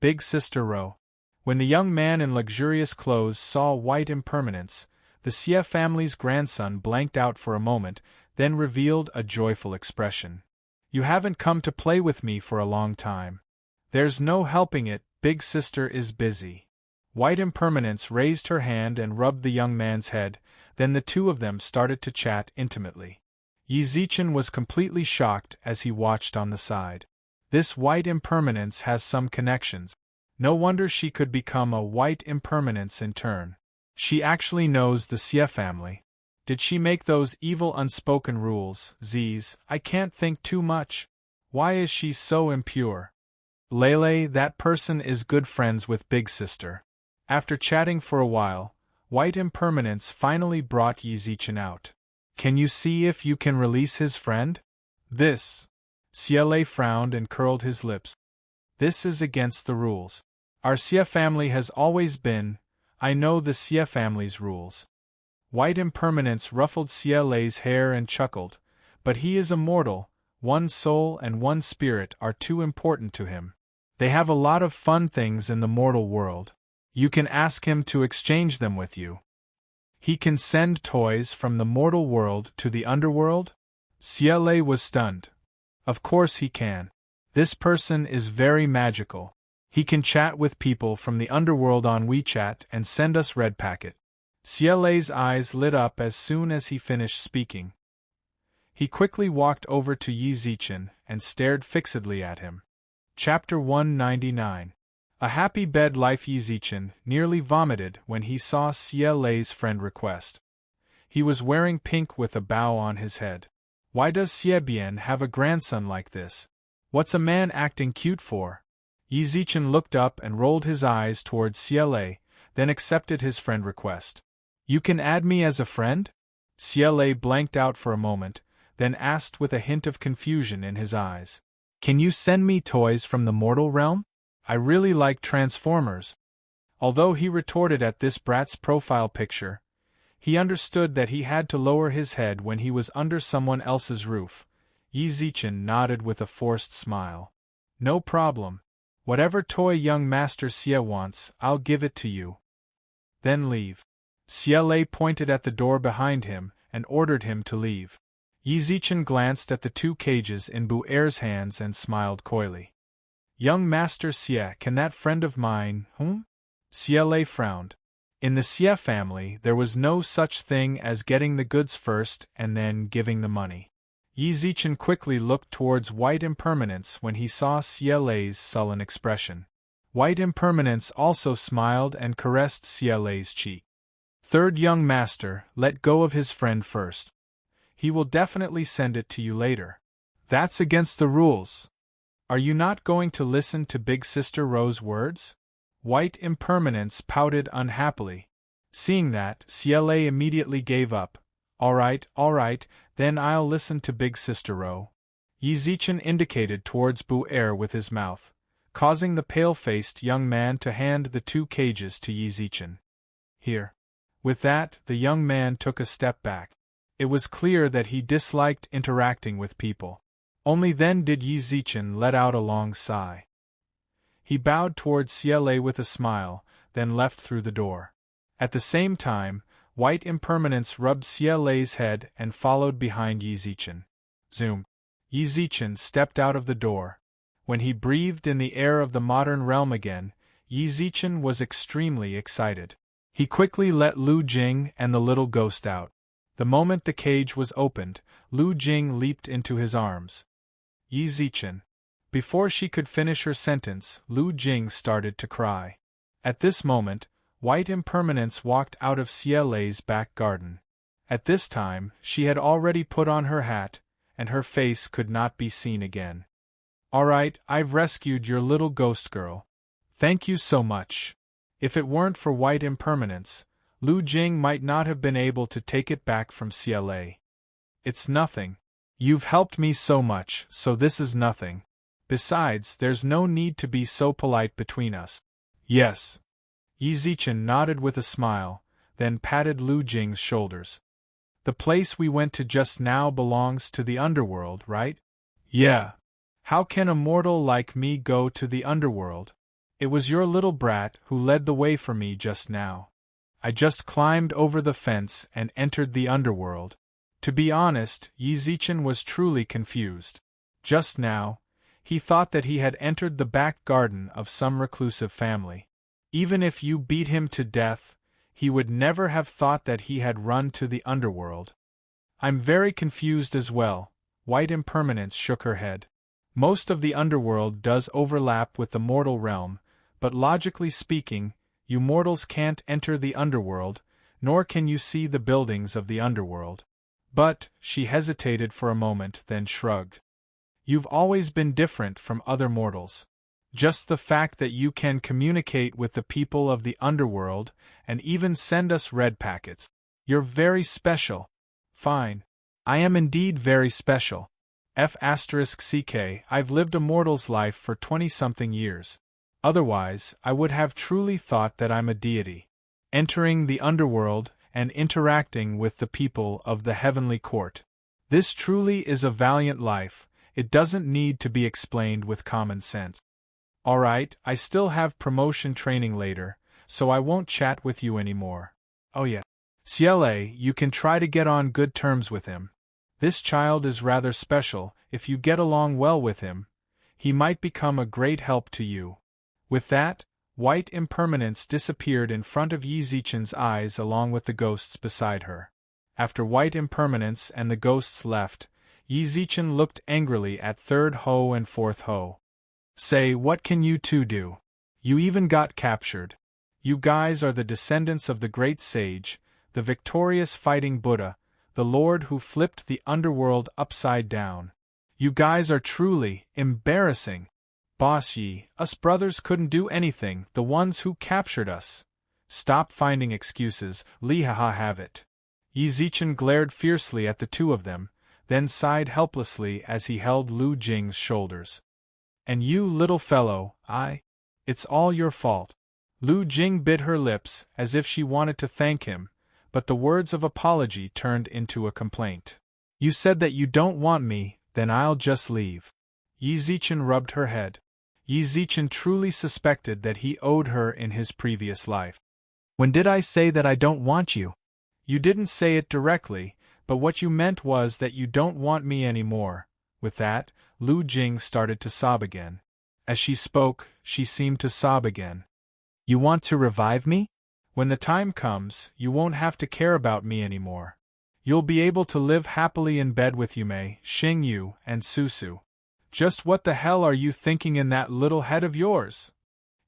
Big Sister Ro. When the young man in luxurious clothes saw White Impermanence, the Xie family's grandson blanked out for a moment, then revealed a joyful expression. You haven't come to play with me for a long time. There's no helping it, Big Sister is busy. White Impermanence raised her hand and rubbed the young man's head, then the two of them started to chat intimately. Yizichin was completely shocked as he watched on the side. This White Impermanence has some connections. No wonder she could become a White Impermanence in turn. She actually knows the Xie family. Did she make those evil unspoken rules? Z's, I can't think too much. Why is she so impure? Lele, that person is good friends with Big Sister. After chatting for a while, White Impermanence finally brought Yizichin out. Can you see if you can release his friend? This. Xie frowned and curled his lips. This is against the rules. Our Xie family has always been. I know the Xie family's rules. White Impermanence ruffled Xie's hair and chuckled, but he is immortal, one soul and one spirit are too important to him. They have a lot of fun things in the mortal world. You can ask him to exchange them with you. He can send toys from the mortal world to the underworld? Xie was stunned. Of course he can. This person is very magical. He can chat with people from the underworld on WeChat and send us red packet. Xie's eyes lit up as soon as he finished speaking. He quickly walked over to Yizichin and stared fixedly at him. Chapter 199. A happy bed life. Yizichin nearly vomited when he saw Xie's friend request. He was wearing pink with a bow on his head. Why does Xiebian have a grandson like this? What's a man acting cute for? Yizichin looked up and rolled his eyes towards Xie, then accepted his friend request. You can add me as a friend? Xie blanked out for a moment, then asked with a hint of confusion in his eyes. Can you send me toys from the mortal realm? I really like Transformers. Although he retorted at this brat's profile picture, he understood that he had to lower his head when he was under someone else's roof. Yizichin nodded with a forced smile. No problem. Whatever toy young Master Xie wants, I'll give it to you. Then leave. Xie pointed at the door behind him and ordered him to leave. Yizichin glanced at the two cages in Bu Er's hands and smiled coyly. Young Master Xie, can that friend of mine, Xie frowned. In the Xie family, there was no such thing as getting the goods first and then giving the money. Yizichin quickly looked towards White Impermanence when he saw Xie's sullen expression. White Impermanence also smiled and caressed Xie's cheek. Third young master, let go of his friend first. He will definitely send it to you later. That's against the rules. Are you not going to listen to Big Sister Ro's words? White Impermanence pouted unhappily. Seeing that, Xie immediately gave up. All right, then I'll listen to Big Sister Ro. Yizichin indicated towards Bu Er with his mouth, causing the pale-faced young man to hand the two cages to Yizichin. Here. With that, the young man took a step back. It was clear that he disliked interacting with people. Only then did Yizichin let out a long sigh. He bowed towards Xie with a smile, then left through the door. At the same time, White impermanence rubbed Xie Lei's head and followed behind Yi Zichen. Zoom. Yi Zichen stepped out of the door. When he breathed in the air of the modern realm again, Yi Zichen was extremely excited. He quickly let Lu Jing and the little ghost out. The moment the cage was opened, Lu Jing leaped into his arms. Yi Zichen. Before she could finish her sentence, Lu Jing started to cry. At this moment, White Impermanence walked out of Xie Lei's back garden. At this time, she had already put on her hat, and her face could not be seen again. "All right, I've rescued your little ghost girl. Thank you so much. If it weren't for White Impermanence, Lu Jing might not have been able to take it back from Xie Lei." "It's nothing. You've helped me so much, so this is nothing. Besides, there's no need to be so polite between us." "Yes." Yi Zichen nodded with a smile, then patted Lu Jing's shoulders. "The place we went to just now belongs to the underworld, right?" "Yeah. How can a mortal like me go to the underworld? It was your little brat who led the way for me just now. I just climbed over the fence and entered the underworld." To be honest, Yi Zichen was truly confused. Just now, he thought that he had entered the back garden of some reclusive family. Even if you beat him to death, he would never have thought that he had run to the underworld. "I'm very confused as well." White Impermanence shook her head. "Most of the underworld does overlap with the mortal realm, but logically speaking, you mortals can't enter the underworld, nor can you see the buildings of the underworld." "But," she hesitated for a moment, then shrugged. "You've always been different from other mortals. Just the fact that you can communicate with the people of the underworld and even send us red packets. You're very special." "Fine. I am indeed very special. F***ck, I've lived a mortal's life for 20-something years. Otherwise, I would have truly thought that I'm a deity. Entering the underworld and interacting with the people of the heavenly court. This truly is a valiant life. It doesn't need to be explained with common sense. Alright, I still have promotion training later, so I won't chat with you anymore. Oh yeah. Xie Lei, you can try to get on good terms with him. This child is rather special. If you get along well with him, he might become a great help to you." With that, White Impermanence disappeared in front of Yi Zichen's eyes along with the ghosts beside her. After White Impermanence and the ghosts left, Yi Zichen looked angrily at Third Ho and Fourth Ho. "Say, what can you two do? You even got captured. You guys are the descendants of the great sage, the victorious fighting Buddha, the Lord who flipped the underworld upside down. You guys are truly embarrassing. Boss Yi, us brothers couldn't do anything, the ones who captured us. Stop finding excuses, Li haha have it." Yi Zichen glared fiercely at the two of them, then sighed helplessly as he held Lu Jing's shoulders. "And you little fellow, it's all your fault." Lu Jing bit her lips as if she wanted to thank him, but the words of apology turned into a complaint. "You said that you don't want me, then I'll just leave." Yi Zichen rubbed her head. Yi Zichen truly suspected that he owed her in his previous life. "When did I say that I don't want you?" "You didn't say it directly, but what you meant was that you don't want me anymore." With that, Lu Jing started to sob again. As she spoke, she seemed to sob again. "You want to revive me? When the time comes, you won't have to care about me anymore. You'll be able to live happily in bed with Yume, Xingyu, and Susu." "Just what the hell are you thinking in that little head of yours?"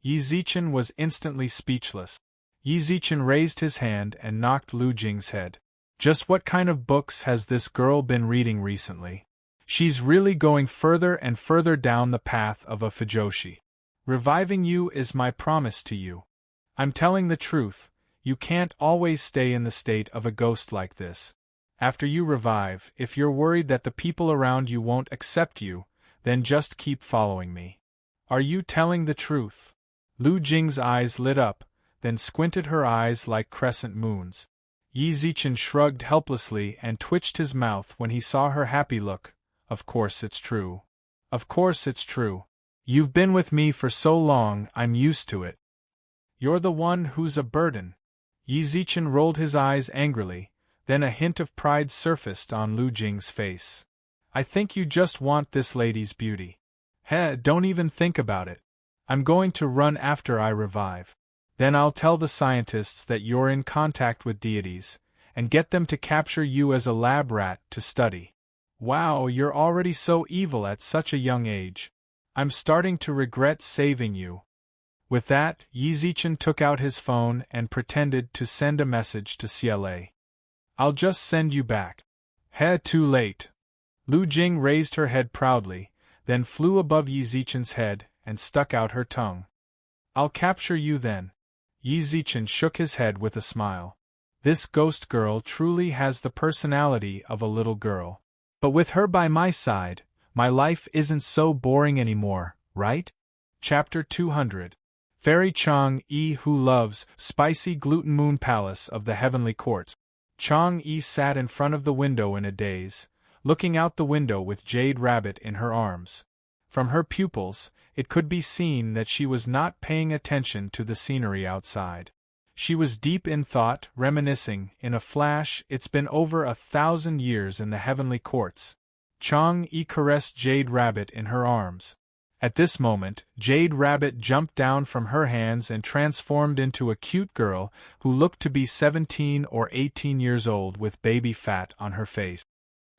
Yi Zichen was instantly speechless. Yi Zichen raised his hand and knocked Lu Jing's head. "Just what kind of books has this girl been reading recently? She's really going further and further down the path of a Fujoshi. Reviving you is my promise to you. I'm telling the truth, you can't always stay in the state of a ghost like this. After you revive, if you're worried that the people around you won't accept you, then just keep following me." "Are you telling the truth?" Lu Jing's eyes lit up, then squinted her eyes like crescent moons. Yi Zichen shrugged helplessly and twitched his mouth when he saw her happy look. "Of course it's true. Of course it's true. You've been with me for so long, I'm used to it. You're the one who's a burden." Yi Zichen rolled his eyes angrily, then a hint of pride surfaced on Lu Jing's face. I think you just want this lady's beauty. Don't even think about it. I'm going to run after I revive. Then I'll tell the scientists that you're in contact with deities, and get them to capture you as a lab rat to study. Wow, you're already so evil at such a young age. I'm starting to regret saving you. With that, Yi Zichen took out his phone and pretended to send a message to CLA. I'll just send you back. Too late. Lu Jing raised her head proudly, then flew above Yi Zichen's head and stuck out her tongue. I'll capture you then. Yi Zichen shook his head with a smile. This ghost girl truly has the personality of a little girl. But with her by my side, my life isn't so boring anymore, right? Chapter 200. Fairy Chang-yi who loves spicy gluten moon palace of the heavenly court. Chang-yi sat in front of the window in a daze, looking out the window with Jade Rabbit in her arms. From her pupils, it could be seen that she was not paying attention to the scenery outside. She was deep in thought, reminiscing, in a flash, it's been over 1,000 years in the heavenly courts. Chang-yi caressed Jade Rabbit in her arms. At this moment, Jade Rabbit jumped down from her hands and transformed into a cute girl who looked to be 17 or 18 years old with baby fat on her face.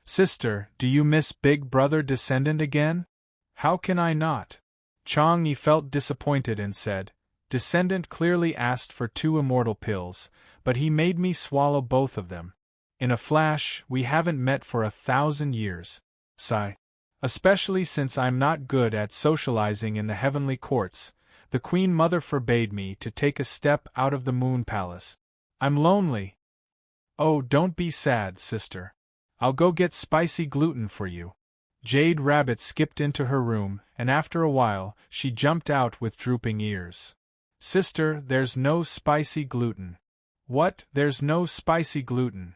Sister, do you miss Big Brother Descendant again? How can I not? Chang-yi felt disappointed and said, Descendant clearly asked for 2 immortal pills, but he made me swallow both of them. In a flash, we haven't met for 1,000 years. Sigh. Especially since I'm not good at socializing in the heavenly courts, the Queen Mother forbade me to take a step out of the Moon Palace. I'm lonely. Oh, don't be sad, sister. I'll go get spicy gluten for you. Jade Rabbit skipped into her room, and after a while, she jumped out with drooping ears. Sister, there's no spicy gluten. What? There's no spicy gluten?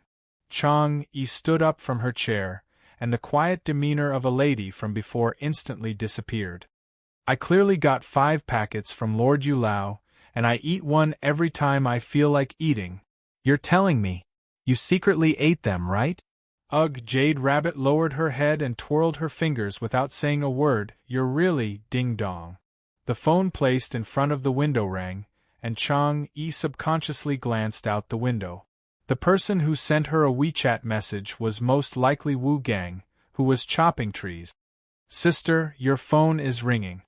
Chang-yi stood up from her chair, and the quiet demeanor of a lady from before instantly disappeared. I clearly got 5 packets from Lord Yulao, and I eat one every time I feel like eating. You're telling me you secretly ate them, right? Ugh, Jade Rabbit lowered her head and twirled her fingers without saying a word. You're really ding-dong. The phone placed in front of the window rang, and Chang-yi subconsciously glanced out the window. The person who sent her a WeChat message was most likely Wu Gang, who was chopping trees. Sister, your phone is ringing.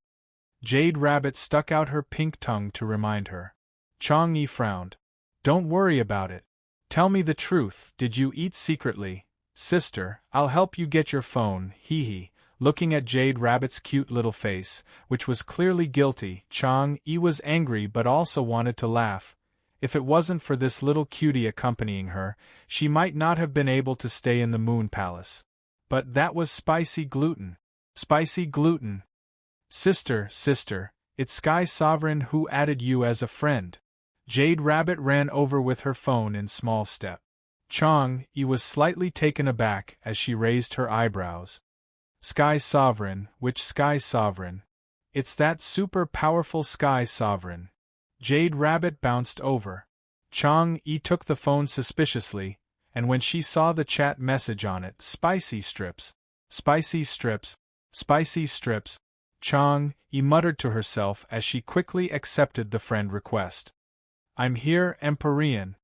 Jade Rabbit stuck out her pink tongue to remind her. Chang-yi frowned. Don't worry about it. Tell me the truth, did you eat secretly? Sister, I'll help you get your phone, hee. Looking at Jade Rabbit's cute little face, which was clearly guilty, Chang-yi was angry but also wanted to laugh. If it wasn't for this little cutie accompanying her, she might not have been able to stay in the Moon Palace. But that was spicy gluten. Spicy gluten. Sister, it's Sky Sovereign who added you as a friend. Jade Rabbit ran over with her phone in small step. Chang-yi was slightly taken aback as she raised her eyebrows. Sky Sovereign, which Sky Sovereign? It's that super powerful Sky Sovereign. Jade Rabbit bounced over. Chang-yi took the phone suspiciously, and when she saw the chat message on it, spicy strips, Chang-yi muttered to herself as she quickly accepted the friend request. I'm here, Empyrean.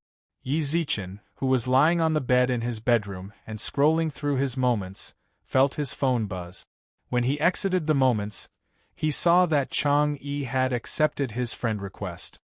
Yi Zichen, who was lying on the bed in his bedroom and scrolling through his moments, felt his phone buzz. When he exited the moments, he saw that Chang-yi had accepted his friend request.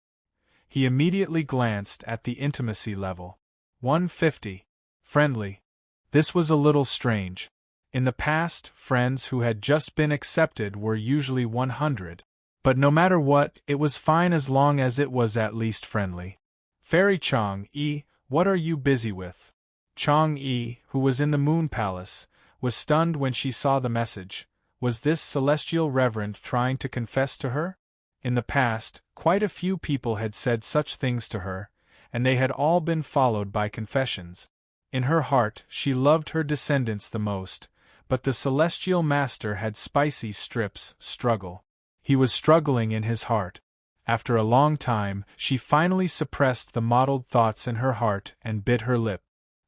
He immediately glanced at the intimacy level. 150. Friendly. This was a little strange. In the past, friends who had just been accepted were usually 100. But no matter what, it was fine as long as it was at least friendly. Fairy Chang-yi, what are you busy with? Chang-yi, who was in the Moon Palace, was stunned when she saw the message. Was this celestial reverend trying to confess to her? In the past, quite a few people had said such things to her, and they had all been followed by confessions. In her heart, she loved her descendants the most, but the celestial master had spicy strips struggle. He was struggling in his heart. After a long time, she finally suppressed the mottled thoughts in her heart and bit her lip.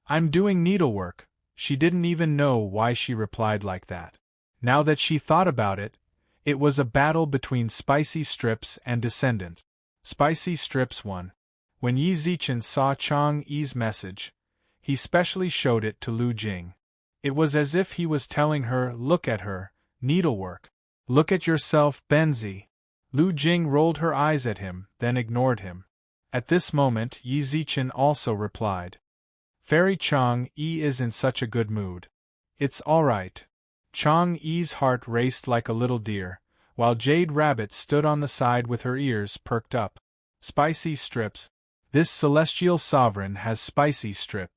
I'm doing needlework. She didn't even know why she replied like that. Now that she thought about it, it was a battle between Spicy Strips and Descendant. Spicy Strips won. When Yi Zichen saw Chang Yi's message, he specially showed it to Lu Jing. It was as if he was telling her, look at her, needlework. Look at yourself, Benzi. Lu Jing rolled her eyes at him, then ignored him. At this moment Yi Zichen also replied. Fairy Chang Yi is in such a good mood. It's alright. Chang Yi's heart raced like a little deer, while Jade Rabbit stood on the side with her ears perked up. Spicy Strips. This celestial sovereign has spicy strip.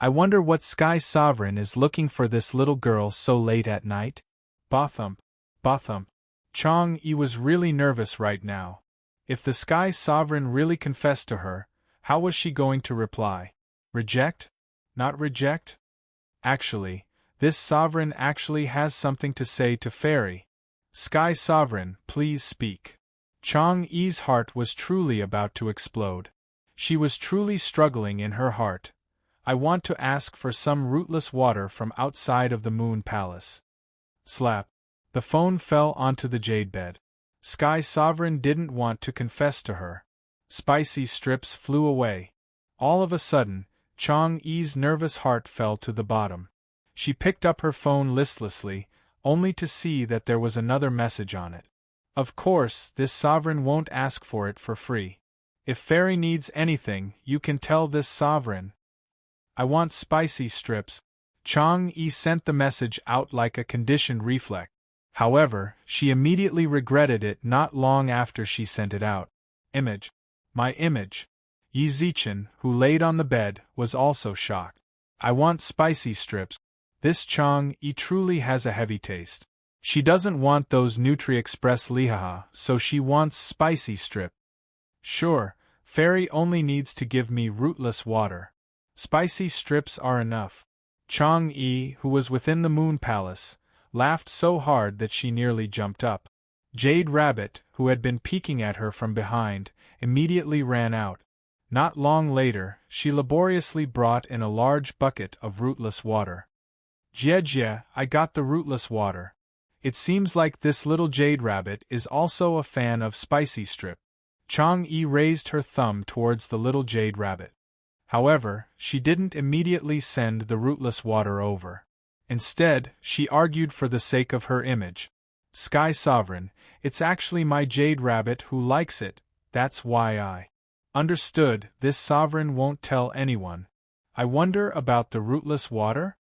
I wonder what Sky Sovereign is looking for this little girl so late at night? Bothump. Bothump. Chang Yi was really nervous right now. If the Sky Sovereign really confessed to her, how was she going to reply? Reject? Not reject? Actually, this sovereign actually has something to say to Fairy. Sky Sovereign, please speak. Chang Yi's heart was truly about to explode. She was truly struggling in her heart. I want to ask for some rootless water from outside of the Moon Palace. Slap. The phone fell onto the jade bed. Sky Sovereign didn't want to confess to her. Spicy Strips flew away. All of a sudden, Chang Yi's nervous heart fell to the bottom. She picked up her phone listlessly, only to see that there was another message on it. Of course, this sovereign won't ask for it for free. If Fairy needs anything, you can tell this sovereign. I want Spicy Strips. Chang Yi sent the message out like a conditioned reflex. However, she immediately regretted it not long after she sent it out. Image. My image. Yi Zichen, who laid on the bed, was also shocked. I want Spicy Strips. This Chang Yi truly has a heavy taste. She doesn't want those Nutri-Express Lihaha, so she wants Spicy Strip. Sure, Fairy only needs to give me rootless water. Spicy Strips are enough. Chang Yi, who was within the Moon Palace, laughed so hard that she nearly jumped up. Jade Rabbit, who had been peeking at her from behind, immediately ran out. Not long later, she laboriously brought in a large bucket of rootless water. Jie, I got the rootless water. It seems like this little Jade Rabbit is also a fan of Spicy Strip. Chang Yi raised her thumb towards the little Jade Rabbit. However, she didn't immediately send the rootless water over. Instead, she argued for the sake of her image. Sky Sovereign, it's actually my Jade Rabbit who likes it, that's why I. Understood, this sovereign won't tell anyone. I wonder about the rootless water?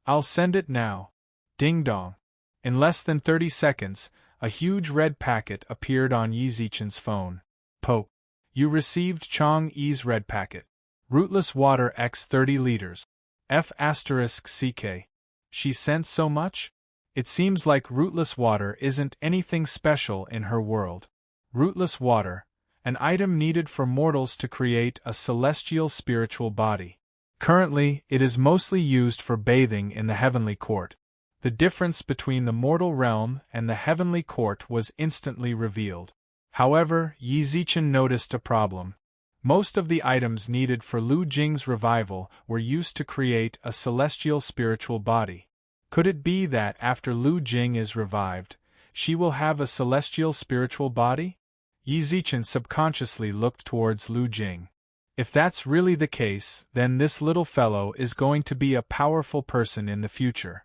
I'll send it now. Ding dong. In less than 30 seconds, a huge red packet appeared on Yi Zichen's phone. Poke. You received Chang Yi's red packet. Rootless water x 30 liters. F***CK. She sent so much? It seems like rootless water isn't anything special in her world. Rootless water, an item needed for mortals to create a celestial spiritual body. Currently, it is mostly used for bathing in the heavenly court. The difference between the mortal realm and the heavenly court was instantly revealed. However, Yi Zichen noticed a problem. Most of the items needed for Lu Jing's revival were used to create a celestial spiritual body. Could it be that after Lu Jing is revived, she will have a celestial spiritual body? Yi Zichen subconsciously looked towards Lu Jing. If that's really the case, then this little fellow is going to be a powerful person in the future.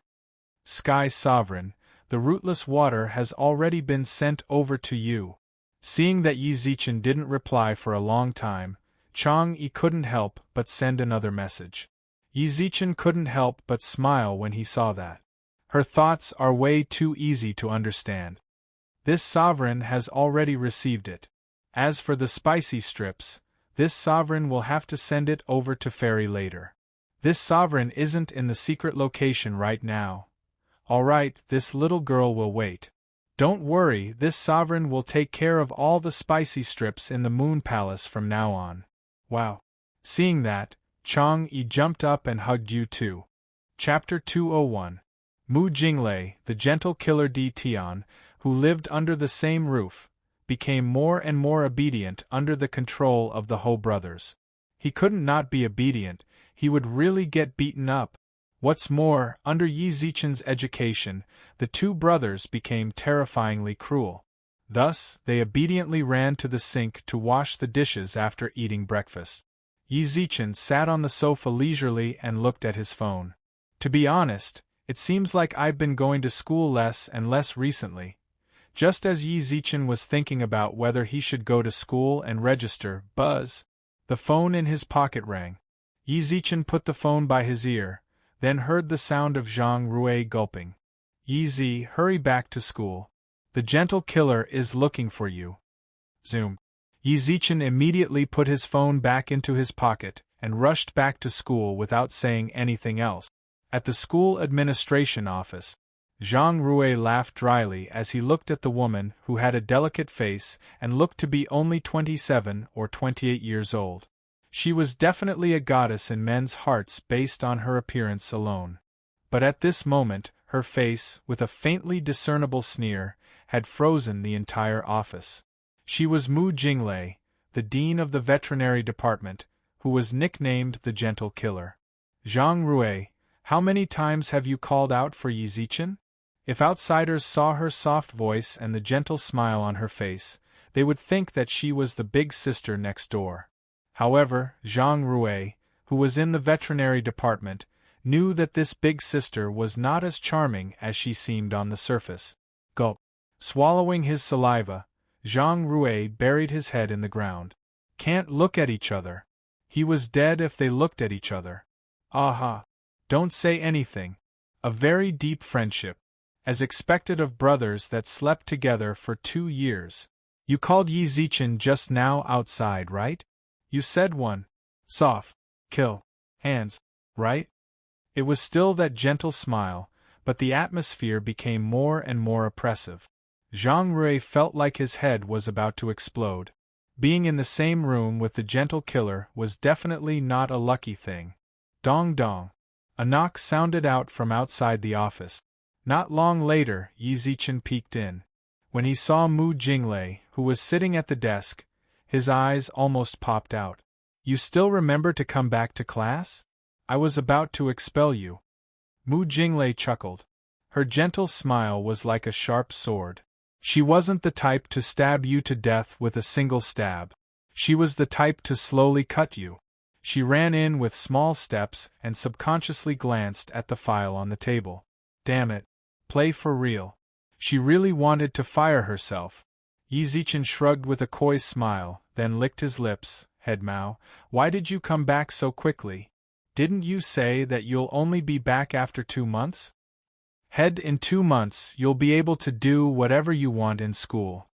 Sky Sovereign, the rootless water has already been sent over to you. Seeing that Yi Zichen didn't reply for a long time, Chang Yi couldn't help but send another message. Yi Zichen couldn't help but smile when he saw that. Her thoughts are way too easy to understand. This sovereign has already received it. As for the Spicy Strips, this sovereign will have to send it over to Fairy later. This sovereign isn't in the secret location right now. Alright, this little girl will wait. Don't worry, this sovereign will take care of all the Spicy Strips in the Moon Palace from now on. Wow. Seeing that, Chang Yi jumped up and hugged you too. Chapter 201. Mu Jinglei, the gentle killer Di Tian, who lived under the same roof, became more and more obedient under the control of the Ho brothers. He couldn't not be obedient, he would really get beaten up. What's more, under Yi Zichen's education, the two brothers became terrifyingly cruel. Thus, they obediently ran to the sink to wash the dishes after eating breakfast. Yi Zichen sat on the sofa leisurely and looked at his phone. To be honest, it seems like I've been going to school less and less recently. Just as Yi Zichen was thinking about whether he should go to school and register, buzz. The phone in his pocket rang. Yi Zichen put the phone by his ear, then heard the sound of Zhang Rui gulping. Yi Zi, hurry back to school. The gentle killer is looking for you. Zoom. Yi Zichen immediately put his phone back into his pocket and rushed back to school without saying anything else. At the school administration office, Zhang Rui laughed dryly as he looked at the woman who had a delicate face and looked to be only 27 or 28 years old. She was definitely a goddess in men's hearts based on her appearance alone. But at this moment, her face, with a faintly discernible sneer, had frozen the entire office. She was Mu Jinglei, the dean of the veterinary department, who was nicknamed the Gentle Killer. Zhang Rui, how many times have you called out for Yi Zichen? If outsiders saw her soft voice and the gentle smile on her face, they would think that she was the big sister next door. However, Zhang Rui, who was in the veterinary department, knew that this big sister was not as charming as she seemed on the surface. Gulp. Swallowing his saliva, Zhang Rui buried his head in the ground. Can't look at each other. He was dead if they looked at each other. Aha. Don't say anything. A very deep friendship. As expected of brothers that slept together for 2 years. You called Yi Zichen just now outside, right? You said one. Soft. Kill. Hands. Right? It was still that gentle smile, but the atmosphere became more and more oppressive. Zhang Rui felt like his head was about to explode. Being in the same room with the gentle killer was definitely not a lucky thing. Dong dong. A knock sounded out from outside the office. Not long later, Yi Zichen peeked in. When he saw Mu Jinglei, who was sitting at the desk, his eyes almost popped out. You still remember to come back to class? I was about to expel you. Mu Jinglei chuckled. Her gentle smile was like a sharp sword. She wasn't the type to stab you to death with a single stab. She was the type to slowly cut you. She ran in with small steps and subconsciously glanced at the file on the table. Damn it. Play for real. She really wanted to fire herself. Yi Zichen shrugged with a coy smile, then licked his lips. Head Mao, why did you come back so quickly? Didn't you say that you'll only be back after 2 months? Head, in 2 months you'll be able to do whatever you want in school.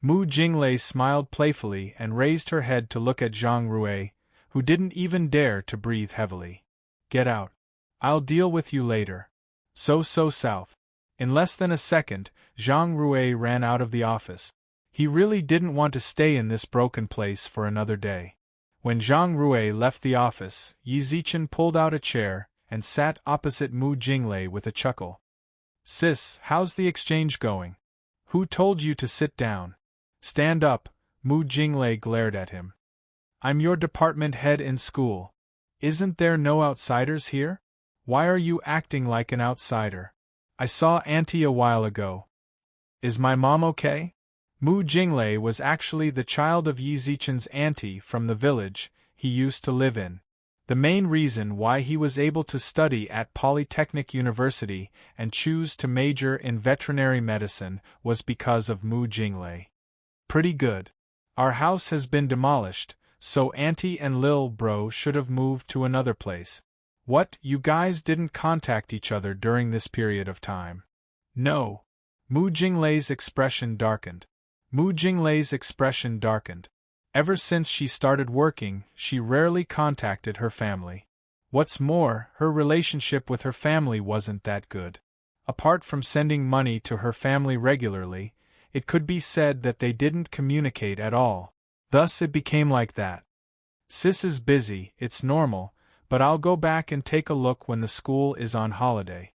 Mu Jinglei smiled playfully and raised her head to look at Zhang Rui, who didn't even dare to breathe heavily. Get out. I'll deal with you later. So south. In less than a second, Zhang Rui ran out of the office. He really didn't want to stay in this broken place for another day. When Zhang Rui left the office, Yi Zichen pulled out a chair and sat opposite Mu Jinglei with a chuckle. Sis, how's the exchange going? Who told you to sit down? Stand up, Mu Jinglei glared at him. I'm your department head in school. Isn't there no outsiders here? Why are you acting like an outsider? I saw Auntie a while ago. Is my mom okay? Mu Jinglei was actually the child of Yi Zichen's auntie from the village he used to live in. The main reason why he was able to study at Polytechnic University and choose to major in veterinary medicine was because of Mu Jinglei. Pretty good. Our house has been demolished, so Auntie and Lil Bro should have moved to another place. What, you guys didn't contact each other during this period of time? No. Mu Jinglei's expression darkened. Ever since she started working, she rarely contacted her family. What's more, her relationship with her family wasn't that good. Apart from sending money to her family regularly, it could be said that they didn't communicate at all. Thus it became like that. Sis is busy, it's normal, but I'll go back and take a look when the school is on holiday.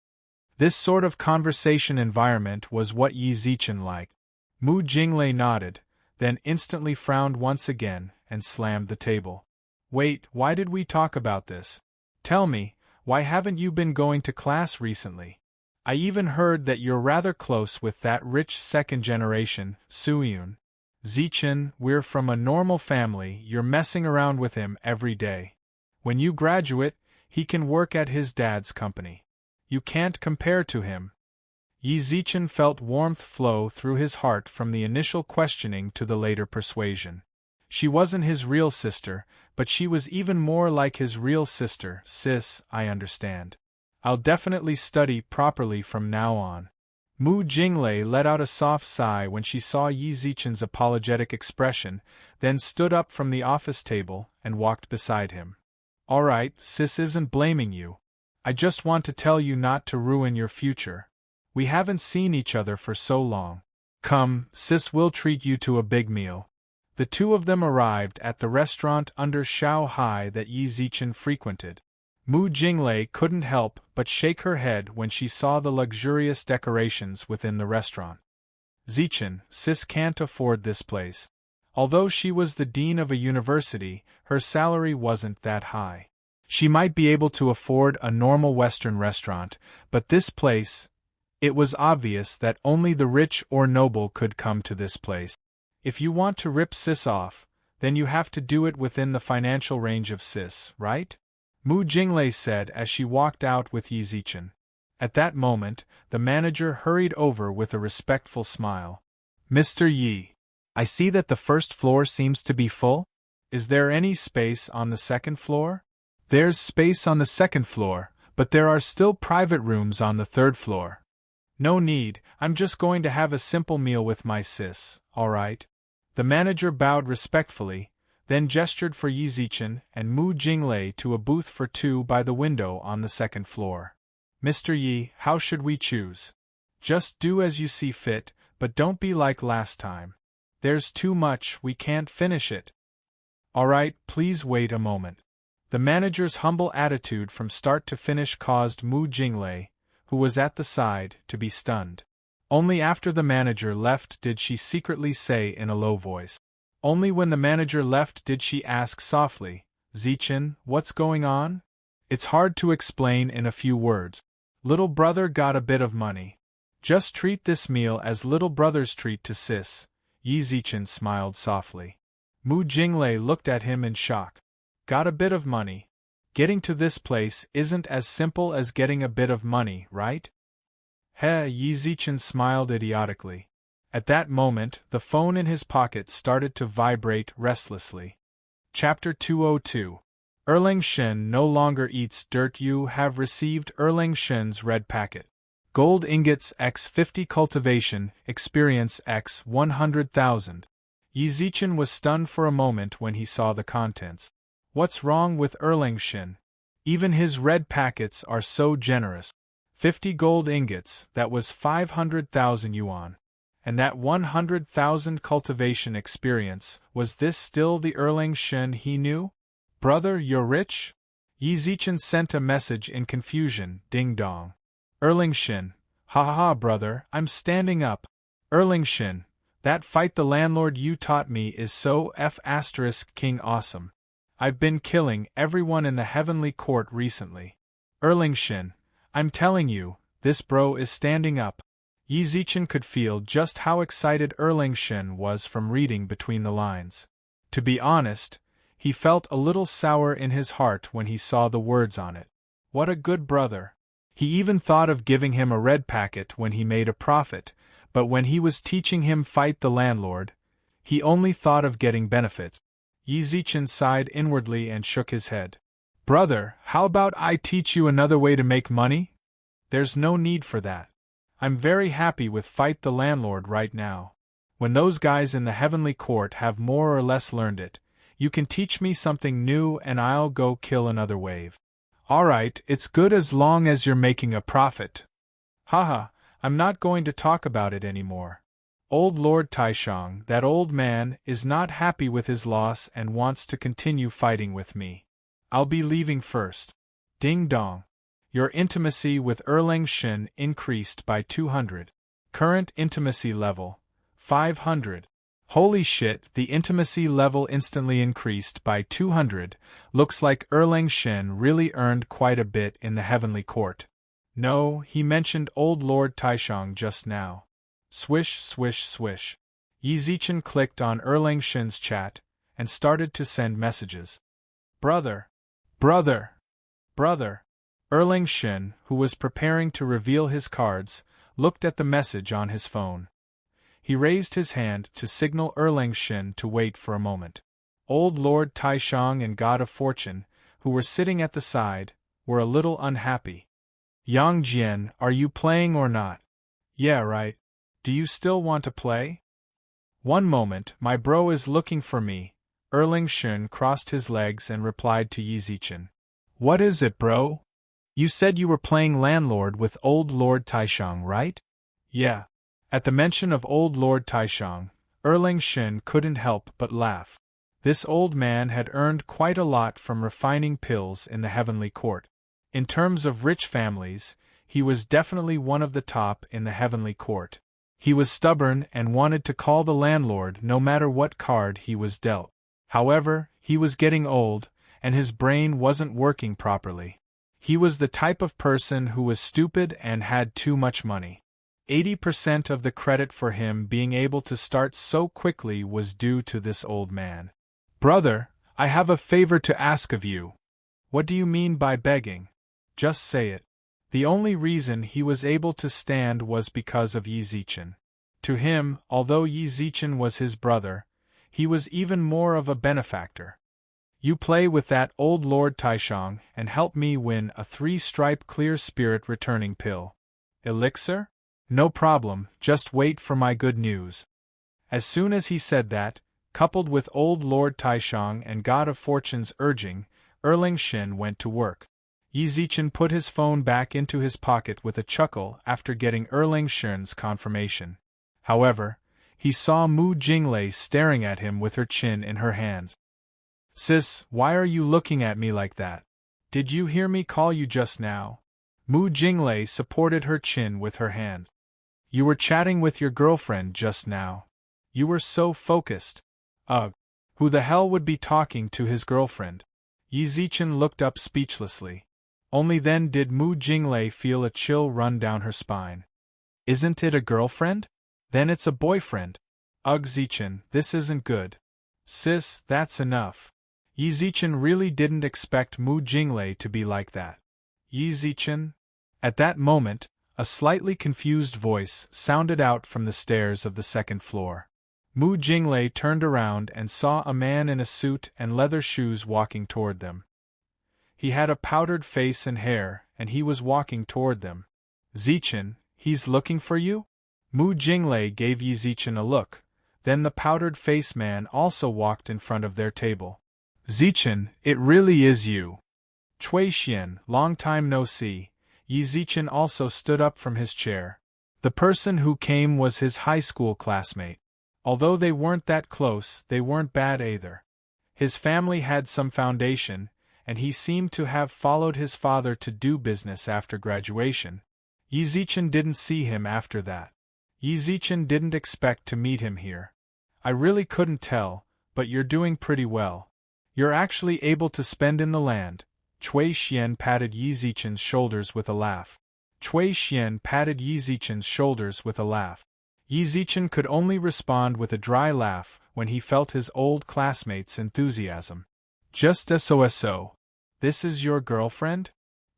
This sort of conversation environment was what Yi Zichen liked. Mu Jinglei nodded, then instantly frowned once again and slammed the table. Wait, why did we talk about this? Tell me, why haven't you been going to class recently? I even heard that you're rather close with that rich second generation, Suyun. Zichen, we're from a normal family, you're messing around with him every day. When you graduate, he can work at his dad's company. You can't compare to him. Yi Zichen felt warmth flow through his heart from the initial questioning to the later persuasion. She wasn't his real sister, but she was even more like his real sister. Sis, I understand. I'll definitely study properly from now on. Mu Jinglei let out a soft sigh when she saw Yi Zichen's apologetic expression, then stood up from the office table and walked beside him. All right, sis isn't blaming you. I just want to tell you not to ruin your future. We haven't seen each other for so long. Come, sis will treat you to a big meal. The two of them arrived at the restaurant under Shanghai that Yi Zichen frequented. Mu Jinglei couldn't help but shake her head when she saw the luxurious decorations within the restaurant. Zichen, sis can't afford this place. Although she was the dean of a university, her salary wasn't that high. She might be able to afford a normal Western restaurant, but this place… It was obvious that only the rich or noble could come to this place. If you want to rip sis off, then you have to do it within the financial range of sis, right? Mu Jinglei said as she walked out with Yi Zichen. At that moment, the manager hurried over with a respectful smile. Mr. Yi, I see that the first floor seems to be full. Is there any space on the second floor? There's space on the second floor, but there are still private rooms on the third floor. No need, I'm just going to have a simple meal with my sis, all right? The manager bowed respectfully, then gestured for Yi Zichen and Mu Jinglei to a booth for two by the window on the second floor. Mr. Yi, how should we choose? Just do as you see fit, but don't be like last time. There's too much, we can't finish it. All right, please wait a moment. The manager's humble attitude from start to finish caused Mu Jinglei, who was at the side, to be stunned. Only after the manager left did she secretly say in a low voice. Only when the manager left did she ask softly, Zichen, what's going on? It's hard to explain in a few words. Little brother got a bit of money. Just treat this meal as little brother's treat to sis. Yi Zichen smiled softly. Mu Jinglei looked at him in shock. Got a bit of money. Getting to this place isn't as simple as getting a bit of money, right? He, Yi Zichen smiled idiotically. At that moment, the phone in his pocket started to vibrate restlessly. Chapter 202. Erlang Shen no longer eats dirt. You have received Erlang Shen's red packet. Gold ingots x 50 cultivation, experience x 100,000. Yi Zichen was stunned for a moment when he saw the contents. What's wrong with Erlang Shen? Even his red packets are so generous. 50 gold ingots, that was 500,000 yuan. And that 100,000 cultivation experience, was this still the Erlang Shen he knew? Brother, you're rich? Yi Zichen sent a message in confusion, ding-dong. Erlang Shen, ha brother, I'm standing up. Erlang Shen, that fight the landlord you taught me is so king awesome. I've been killing everyone in the heavenly court recently. Erlang Shen, I'm telling you, this bro is standing up. Yi Zichen could feel just how excited Erlang Shen was from reading between the lines. To be honest, he felt a little sour in his heart when he saw the words on it. What a good brother. He even thought of giving him a red packet when he made a profit, but when he was teaching him fight the landlord, he only thought of getting benefits. Yi Zichen sighed inwardly and shook his head. Brother, how about I teach you another way to make money? There's no need for that. I'm very happy with fight the landlord right now. When those guys in the heavenly court have more or less learned it, you can teach me something new and I'll go kill another wave. Alright, it's good as long as you're making a profit. Haha, I'm not going to talk about it anymore. Old Lord Taishang, that old man, is not happy with his loss and wants to continue fighting with me. I'll be leaving first. Ding dong. Your intimacy with Erlang Shen increased by 200. Current intimacy level, 500. Holy shit, the intimacy level instantly increased by 200. Looks like Erlang Shen really earned quite a bit in the heavenly court. No, he mentioned old Lord Taishang just now. Swish, swish, swish. Yi Zichen clicked on Erlang Shen's chat and started to send messages. Brother! Brother! Brother! Erlang Shen, who was preparing to reveal his cards, looked at the message on his phone. He raised his hand to signal Erlang Shen to wait for a moment. Old Lord Taishang and God of Fortune, who were sitting at the side, were a little unhappy. Yang Jian, are you playing or not? Yeah, right. Do you still want to play? One moment, my bro is looking for me. Erlang Shen crossed his legs and replied to Yi Zichen. What is it, bro? You said you were playing landlord with old Lord Taishang, right? Yeah. At the mention of old Lord Taishang, Erlang Shen couldn't help but laugh. This old man had earned quite a lot from refining pills in the heavenly court. In terms of rich families, he was definitely one of the top in the heavenly court. He was stubborn and wanted to call the landlord no matter what card he was dealt. However, he was getting old, and his brain wasn't working properly. He was the type of person who was stupid and had too much money. 80% of the credit for him being able to start so quickly was due to this old man. Brother, I have a favor to ask of you. What do you mean by begging? Just say it. The only reason he was able to stand was because of Yi Zichen. To him, although Yi Zichen was his brother, he was even more of a benefactor. You play with that old Lord Taishang and help me win a 3-stripe clear spirit returning pill. Elixir? No problem, just wait for my good news. As soon as he said that, coupled with old Lord Taishang and God of Fortune's urging, Erlang Shen went to work. Yi Zichen put his phone back into his pocket with a chuckle after getting Erlang Shen's confirmation. However, he saw Mu Jinglei staring at him with her chin in her hands. Sis, why are you looking at me like that? Did you hear me call you just now? Mu Jinglei supported her chin with her hand. You were chatting with your girlfriend just now. You were so focused. Ugh. Who the hell would be talking to his girlfriend? Yi Zichen looked up speechlessly. Only then did Mu Jinglei feel a chill run down her spine. Isn't it a girlfriend? Then it's a boyfriend. Ugh, Zichen, this isn't good. Sis, that's enough. Yi Zichen really didn't expect Mu Jinglei to be like that. Yi Zichen? At that moment, a slightly confused voice sounded out from the stairs of the second floor. Mu Jinglei turned around and saw a man in a suit and leather shoes walking toward them. He had a powdered face and hair, and he was walking toward them. Zichen, he's looking for you? Mu Jinglei gave Yi Zichen a look, then the powdered face man also walked in front of their table. Zichen, it really is you. Cui Xian, long time no see. Yi Zichen also stood up from his chair. The person who came was his high school classmate. Although they weren't that close, they weren't bad either. His family had some foundation, and he seemed to have followed his father to do business after graduation. Yi Zichen didn't see him after that. Yi Zichen didn't expect to meet him here. I really couldn't tell, but you're doing pretty well. You're actually able to spend in the land. Cui Xian patted Yi Zichen's shoulders with a laugh. Cui Xian patted Yi Zichen's shoulders with a laugh. Yi Zichen could only respond with a dry laugh when he felt his old classmate's enthusiasm. Just so. This is your girlfriend?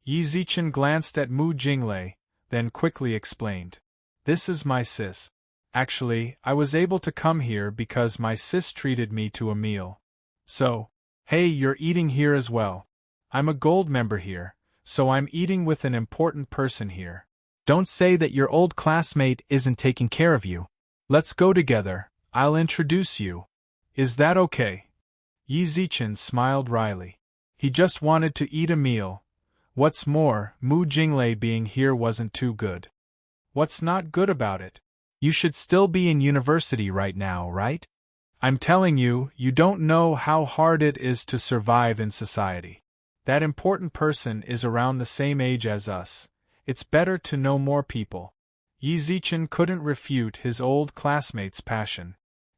Yi Zichen glanced at Mu Jinglei, then quickly explained. This is my sis. Actually, I was able to come here because my sis treated me to a meal. So, hey, you're eating here as well. I'm a gold member here, so I'm eating with an important person here. Don't say that your old classmate isn't taking care of you. Let's go together, I'll introduce you. Is that okay? Yi Zichen smiled wryly. He just wanted to eat a meal. What's more, Mu Jinglei being here wasn't too good. What's not good about it? You should still be in university right now, right? I'm telling you, you don't know how hard it is to survive in society. That important person is around the same age as us. It's better to know more people. Yi Zichen couldn't refute his old classmate's passion.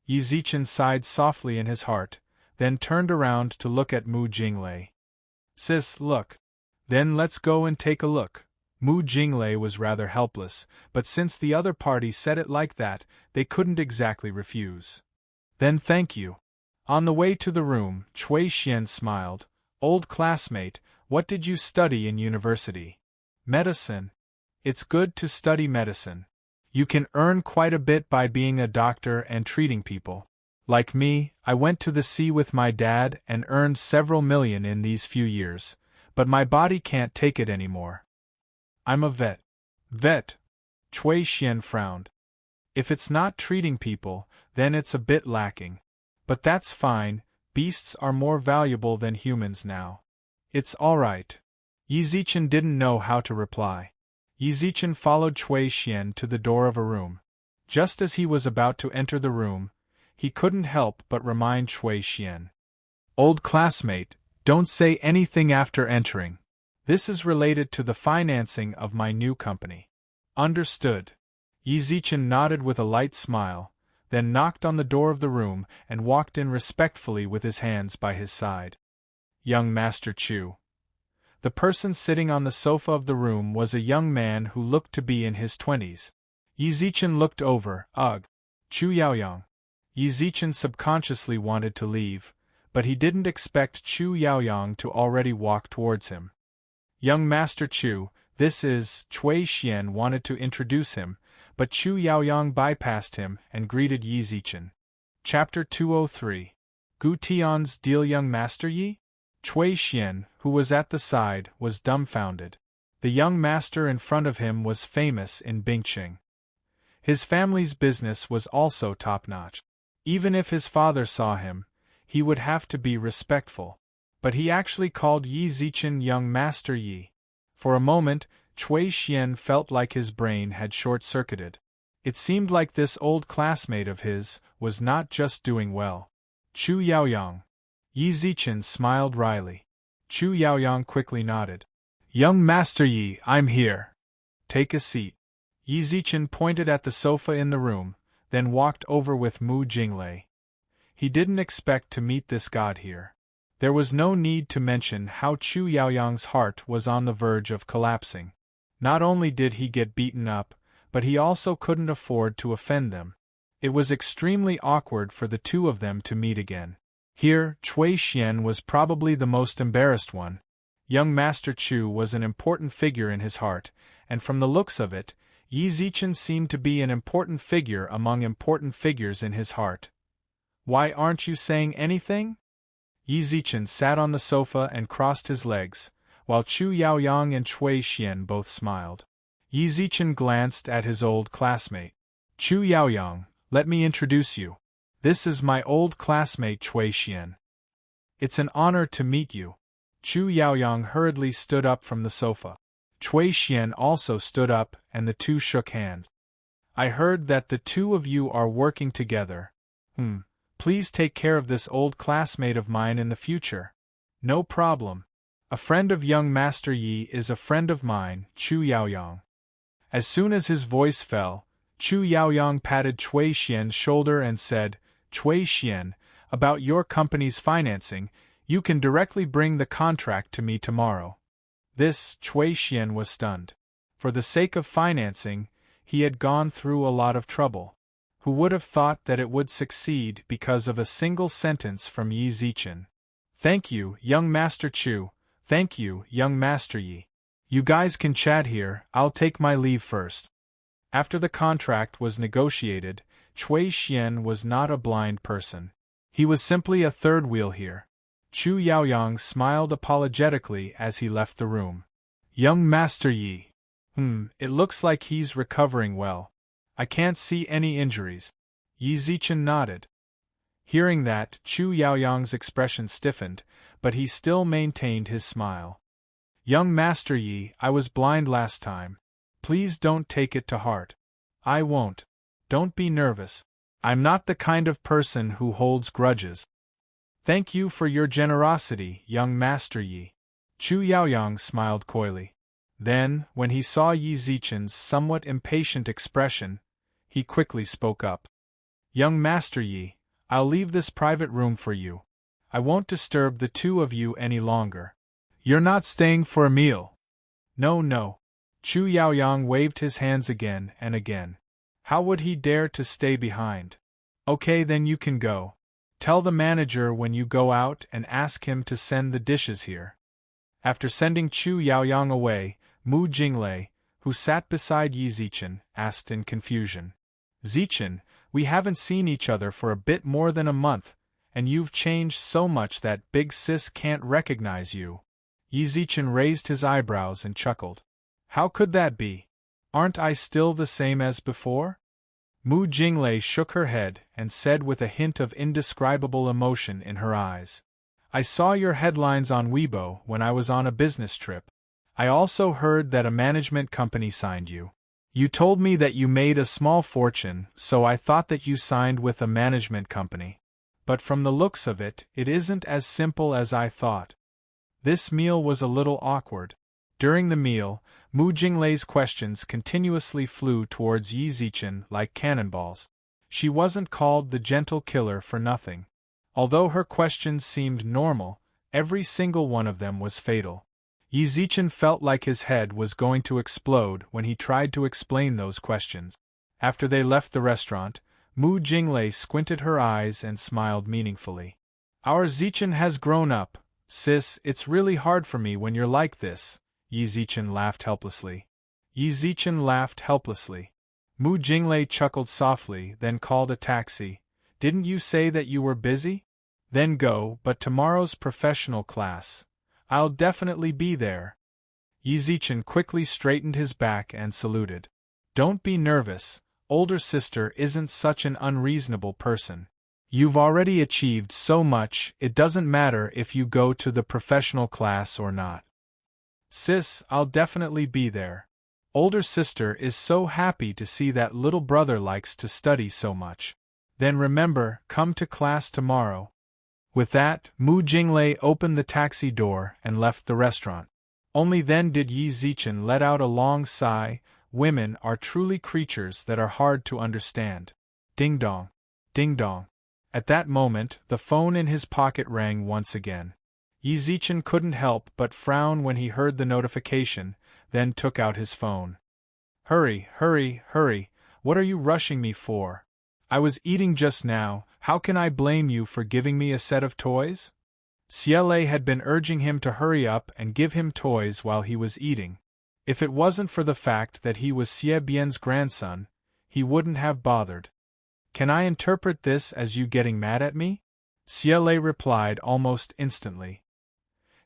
Yi Zichen sighed softly in his heart, then turned around to look at Mu Jinglei. Sis, look. Then let's go and take a look. Mu Jinglei was rather helpless, but since the other party said it like that, they couldn't exactly refuse. Then thank you. On the way to the room, Cui Xian smiled. Old classmate, what did you study in university? Medicine. It's good to study medicine. You can earn quite a bit by being a doctor and treating people. Like me, I went to the sea with my dad and earned several million in these few years, but my body can't take it anymore. I'm a vet. Vet? Cui Xian frowned. If it's not treating people, then it's a bit lacking. But that's fine, beasts are more valuable than humans now. It's alright. Yi Zichen didn't know how to reply. Yi Zichen followed Cui Xian to the door of a room. Just as he was about to enter the room, he couldn't help but remind Cui Xian. Old classmate, don't say anything after entering. This is related to the financing of my new company. Understood. Yi Zichen nodded with a light smile, then knocked on the door of the room and walked in respectfully with his hands by his side. Young Master Chu. The person sitting on the sofa of the room was a young man who looked to be in his 20s. Yi Zichen looked over. Ugh. Chu Yaoyang. Yi Zichen subconsciously wanted to leave, but he didn't expect Chu Yaoyang to already walk towards him. Young Master Chu, this is. Cui Xian wanted to introduce him, but Chu Yaoyang bypassed him and greeted Yi Zichen. Chapter 203. Gu Tian's deal. Young Master Yi? Cui Xian, who was at the side, was dumbfounded. The young master in front of him was famous in Bingqing. His family's business was also top-notch. Even if his father saw him, he would have to be respectful. But he actually called Yi Zichen Young Master Yi. For a moment, Cui Xian felt like his brain had short-circuited. It seemed like this old classmate of his was not just doing well. Chu Yaoyang. Yi Zichen smiled wryly. Chu Yaoyang quickly nodded. Young Master Yi, I'm here. Take a seat. Yi Zichen pointed at the sofa in the room, then walked over with Mu Jinglei. He didn't expect to meet this god here. There was no need to mention how Chu Yaoyang's heart was on the verge of collapsing. Not only did he get beaten up, but he also couldn't afford to offend them. It was extremely awkward for the two of them to meet again. Here, Cui Xian was probably the most embarrassed one. Young Master Chu was an important figure in his heart, and from the looks of it, Yi Zichen seemed to be an important figure among important figures in his heart. Why aren't you saying anything? Yi Zichen sat on the sofa and crossed his legs, while Chu Yaoyang and Cui Xian both smiled. Yi Zichen glanced at his old classmate. Chu Yaoyang, let me introduce you. This is my old classmate Cui Xian. It's an honor to meet you. Chu Yaoyang hurriedly stood up from the sofa. Cui Xian also stood up and the two shook hands. I heard that the two of you are working together. Please take care of this old classmate of mine in the future. No problem. A friend of young Master Yi is a friend of mine, Chu Yaoyang. As soon as his voice fell, Chu Yaoyang patted Cui Xian's shoulder and said, Cui Xian, about your company's financing, you can directly bring the contract to me tomorrow. This, Cui Xian was stunned. For the sake of financing, he had gone through a lot of trouble. Who would have thought that it would succeed because of a single sentence from Yi Zichen? Thank you, young Master Chu. Thank you, young Master Yi. You guys can chat here, I'll take my leave first. After the contract was negotiated, Cui Xian was not a blind person. He was simply a third wheel here. Chu Yaoyang smiled apologetically as he left the room. Young Master Yi. It looks like he's recovering well. I can't see any injuries. Yi Zichen nodded. Hearing that, Chu Yaoyang's expression stiffened, but he still maintained his smile. Young Master Yi, I was blind last time. Please don't take it to heart. I won't. Don't be nervous. I'm not the kind of person who holds grudges. Thank you for your generosity, young Master Yi. Chu Yaoyang smiled coyly. Then, when he saw Yi Zichen's somewhat impatient expression, he quickly spoke up. Young Master Yi, I'll leave this private room for you. I won't disturb the two of you any longer. You're not staying for a meal. No, no. Chu Yaoyang waved his hands again and again. How would he dare to stay behind? Okay, then you can go. Tell the manager when you go out and ask him to send the dishes here. After sending Chu Yaoyang away, Mu Jinglei, who sat beside Yi Zichen, asked in confusion. Zichen, we haven't seen each other for a bit more than a month, and you've changed so much that Big Sis can't recognize you. Yi Zichen raised his eyebrows and chuckled. How could that be? Aren't I still the same as before? Mu Jinglei shook her head and said with a hint of indescribable emotion in her eyes. I saw your headlines on Weibo when I was on a business trip. I also heard that a management company signed you. You told me that you made a small fortune, so I thought that you signed with a management company. But from the looks of it, it isn't as simple as I thought. This meal was a little awkward. During the meal, Mu Jinglei's questions continuously flew towards Yi Zichen like cannonballs. She wasn't called the gentle killer for nothing. Although her questions seemed normal, every single one of them was fatal. Yi Zichen felt like his head was going to explode when he tried to explain those questions. After they left the restaurant, Mu Jinglei squinted her eyes and smiled meaningfully. Our Zichen has grown up, sis. It's really hard for me when you're like this. Yi Zichen laughed helplessly. Yi Zichen laughed helplessly. Mu Jinglei chuckled softly, then called a taxi. Didn't you say that you were busy? Then go, but tomorrow's professional class. I'll definitely be there. Yi Zichen quickly straightened his back and saluted. Don't be nervous, older sister isn't such an unreasonable person. You've already achieved so much, it doesn't matter if you go to the professional class or not. Sis, I'll definitely be there. Older sister is so happy to see that little brother likes to study so much. Then remember, come to class tomorrow. With that, Mu Jinglei opened the taxi door and left the restaurant. Only then did Yi Zichen let out a long sigh. Women are truly creatures that are hard to understand. Ding dong. Ding dong. At that moment, the phone in his pocket rang once again. Yi Zichen couldn't help but frown when he heard the notification, then took out his phone. Hurry, hurry, hurry, what are you rushing me for? I was eating just now, how can I blame you for giving me a set of toys? Ciele had been urging him to hurry up and give him toys while he was eating. If it wasn't for the fact that he was Xie Bian's grandson, he wouldn't have bothered. Can I interpret this as you getting mad at me? Ciele replied almost instantly.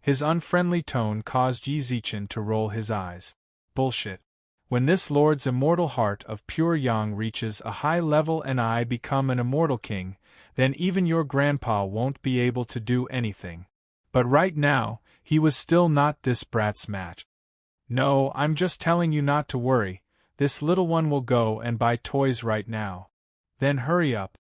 His unfriendly tone caused Yi Zichen to roll his eyes. Bullshit. When this lord's immortal heart of pure yang reaches a high level and I become an immortal king, then even your grandpa won't be able to do anything. But right now, he was still not this brat's match. No, I'm just telling you not to worry, this little one will go and buy toys right now. Then hurry up.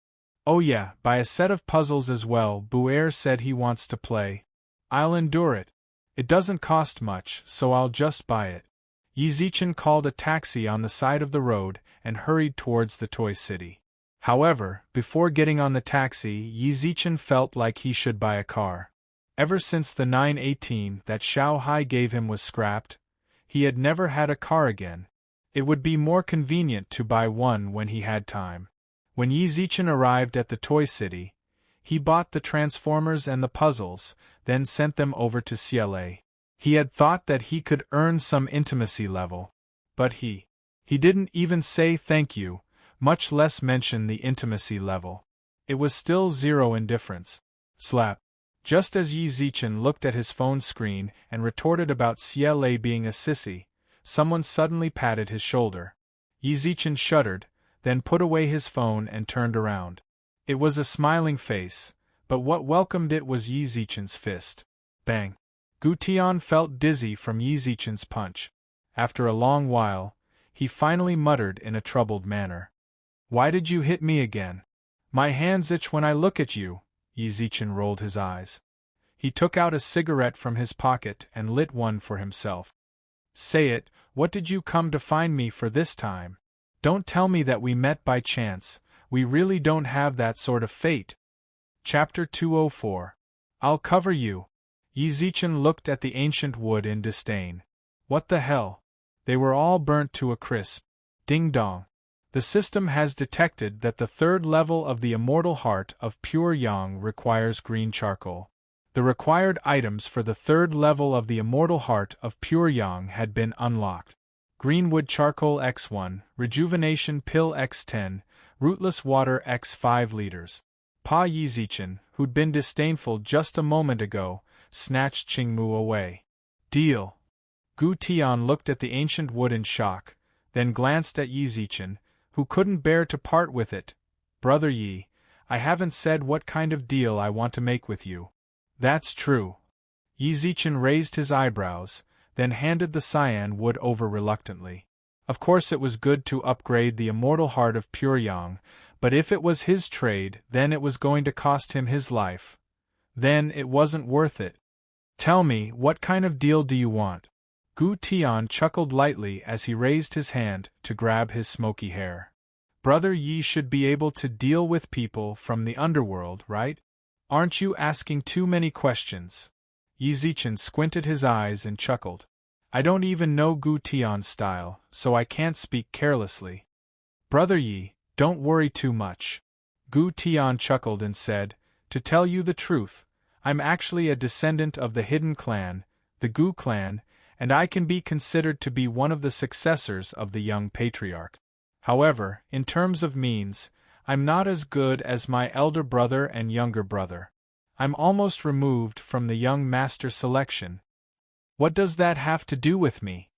Oh yeah, buy a set of puzzles as well. Buer said he wants to play. I'll endure it. It doesn't cost much, so I'll just buy it. Yi Zichen called a taxi on the side of the road and hurried towards the toy city. However, before getting on the taxi, Yi Zichen felt like he should buy a car. Ever since the 918 that Xiao Hai gave him was scrapped, he had never had a car again. It would be more convenient to buy one when he had time. When Yi Zichen arrived at the toy city, he bought the transformers and the puzzles, then sent them over to Ciele. He had thought that he could earn some intimacy level. But he didn't even say thank you, much less mention the intimacy level. It was still zero indifference. Slap. Just as Yi Zichen looked at his phone screen and retorted about Ciele being a sissy, someone suddenly patted his shoulder. Yi Zichen shuddered, then put away his phone and turned around. It was a smiling face, but what welcomed it was Yi Zichen's fist. Bang! Gu Tian felt dizzy from Yi Zichen's punch. After a long while, he finally muttered in a troubled manner. Why did you hit me again? My hands itch when I look at you. Yi Zichen rolled his eyes. He took out a cigarette from his pocket and lit one for himself. Say it, what did you come to find me for this time? Don't tell me that we met by chance, we really don't have that sort of fate. Chapter 204. I'll cover you. Yi Zichen looked at the ancient wood in disdain. What the hell? They were all burnt to a crisp. Ding dong. The system has detected that the third level of the immortal heart of pure yang requires green charcoal. The required items for the third level of the immortal heart of pure yang had been unlocked. Greenwood charcoal x1, rejuvenation pill x10, rootless water x5 liters. Pa Yi Zichen, who'd been disdainful just a moment ago, snatched Qingmu away. Deal. Gu Tian looked at the ancient wood in shock, then glanced at Yi Zichen, who couldn't bear to part with it. Brother Yi, I haven't said what kind of deal I want to make with you. That's true. Yi Zichen raised his eyebrows, then handed the cyan wood over reluctantly. Of course it was good to upgrade the immortal heart of pure yang, but if it was his trade, then it was going to cost him his life. Then it wasn't worth it. Tell me, what kind of deal do you want? Gu Tian chuckled lightly as he raised his hand to grab his smoky hair. Brother Yi should be able to deal with people from the underworld, right? Aren't you asking too many questions? Yi Zichen squinted his eyes and chuckled. I don't even know Gu Tian's style, so I can't speak carelessly. Brother Yi, don't worry too much. Gu Tian chuckled and said, to tell you the truth, I'm actually a descendant of the hidden clan, the Gu clan, and I can be considered to be one of the successors of the young patriarch. However, in terms of means, I'm not as good as my elder brother and younger brother. I'm almost removed from the young master selection. What does that have to do with me?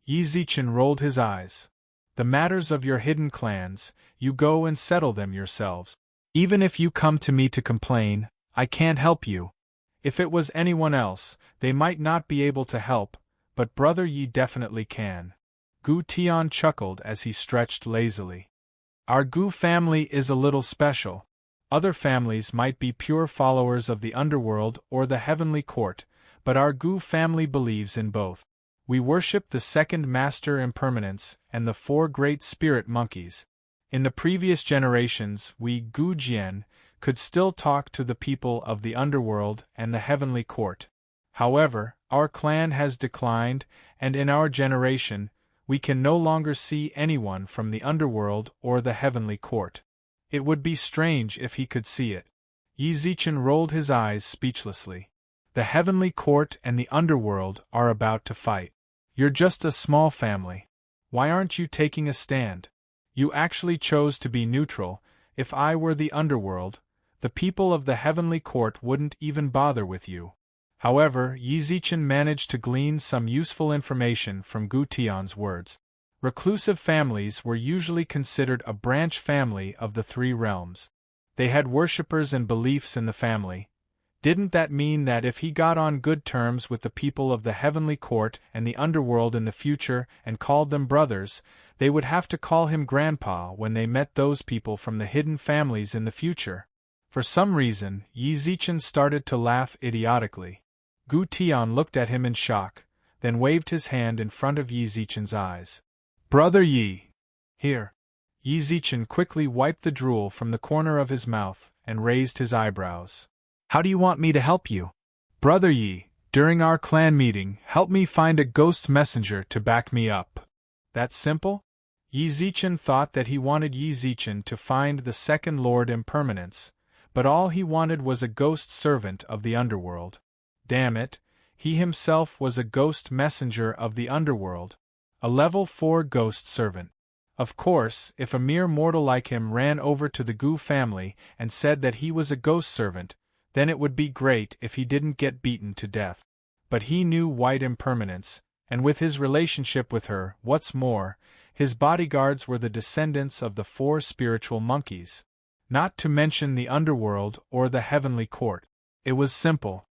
Yi Zichen rolled his eyes. The matters of your hidden clans, you go and settle them yourselves. Even if you come to me to complain, I can't help you. If it was anyone else, they might not be able to help, but Brother Yi definitely can. Gu Tian chuckled as he stretched lazily. Our Gu family is a little special. Other families might be pure followers of the underworld or the heavenly court, but our Gu family believes in both. We worship the second master impermanence and the four great spirit monkeys. In the previous generations, we Gu Jian could still talk to the people of the underworld and the heavenly court. However, our clan has declined, and in our generation, we can no longer see anyone from the underworld or the heavenly court. It would be strange if he could see it. Yi Zichen rolled his eyes speechlessly. The heavenly court and the underworld are about to fight. You're just a small family. Why aren't you taking a stand? You actually chose to be neutral. If I were the underworld, the people of the heavenly court wouldn't even bother with you. However, Yi Zichen managed to glean some useful information from Gu Tian's words. Reclusive families were usually considered a branch family of the three realms. They had worshippers and beliefs in the family. Didn't that mean that if he got on good terms with the people of the heavenly court and the underworld in the future and called them brothers, they would have to call him grandpa when they met those people from the hidden families in the future? For some reason, Yi Zichen started to laugh idiotically. Gu Tian looked at him in shock, then waved his hand in front of Yi Zichen's eyes. Brother Yi! Here! Yi Zichen quickly wiped the drool from the corner of his mouth and raised his eyebrows. How do you want me to help you? Brother Yi, during our clan meeting, help me find a ghost messenger to back me up. That simple? Yi Zichen thought that he wanted Yi Zichen to find the second Lord Impermanence, but all he wanted was a ghost servant of the underworld. Damn it, he himself was a ghost messenger of the underworld, a level 4 ghost servant. Of course, if a mere mortal like him ran over to the Gu family and said that he was a ghost servant, then it would be great if he didn't get beaten to death. But he knew White Impermanence, and with his relationship with her, what's more, his bodyguards were the descendants of the 4 spiritual monkeys. Not to mention the underworld or the heavenly court. It was simple.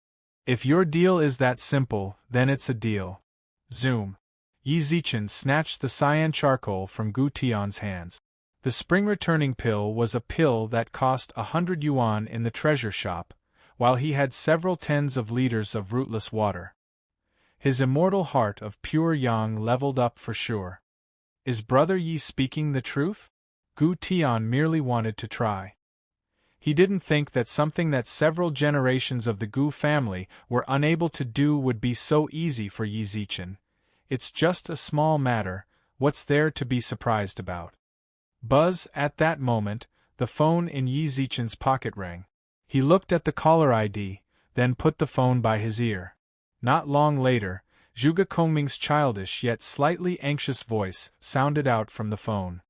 If your deal is that simple, then it's a deal. Zoom. Yi Zichen snatched the cyan charcoal from Gu Tian's hands. The spring-returning pill was a pill that cost 100 yuan in the treasure shop, while he had several tens of liters of rootless water. His immortal heart of pure yang leveled up for sure. Is Brother Yi speaking the truth? Gu Tian merely wanted to try. He didn't think that something that several generations of the Gu family were unable to do would be so easy for Yi Zichen. It's just a small matter, what's there to be surprised about? Buzz, at that moment, the phone in Yi Zichen's pocket rang. He looked at the caller ID, then put the phone by his ear. Not long later, Zhuge Kongming's childish yet slightly anxious voice sounded out from the phone.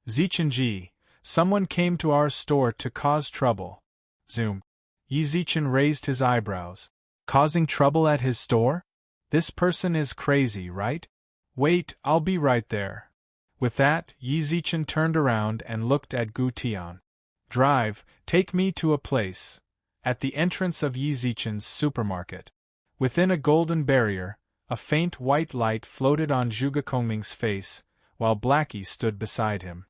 Zichenji, someone came to our store to cause trouble. Zoom. Yi Zichen raised his eyebrows. Causing trouble at his store? This person is crazy, right? Wait, I'll be right there. With that, Yi Zichen turned around and looked at Gu Tian. Drive, take me to a place. At the entrance of Yi Zichen's supermarket. Within a golden barrier, a faint white light floated on Zhuge Kongming's face, while Blackie stood beside him.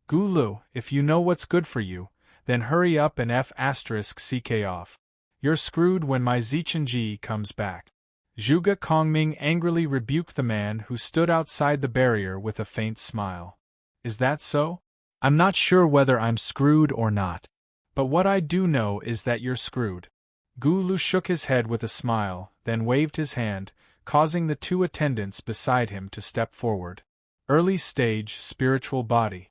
Gu Lu, if you know what's good for you, then hurry up and *ck off. You're screwed when my Zichenji comes back. Zhuge Kongming angrily rebuked the man who stood outside the barrier with a faint smile. Is that so? I'm not sure whether I'm screwed or not. But what I do know is that you're screwed. Gu Lu shook his head with a smile, then waved his hand, causing the two attendants beside him to step forward. Early stage spiritual body.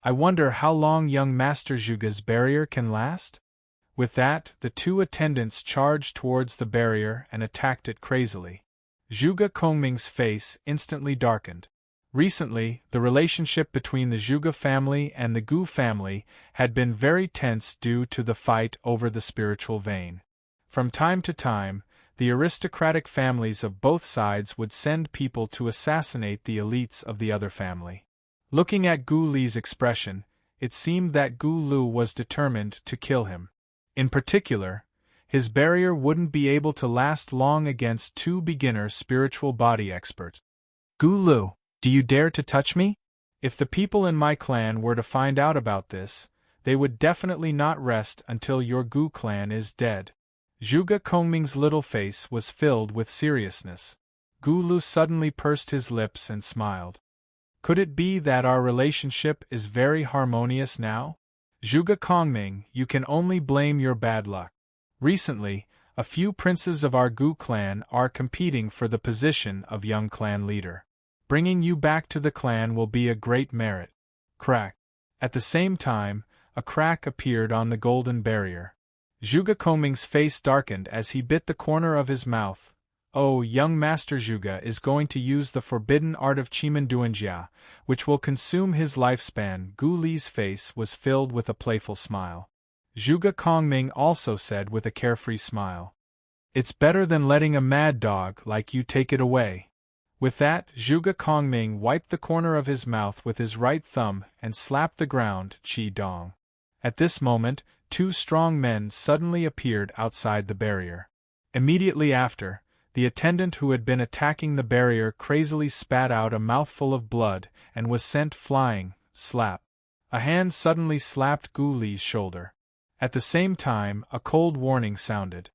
I wonder how long young Master Zhuge's barrier can last? With that, the two attendants charged towards the barrier and attacked it crazily. Zhuge Kongming's face instantly darkened. Recently, the relationship between the Zhuge family and the Gu family had been very tense due to the fight over the spiritual vein. From time to time, the aristocratic families of both sides would send people to assassinate the elites of the other family. Looking at Gu Li's expression, it seemed that Gu Lu was determined to kill him. In particular, his barrier wouldn't be able to last long against two beginner spiritual body experts. Gu Lu, do you dare to touch me? If the people in my clan were to find out about this, they would definitely not rest until your Gu clan is dead. Zhuge Kongming's little face was filled with seriousness. Gu Lu suddenly pursed his lips and smiled. Could it be that our relationship is very harmonious now? Zhuge Kongming, you can only blame your bad luck. Recently, a few princes of our Gu clan are competing for the position of young clan leader. Bringing you back to the clan will be a great merit. Crack. At the same time, a crack appeared on the golden barrier. Zhuge Kongming's face darkened as he bit the corner of his mouth. Oh, young Master Zhuge is going to use the forbidden art of Chimenduanjia, which will consume his lifespan. Gu Li's face was filled with a playful smile. Zhuge Kongming also said with a carefree smile. It's better than letting a mad dog like you take it away. With that, Zhuge Kongming wiped the corner of his mouth with his right thumb and slapped the ground, Qi Dong. At this moment, two strong men suddenly appeared outside the barrier. Immediately after, the attendant who had been attacking the barrier crazily spat out a mouthful of blood and was sent flying. Slap. A hand suddenly slapped Gu Li's shoulder. At the same time, a cold warning sounded.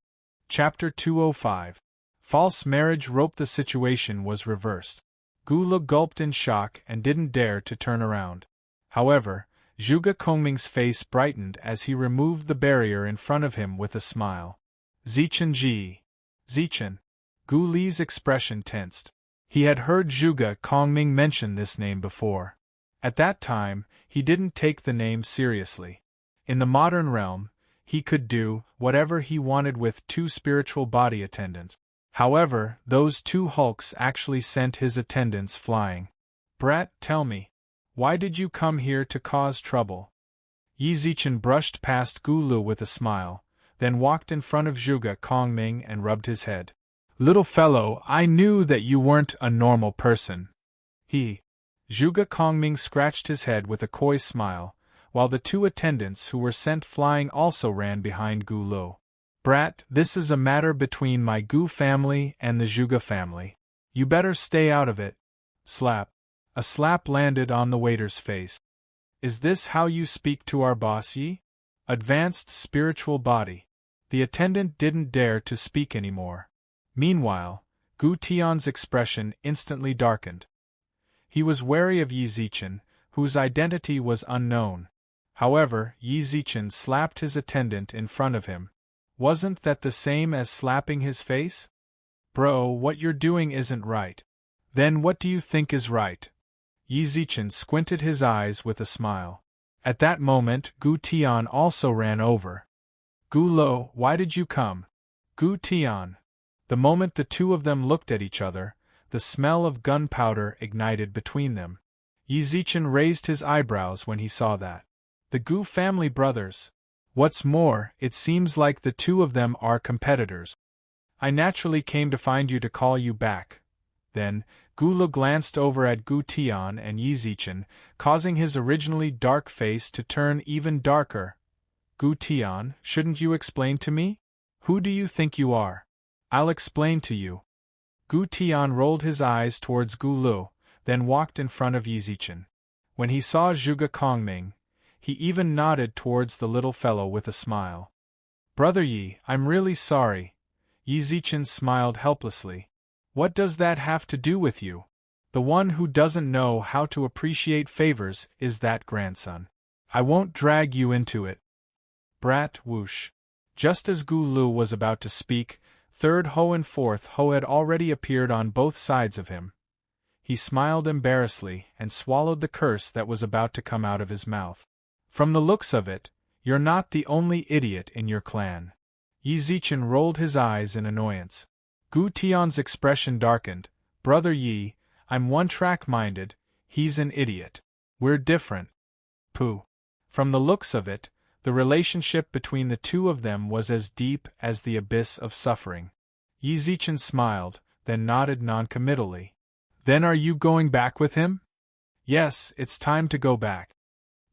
Chapter 205. False marriage rope. The situation was reversed. Gu Lu gulped in shock and didn't dare to turn around. However, Zhuge Kongming's face brightened as he removed the barrier in front of him with a smile. Zichenji. Zichen. Gu Li's expression tensed. He had heard Zhuge Kongming mention this name before. At that time, he didn't take the name seriously. In the modern realm, he could do whatever he wanted with two spiritual body attendants. However, those two hulks actually sent his attendants flying. Brat, tell me, why did you come here to cause trouble? Yi Zichen brushed past Gu Lu with a smile, then walked in front of Zhuge Kongming and rubbed his head. Little fellow, I knew that you weren't a normal person. Zhuge Kongming scratched his head with a coy smile, while the two attendants who were sent flying also ran behind Gu Lu. Brat, this is a matter between my Gu family and the Zhuge family. You better stay out of it. Slap. A slap landed on the waiter's face. Is this how you speak to our boss, Yi? Advanced spiritual body. The attendant didn't dare to speak anymore. Meanwhile, Gu Tian's expression instantly darkened. He was wary of Yi Zichen, whose identity was unknown. However, Yi Zichen slapped his attendant in front of him. Wasn't that the same as slapping his face? Bro, what you're doing isn't right. Then what do you think is right? Yi Zichen squinted his eyes with a smile. At that moment, Gu Tian also ran over. Gu Lo, why did you come? Gu Tian. The moment the two of them looked at each other, the smell of gunpowder ignited between them. Yi Zichen raised his eyebrows when he saw that. The Gu family brothers. What's more, it seems like the two of them are competitors. I naturally came to find you to call you back. Then, Gu Lo glanced over at Gu Tian and Yi Zichen, causing his originally dark face to turn even darker. Gu Tian, shouldn't you explain to me? Who do you think you are? I'll explain to you. Gu Tian rolled his eyes towards Gu Lo, then walked in front of Yi Zichen. When he saw Zhuge Kongming, he even nodded towards the little fellow with a smile. Brother Yi, I'm really sorry. Yi Zichen smiled helplessly. What does that have to do with you? The one who doesn't know how to appreciate favors is that grandson. I won't drag you into it. Brat whoosh. Just as Gu Lu was about to speak, third Ho and fourth Ho had already appeared on both sides of him. He smiled embarrassedly and swallowed the curse that was about to come out of his mouth. From the looks of it, you're not the only idiot in your clan. Yi Zichen rolled his eyes in annoyance. Gu Tian's expression darkened. Brother Yi, I'm one-track-minded, he's an idiot. We're different. Pooh. From the looks of it, the relationship between the two of them was as deep as the abyss of suffering. Yi Zichen smiled, then nodded noncommittally. Then are you going back with him? Yes, it's time to go back.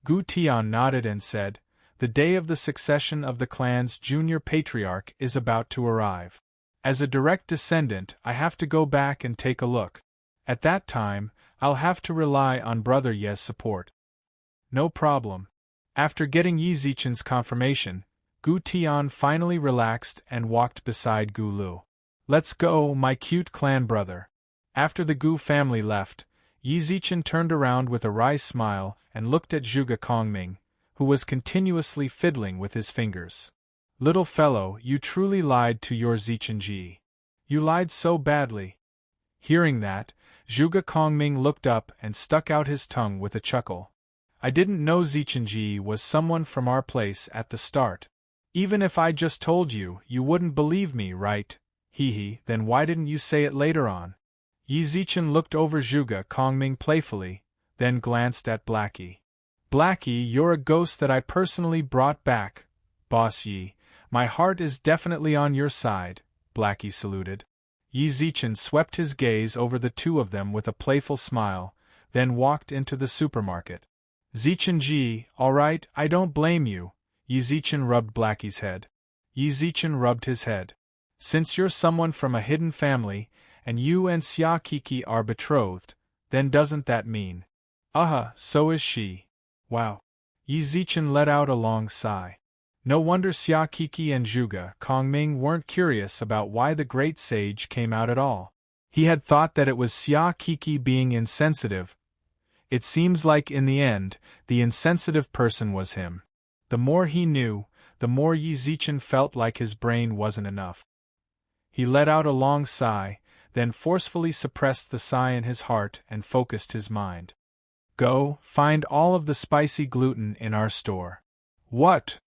Gu Tian nodded and said, the day of the succession of the clan's junior patriarch is about to arrive. As a direct descendant, I have to go back and take a look. At that time, I'll have to rely on Brother Ye's support. No problem. After getting Yi Zichen's confirmation, Gu Tian finally relaxed and walked beside Gu Lu. Let's go, my cute clan brother. After the Gu family left, Yi Zichen turned around with a wry smile and looked at Zhuge Kongming, who was continuously fiddling with his fingers. Little fellow, you truly lied to your Zichenji. You lied so badly. Hearing that, Zhuge Kongming looked up and stuck out his tongue with a chuckle. I didn't know Zichenji was someone from our place at the start. Even if I just told you, you wouldn't believe me, right? Hee, then why didn't you say it later on? Yi Zichen looked over Zhuge Kongming playfully, then glanced at Blackie. Blackie, you're a ghost that I personally brought back. Boss Yi, my heart is definitely on your side, Blackie saluted. Yi Zichen swept his gaze over the two of them with a playful smile, then walked into the supermarket. Zichenji, all right, I don't blame you. Yi Zichen rubbed Blackie's head. Yi Zichen rubbed his head. Since you're someone from a hidden family, and you and Xia Kiki are betrothed, then doesn't that mean? So is she. Wow. Yi Zichen let out a long sigh. No wonder Xia Kiki and Zhuge Kongming weren't curious about why the great sage came out at all. He had thought that it was Xia Kiki being insensitive. It seems like in the end, the insensitive person was him. The more he knew, the more Yi Zichen felt like his brain wasn't enough. He let out a long sigh, then forcefully suppressed the sigh in his heart and focused his mind. Go, find all of the spicy gluten in our store. What?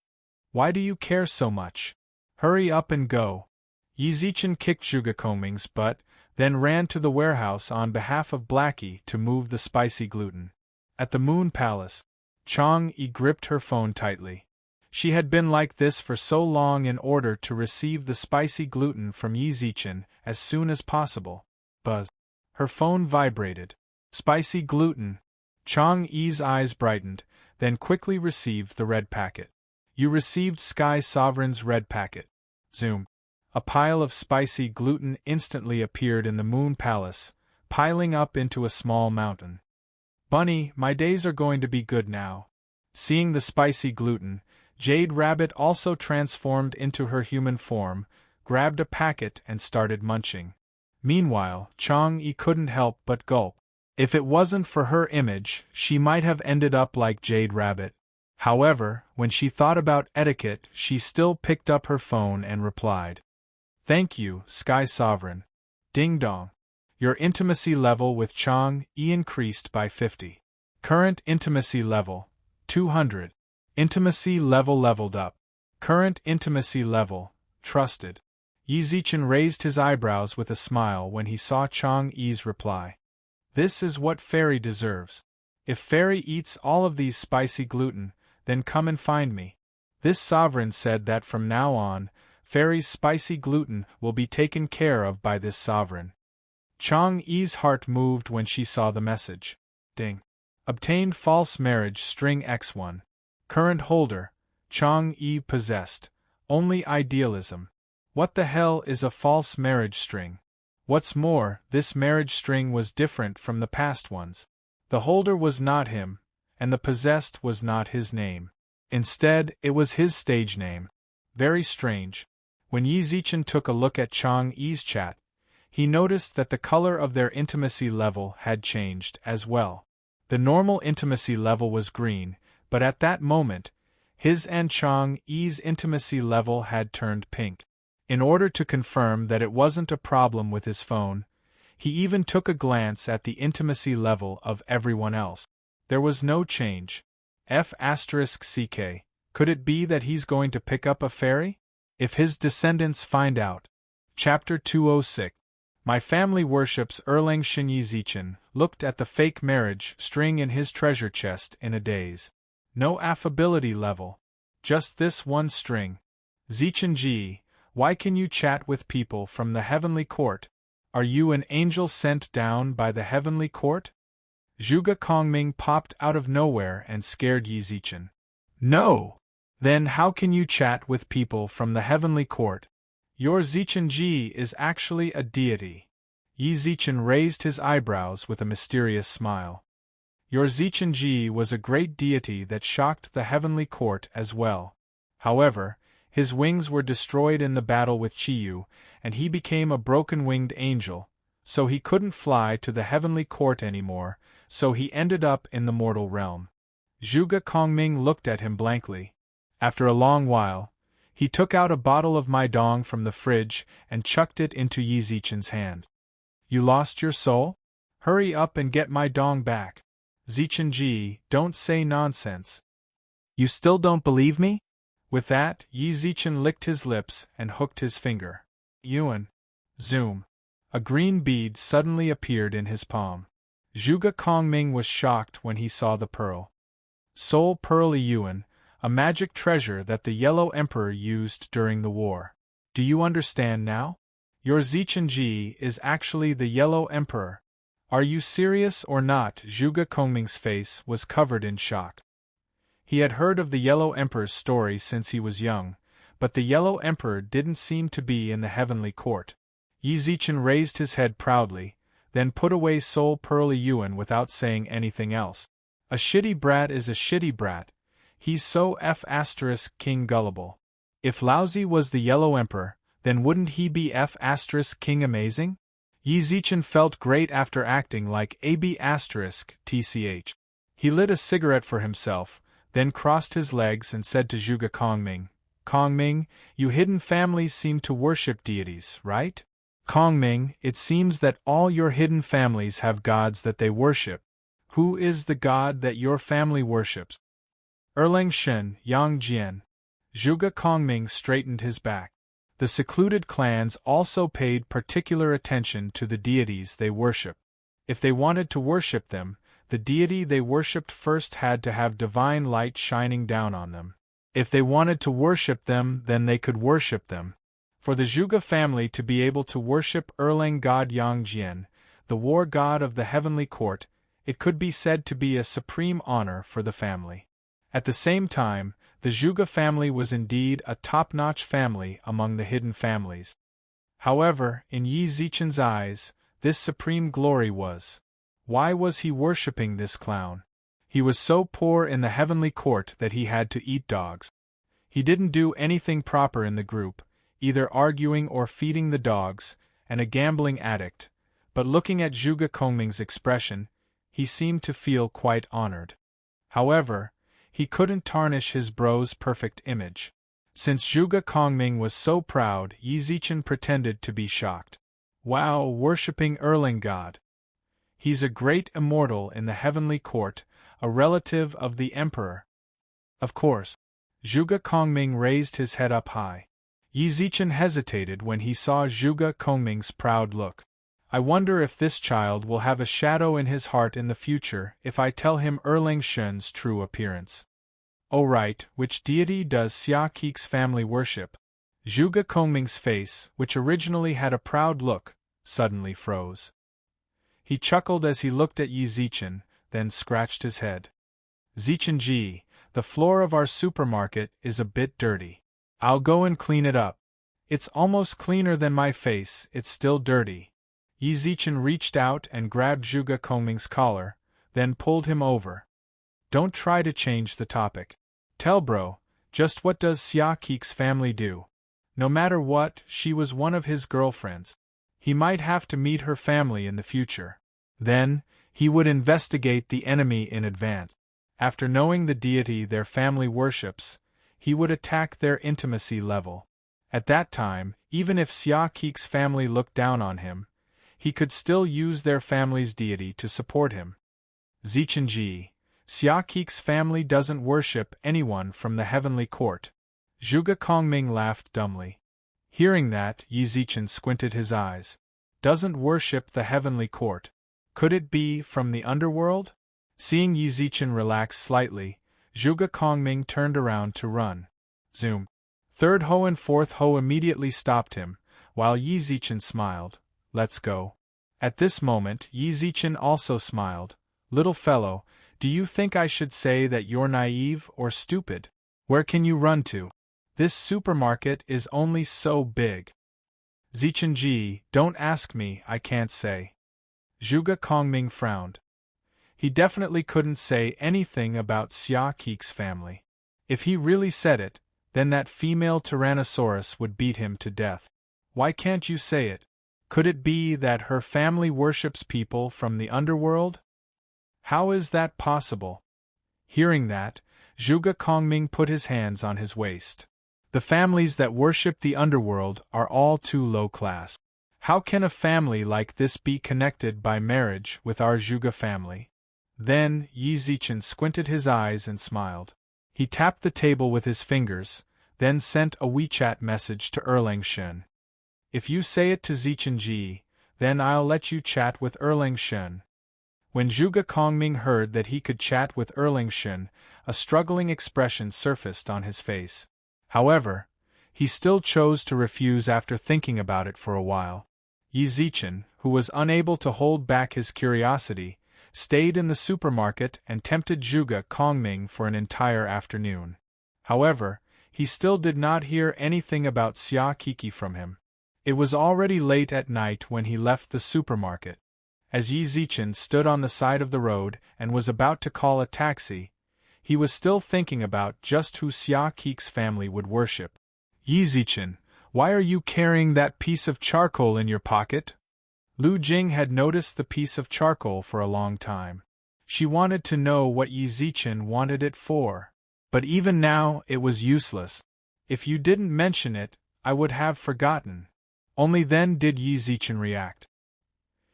Why do you care so much? Hurry up and go. Yi Zichen kicked Zhuge Kongming's butt, then ran to the warehouse on behalf of Blackie to move the spicy gluten. At the Moon Palace, Chang'e gripped her phone tightly. She had been like this for so long in order to receive the spicy gluten from Yi Zichen as soon as possible. Buzz. Her phone vibrated. Spicy gluten. Chang'e's eyes brightened, then quickly received the red packet. You received Sky Sovereign's red packet. Zoom. A pile of spicy gluten instantly appeared in the Moon Palace, piling up into a small mountain. Bunny, my days are going to be good now. Seeing the spicy gluten, Jade Rabbit also transformed into her human form, grabbed a packet and started munching. Meanwhile, Chang'e couldn't help but gulp. If it wasn't for her image, she might have ended up like Jade Rabbit. However, when she thought about etiquette, she still picked up her phone and replied. Thank you, Sky Sovereign. Ding dong. Your intimacy level with Chang-yi increased by 50. Current intimacy level, 200. Intimacy level leveled up. Current intimacy level, trusted. Yi Zichen raised his eyebrows with a smile when he saw Chang-yi's reply. This is what Fairy deserves. If Fairy eats all of these spicy gluten, then come and find me. This sovereign said that from now on, Fairy's spicy gluten will be taken care of by this sovereign. Chang-yi's heart moved when she saw the message. Ding. Obtained false marriage string X1. Current holder, Chang-yi possessed. Only idealism. What the hell is a false marriage string? What's more, this marriage string was different from the past ones. The holder was not him, and the possessed was not his name. Instead, it was his stage name. Very strange. When Yi Zichen took a look at Chang-yi's chat, he noticed that the color of their intimacy level had changed as well. The normal intimacy level was green, but at that moment, his and Chang-yi's intimacy level had turned pink. In order to confirm that it wasn't a problem with his phone, he even took a glance at the intimacy level of everyone else. There was no change. F***CK. Could it be that he's going to pick up a fairy? If his descendants find out. Chapter 206. My family worships Erlang Shin. Yi Zichen looked at the fake marriage string in his treasure chest in a daze. No affability level. Just this one string. Zichen Ji, why can you chat with people from the heavenly court? Are you an angel sent down by the heavenly court? Zhuge Kongming popped out of nowhere and scared Yi Zichen. No! Then how can you chat with people from the heavenly court? Your Zichen Ji is actually a deity. Yi Zichen raised his eyebrows with a mysterious smile. Your Zichen Ji was a great deity that shocked the heavenly court as well. However, his wings were destroyed in the battle with Chiyu, and he became a broken-winged angel, so he couldn't fly to the heavenly court anymore, so he ended up in the mortal realm. Zhuge Kongming looked at him blankly. After a long while, he took out a bottle of Maidong from the fridge and chucked it into Yi Zichen's hand. You lost your soul? Hurry up and get Maidong back. Zichen Ji, don't say nonsense. You still don't believe me? With that, Yi Zichen licked his lips and hooked his finger. Yuan. Zoom. A green bead suddenly appeared in his palm. Zhuge Kongming was shocked when he saw the pearl. Soul Pearl Yuan, a magic treasure that the Yellow Emperor used during the war. Do you understand now? Your Zichen Ji is actually the Yellow Emperor. Are you serious or not? Zhuge Kongming's face was covered in shock. He had heard of the Yellow Emperor's story since he was young, but the Yellow Emperor didn't seem to be in the heavenly court. Yi Zichen raised his head proudly, then put away Soul Pearl Yuan without saying anything else. A shitty brat is a shitty brat. He's so King gullible. If Laozi was the Yellow Emperor, then wouldn't he be King amazing? Yi Zichen felt great after acting like tch. He lit a cigarette for himself, then crossed his legs and said to Zhuge Kongming, Kongming, you hidden families seem to worship deities, right? Kongming, it seems that all your hidden families have gods that they worship. Who is the god that your family worships? Erlang Shen, Yang Jian. Zhuge Kongming straightened his back. The secluded clans also paid particular attention to the deities they worship. If they wanted to worship them, the deity they worshipped first had to have divine light shining down on them. If they wanted to worship them, then they could worship them. For the Zhuge family to be able to worship Erlang god Yang Jian, the war god of the heavenly court, it could be said to be a supreme honor for the family. At the same time, the Zhuge family was indeed a top-notch family among the hidden families. However, in Yi Zichen's eyes, this supreme glory was. Why was he worshipping this clown? He was so poor in the heavenly court that he had to eat dogs. He didn't do anything proper in the group, either arguing or feeding the dogs, and a gambling addict, but looking at Zhuge Kongming's expression, he seemed to feel quite honored. However, He couldn't tarnish his bro's perfect image. Since Zhuge Kongming was so proud, Yi Zichen pretended to be shocked. Wow, worshipping Erling God. He's a great immortal in the heavenly court, a relative of the emperor. Of course. Zhuge Kongming raised his head up high. Yi Zichen hesitated when he saw Zhuge Kongming's proud look. I wonder if this child will have a shadow in his heart in the future if I tell him Erling Shen's true appearance. Oh right, which deity does Xia Keq's family worship? Zhuge Kongming's face, which originally had a proud look, suddenly froze. He chuckled as he looked at Yi Zichen, then scratched his head. Zichenji, the floor of our supermarket is a bit dirty. I'll go and clean it up. It's almost cleaner than my face, it's still dirty. Yi Zichen reached out and grabbed Zhuge Kongming's collar, then pulled him over. Don't try to change the topic. Tell bro, just what does Xia Keq's family do? No matter what, she was one of his girlfriends. He might have to meet her family in the future. Then, he would investigate the enemy in advance. After knowing the deity their family worships, he would attack their intimacy level. At that time, even if Xia Keq's family looked down on him, he could still use their family's deity to support him. Zichenji, Xia Keq's family doesn't worship anyone from the heavenly court. Zhuge Kongming laughed dumbly. Hearing that, Yi Zichen squinted his eyes. Doesn't worship the heavenly court. Could it be from the underworld? Seeing Yi Zichen relax slightly, Zhuge Kongming turned around to run. Zoom. Third Ho and Fourth Ho immediately stopped him, while Yi Zichen smiled. Let's go. At this moment, Yi Zichen also smiled. Little fellow, do you think I should say that you're naive or stupid? Where can you run to? This supermarket is only so big. Zichenji, don't ask me, I can't say. Zhuge Kongming frowned. He definitely couldn't say anything about Xia Keq's family. If he really said it, then that female Tyrannosaurus would beat him to death. Why can't you say it? Could it be that her family worships people from the underworld? How is that possible? Hearing that, Zhuge Kongming put his hands on his waist. The families that worship the underworld are all too low class. How can a family like this be connected by marriage with our Zhuge family? Then, Yi Zichen squinted his eyes and smiled. He tapped the table with his fingers, then sent a WeChat message to Erling Shen. If you say it to Zichenji, then I'll let you chat with Erling Shen. When Zhuge Kongming heard that he could chat with Erling Shen, a struggling expression surfaced on his face. However, he still chose to refuse after thinking about it for a while. Yi Zichen, who was unable to hold back his curiosity, stayed in the supermarket and tempted Zhuge Kongming for an entire afternoon. However, he still did not hear anything about Xia Keq from him. It was already late at night when he left the supermarket. As Yi Zichen stood on the side of the road and was about to call a taxi, he was still thinking about just who Xia Keq's family would worship. Yi Zichen, why are you carrying that piece of charcoal in your pocket? Lu Jing had noticed the piece of charcoal for a long time. She wanted to know what Yi Zichen wanted it for. But even now, it was useless. If you didn't mention it, I would have forgotten. Only then did Yi Zichen react.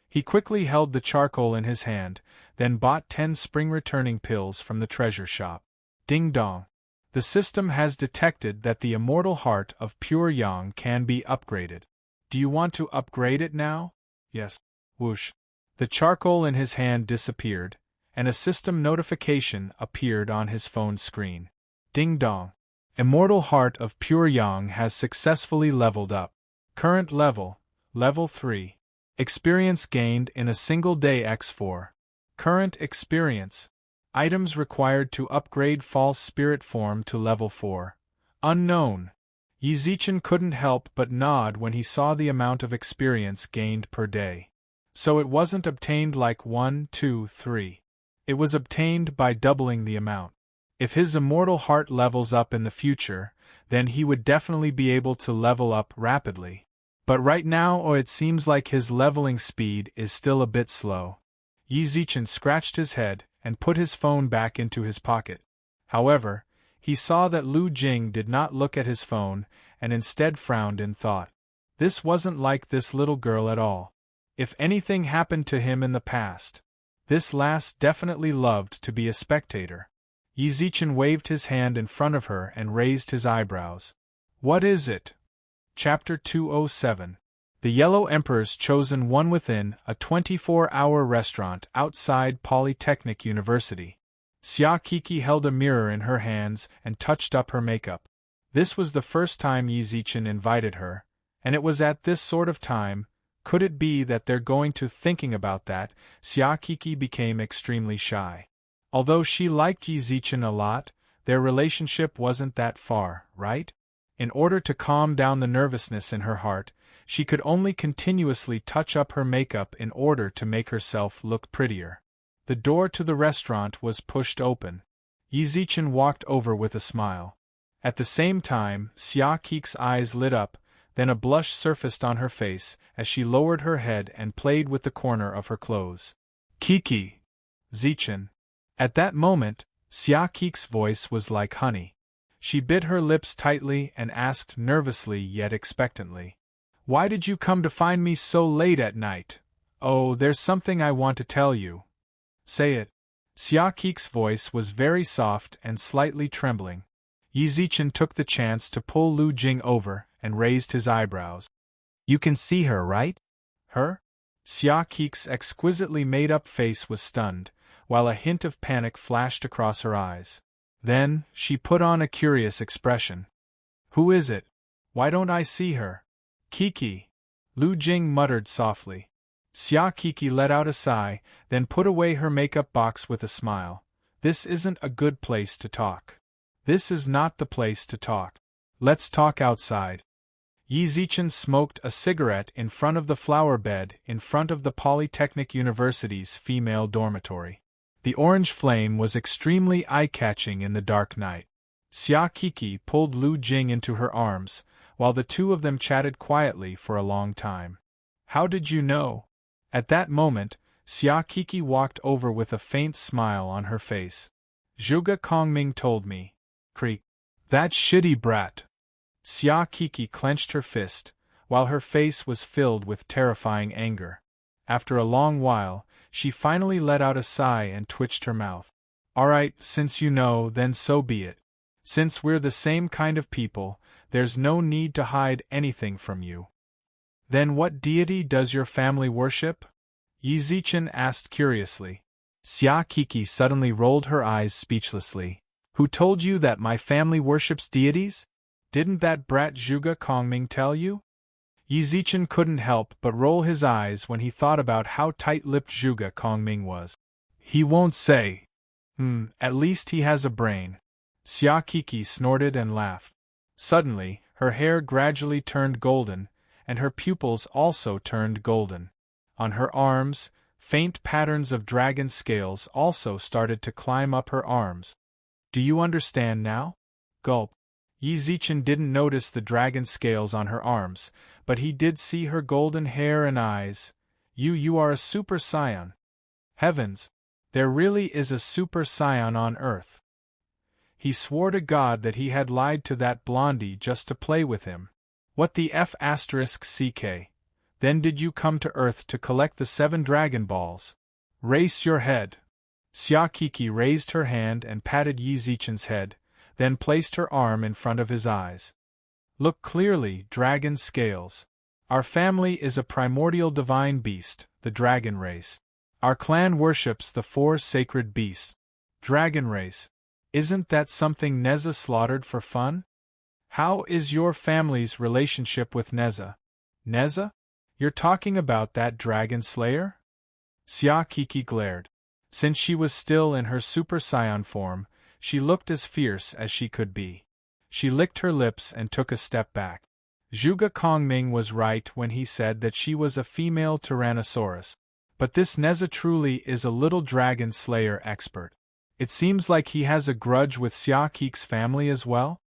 He quickly held the charcoal in his hand, then bought 10 spring-returning pills from the treasure shop. Ding dong. The system has detected that the immortal heart of pure yang can be upgraded. Do you want to upgrade it now? Yes. Whoosh. The charcoal in his hand disappeared, and a system notification appeared on his phone screen. Ding dong. Immortal heart of pure yang has successfully leveled up. Current level, level 3. Experience gained in a single day x4. Current experience. Items required to upgrade false spirit form to level 4. Unknown. Yi Zichen couldn't help but nod when he saw the amount of experience gained per day. So it wasn't obtained like 1, 2, 3. It was obtained by doubling the amount. If his immortal heart levels up in the future, then he would definitely be able to level up rapidly. But right now, it seems like his leveling speed is still a bit slow. Yi Zichen scratched his head and put his phone back into his pocket. However, he saw that Lu Jing did not look at his phone, and instead frowned in thought. This wasn't like this little girl at all. If anything happened to him in the past, this lass definitely loved to be a spectator. Yi Zichen waved his hand in front of her and raised his eyebrows. What is it? Chapter 207. The Yellow Emperor's Chosen One Within a 24-hour restaurant outside Polytechnic University. Xia Kiki held a mirror in her hands and touched up her makeup. This was the first time Yi Zichen invited her, and it was at this sort of time. Could it be that they're going to thinking about that? Xia Kiki became extremely shy. Although she liked Yi Zichen a lot, their relationship wasn't that far, right? In order to calm down the nervousness in her heart, she could only continuously touch up her makeup in order to make herself look prettier. The door to the restaurant was pushed open. Yi Zichen walked over with a smile. At the same time, Xia Kiki's eyes lit up, then a blush surfaced on her face as she lowered her head and played with the corner of her clothes. Kiki! Zichen! At that moment, Xia Kiki's voice was like honey. She bit her lips tightly and asked nervously yet expectantly. Why did you come to find me so late at night? Oh, there's something I want to tell you. Say it. Xia Kiki's voice was very soft and slightly trembling. Yi Zichen took the chance to pull Lu Jing over and raised his eyebrows. You can see her, right? Her? Xia Kiki's exquisitely made-up face was stunned, while a hint of panic flashed across her eyes. Then, she put on a curious expression. Who is it? Why don't I see her? Kiki! Lu Jing muttered softly. Xia Kiki let out a sigh, then put away her makeup box with a smile. This isn't a good place to talk. This is not the place to talk. Let's talk outside. Yi Zichen smoked a cigarette in front of the flower bed in front of the Polytechnic University's female dormitory. The orange flame was extremely eye-catching in the dark night. Xia Kiki pulled Lu Jing into her arms, while the two of them chatted quietly for a long time. How did you know? At that moment, Xia Kiki walked over with a faint smile on her face. Zhuge Kongming told me. Creak. That shitty brat. Xia Kiki clenched her fist, while her face was filled with terrifying anger. After a long while, she finally let out a sigh and twitched her mouth. Alright, since you know, then so be it. Since we're the same kind of people, there's no need to hide anything from you. Then what deity does your family worship? Yi Zichen asked curiously. Xia Kiki suddenly rolled her eyes speechlessly. Who told you that my family worships deities? Didn't that brat Zhuge Kongming tell you? Yi Zichen couldn't help but roll his eyes when he thought about how tight-lipped Zhuge Kongming was. He won't say. At least he has a brain. Xia Kiki snorted and laughed. Suddenly, her hair gradually turned golden, and her pupils also turned golden. On her arms, faint patterns of dragon scales also started to climb up her arms. Do you understand now? Gulp. Yi Zichen didn't notice the dragon scales on her arms, but he did see her golden hair and eyes. You are a Super Saiyan. Heavens! There really is a Super Saiyan on Earth. He swore to God that he had lied to that blondie just to play with him. What the F***ck? Then did you come to Earth to collect the 7 Dragon Balls? Race your head. Xia Kiki raised her hand and patted Yi Zichen's head, then placed her arm in front of his eyes. Look clearly, dragon scales. Our family is a primordial divine beast, the dragon race. Our clan worships the 4 sacred beasts. Dragon race. Isn't that something Neza slaughtered for fun? How is your family's relationship with Neza? Neza? You're talking about that dragon slayer? Xia Kiki glared. Since she was still in her Super Saiyan form, she looked as fierce as she could be. She licked her lips and took a step back. Zhuge Kongming was right when he said that she was a female Tyrannosaurus. But this Neza truly is a little dragon slayer expert. It seems like he has a grudge with Xia Kiki's family as well?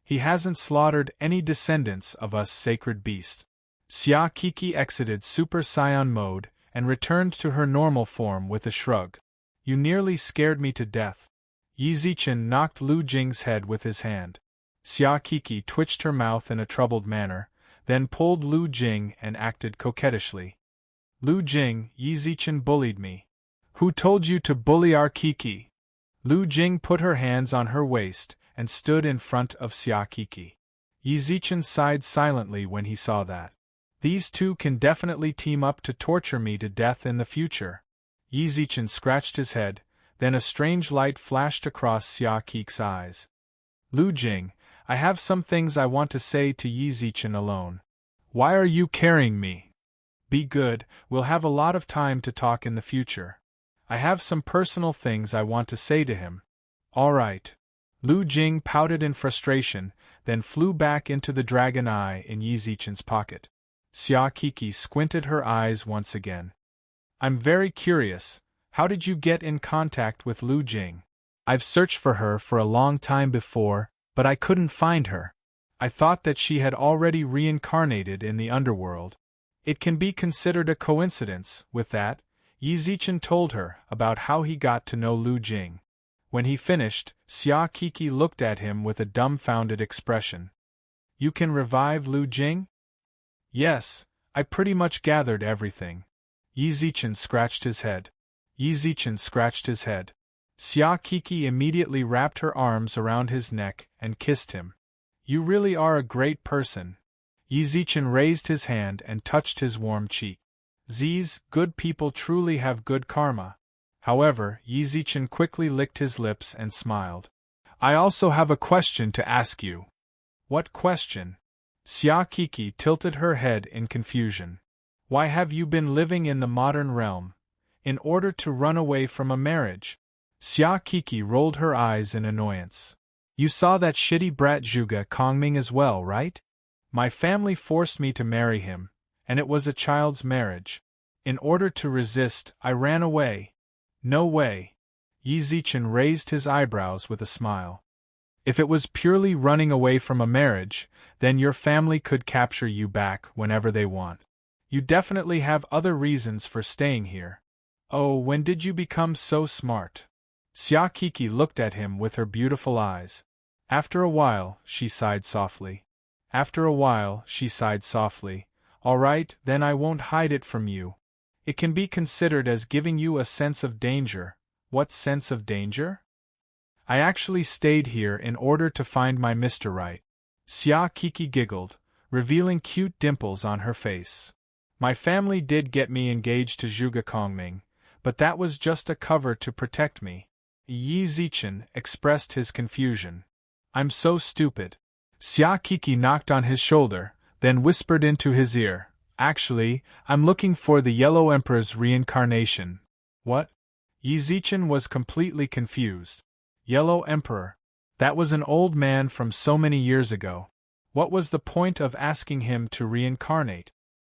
He hasn't slaughtered any descendants of us sacred beasts. Xia Kiki exited Super Saiyan mode and returned to her normal form with a shrug. You nearly scared me to death. Yi Zichen knocked Lu Jing's head with his hand. Xia Kiki twitched her mouth in a troubled manner, then pulled Lu Jing and acted coquettishly. Lu Jing, Yi Zichen bullied me. Who told you to bully our Kiki? Lu Jing put her hands on her waist and stood in front of Xia Kiki. Yi Zichen sighed silently when he saw that. These two can definitely team up to torture me to death in the future. Yi Zichen scratched his head, then a strange light flashed across Xia Kiki's eyes. Lu Jing, I have some things I want to say to Yi Zichen alone. Why are you carrying me? Be good, we'll have a lot of time to talk in the future. I have some personal things I want to say to him. All right. Lu Jing pouted in frustration, then flew back into the dragon eye in Yi Zichen's pocket. Xia Kiki squinted her eyes once again. I'm very curious, how did you get in contact with Lu Jing? I've searched for her for a long time before, but I couldn't find her. I thought that she had already reincarnated in the underworld. It can be considered a coincidence. With that, Yi Zichen told her about how he got to know Lu Jing. When he finished, Xia Kiki looked at him with a dumbfounded expression. You can revive Lu Jing? Yes, I pretty much gathered everything. Yi Zichen scratched his head. Yi Zichen scratched his head. Xia Kiki immediately wrapped her arms around his neck and kissed him. You really are a great person. Yi Zichen raised his hand and touched his warm cheek. These good people truly have good karma. However, Yi Zichen quickly licked his lips and smiled. I also have a question to ask you. What question? Xia Kiki tilted her head in confusion. Why have you been living in the modern realm? In order to run away from a marriage? Xia Kiki rolled her eyes in annoyance. You saw that shitty brat Zhuge Kongming as well, right? My family forced me to marry him, and it was a child's marriage. In order to resist, I ran away. No way. Yi Zichen raised his eyebrows with a smile. If it was purely running away from a marriage, then your family could capture you back whenever they want. You definitely have other reasons for staying here. Oh, when did you become so smart? Xia Kiki looked at him with her beautiful eyes. After a while, she sighed softly. After a while, she sighed softly. All right, then I won't hide it from you. It can be considered as giving you a sense of danger. What sense of danger? I actually stayed here in order to find my Mr. Right. Xia Kiki giggled, revealing cute dimples on her face. My family did get me engaged to Zhuge Kongming, but that was just a cover to protect me. Yi Zichen expressed his confusion. I'm so stupid. Xia Kiki knocked on his shoulder, then whispered into his ear. Actually, I'm looking for the Yellow Emperor's reincarnation. What? Yi Zichen was completely confused. Yellow Emperor. That was an old man from so many years ago. What was the point of asking him to reincarnate?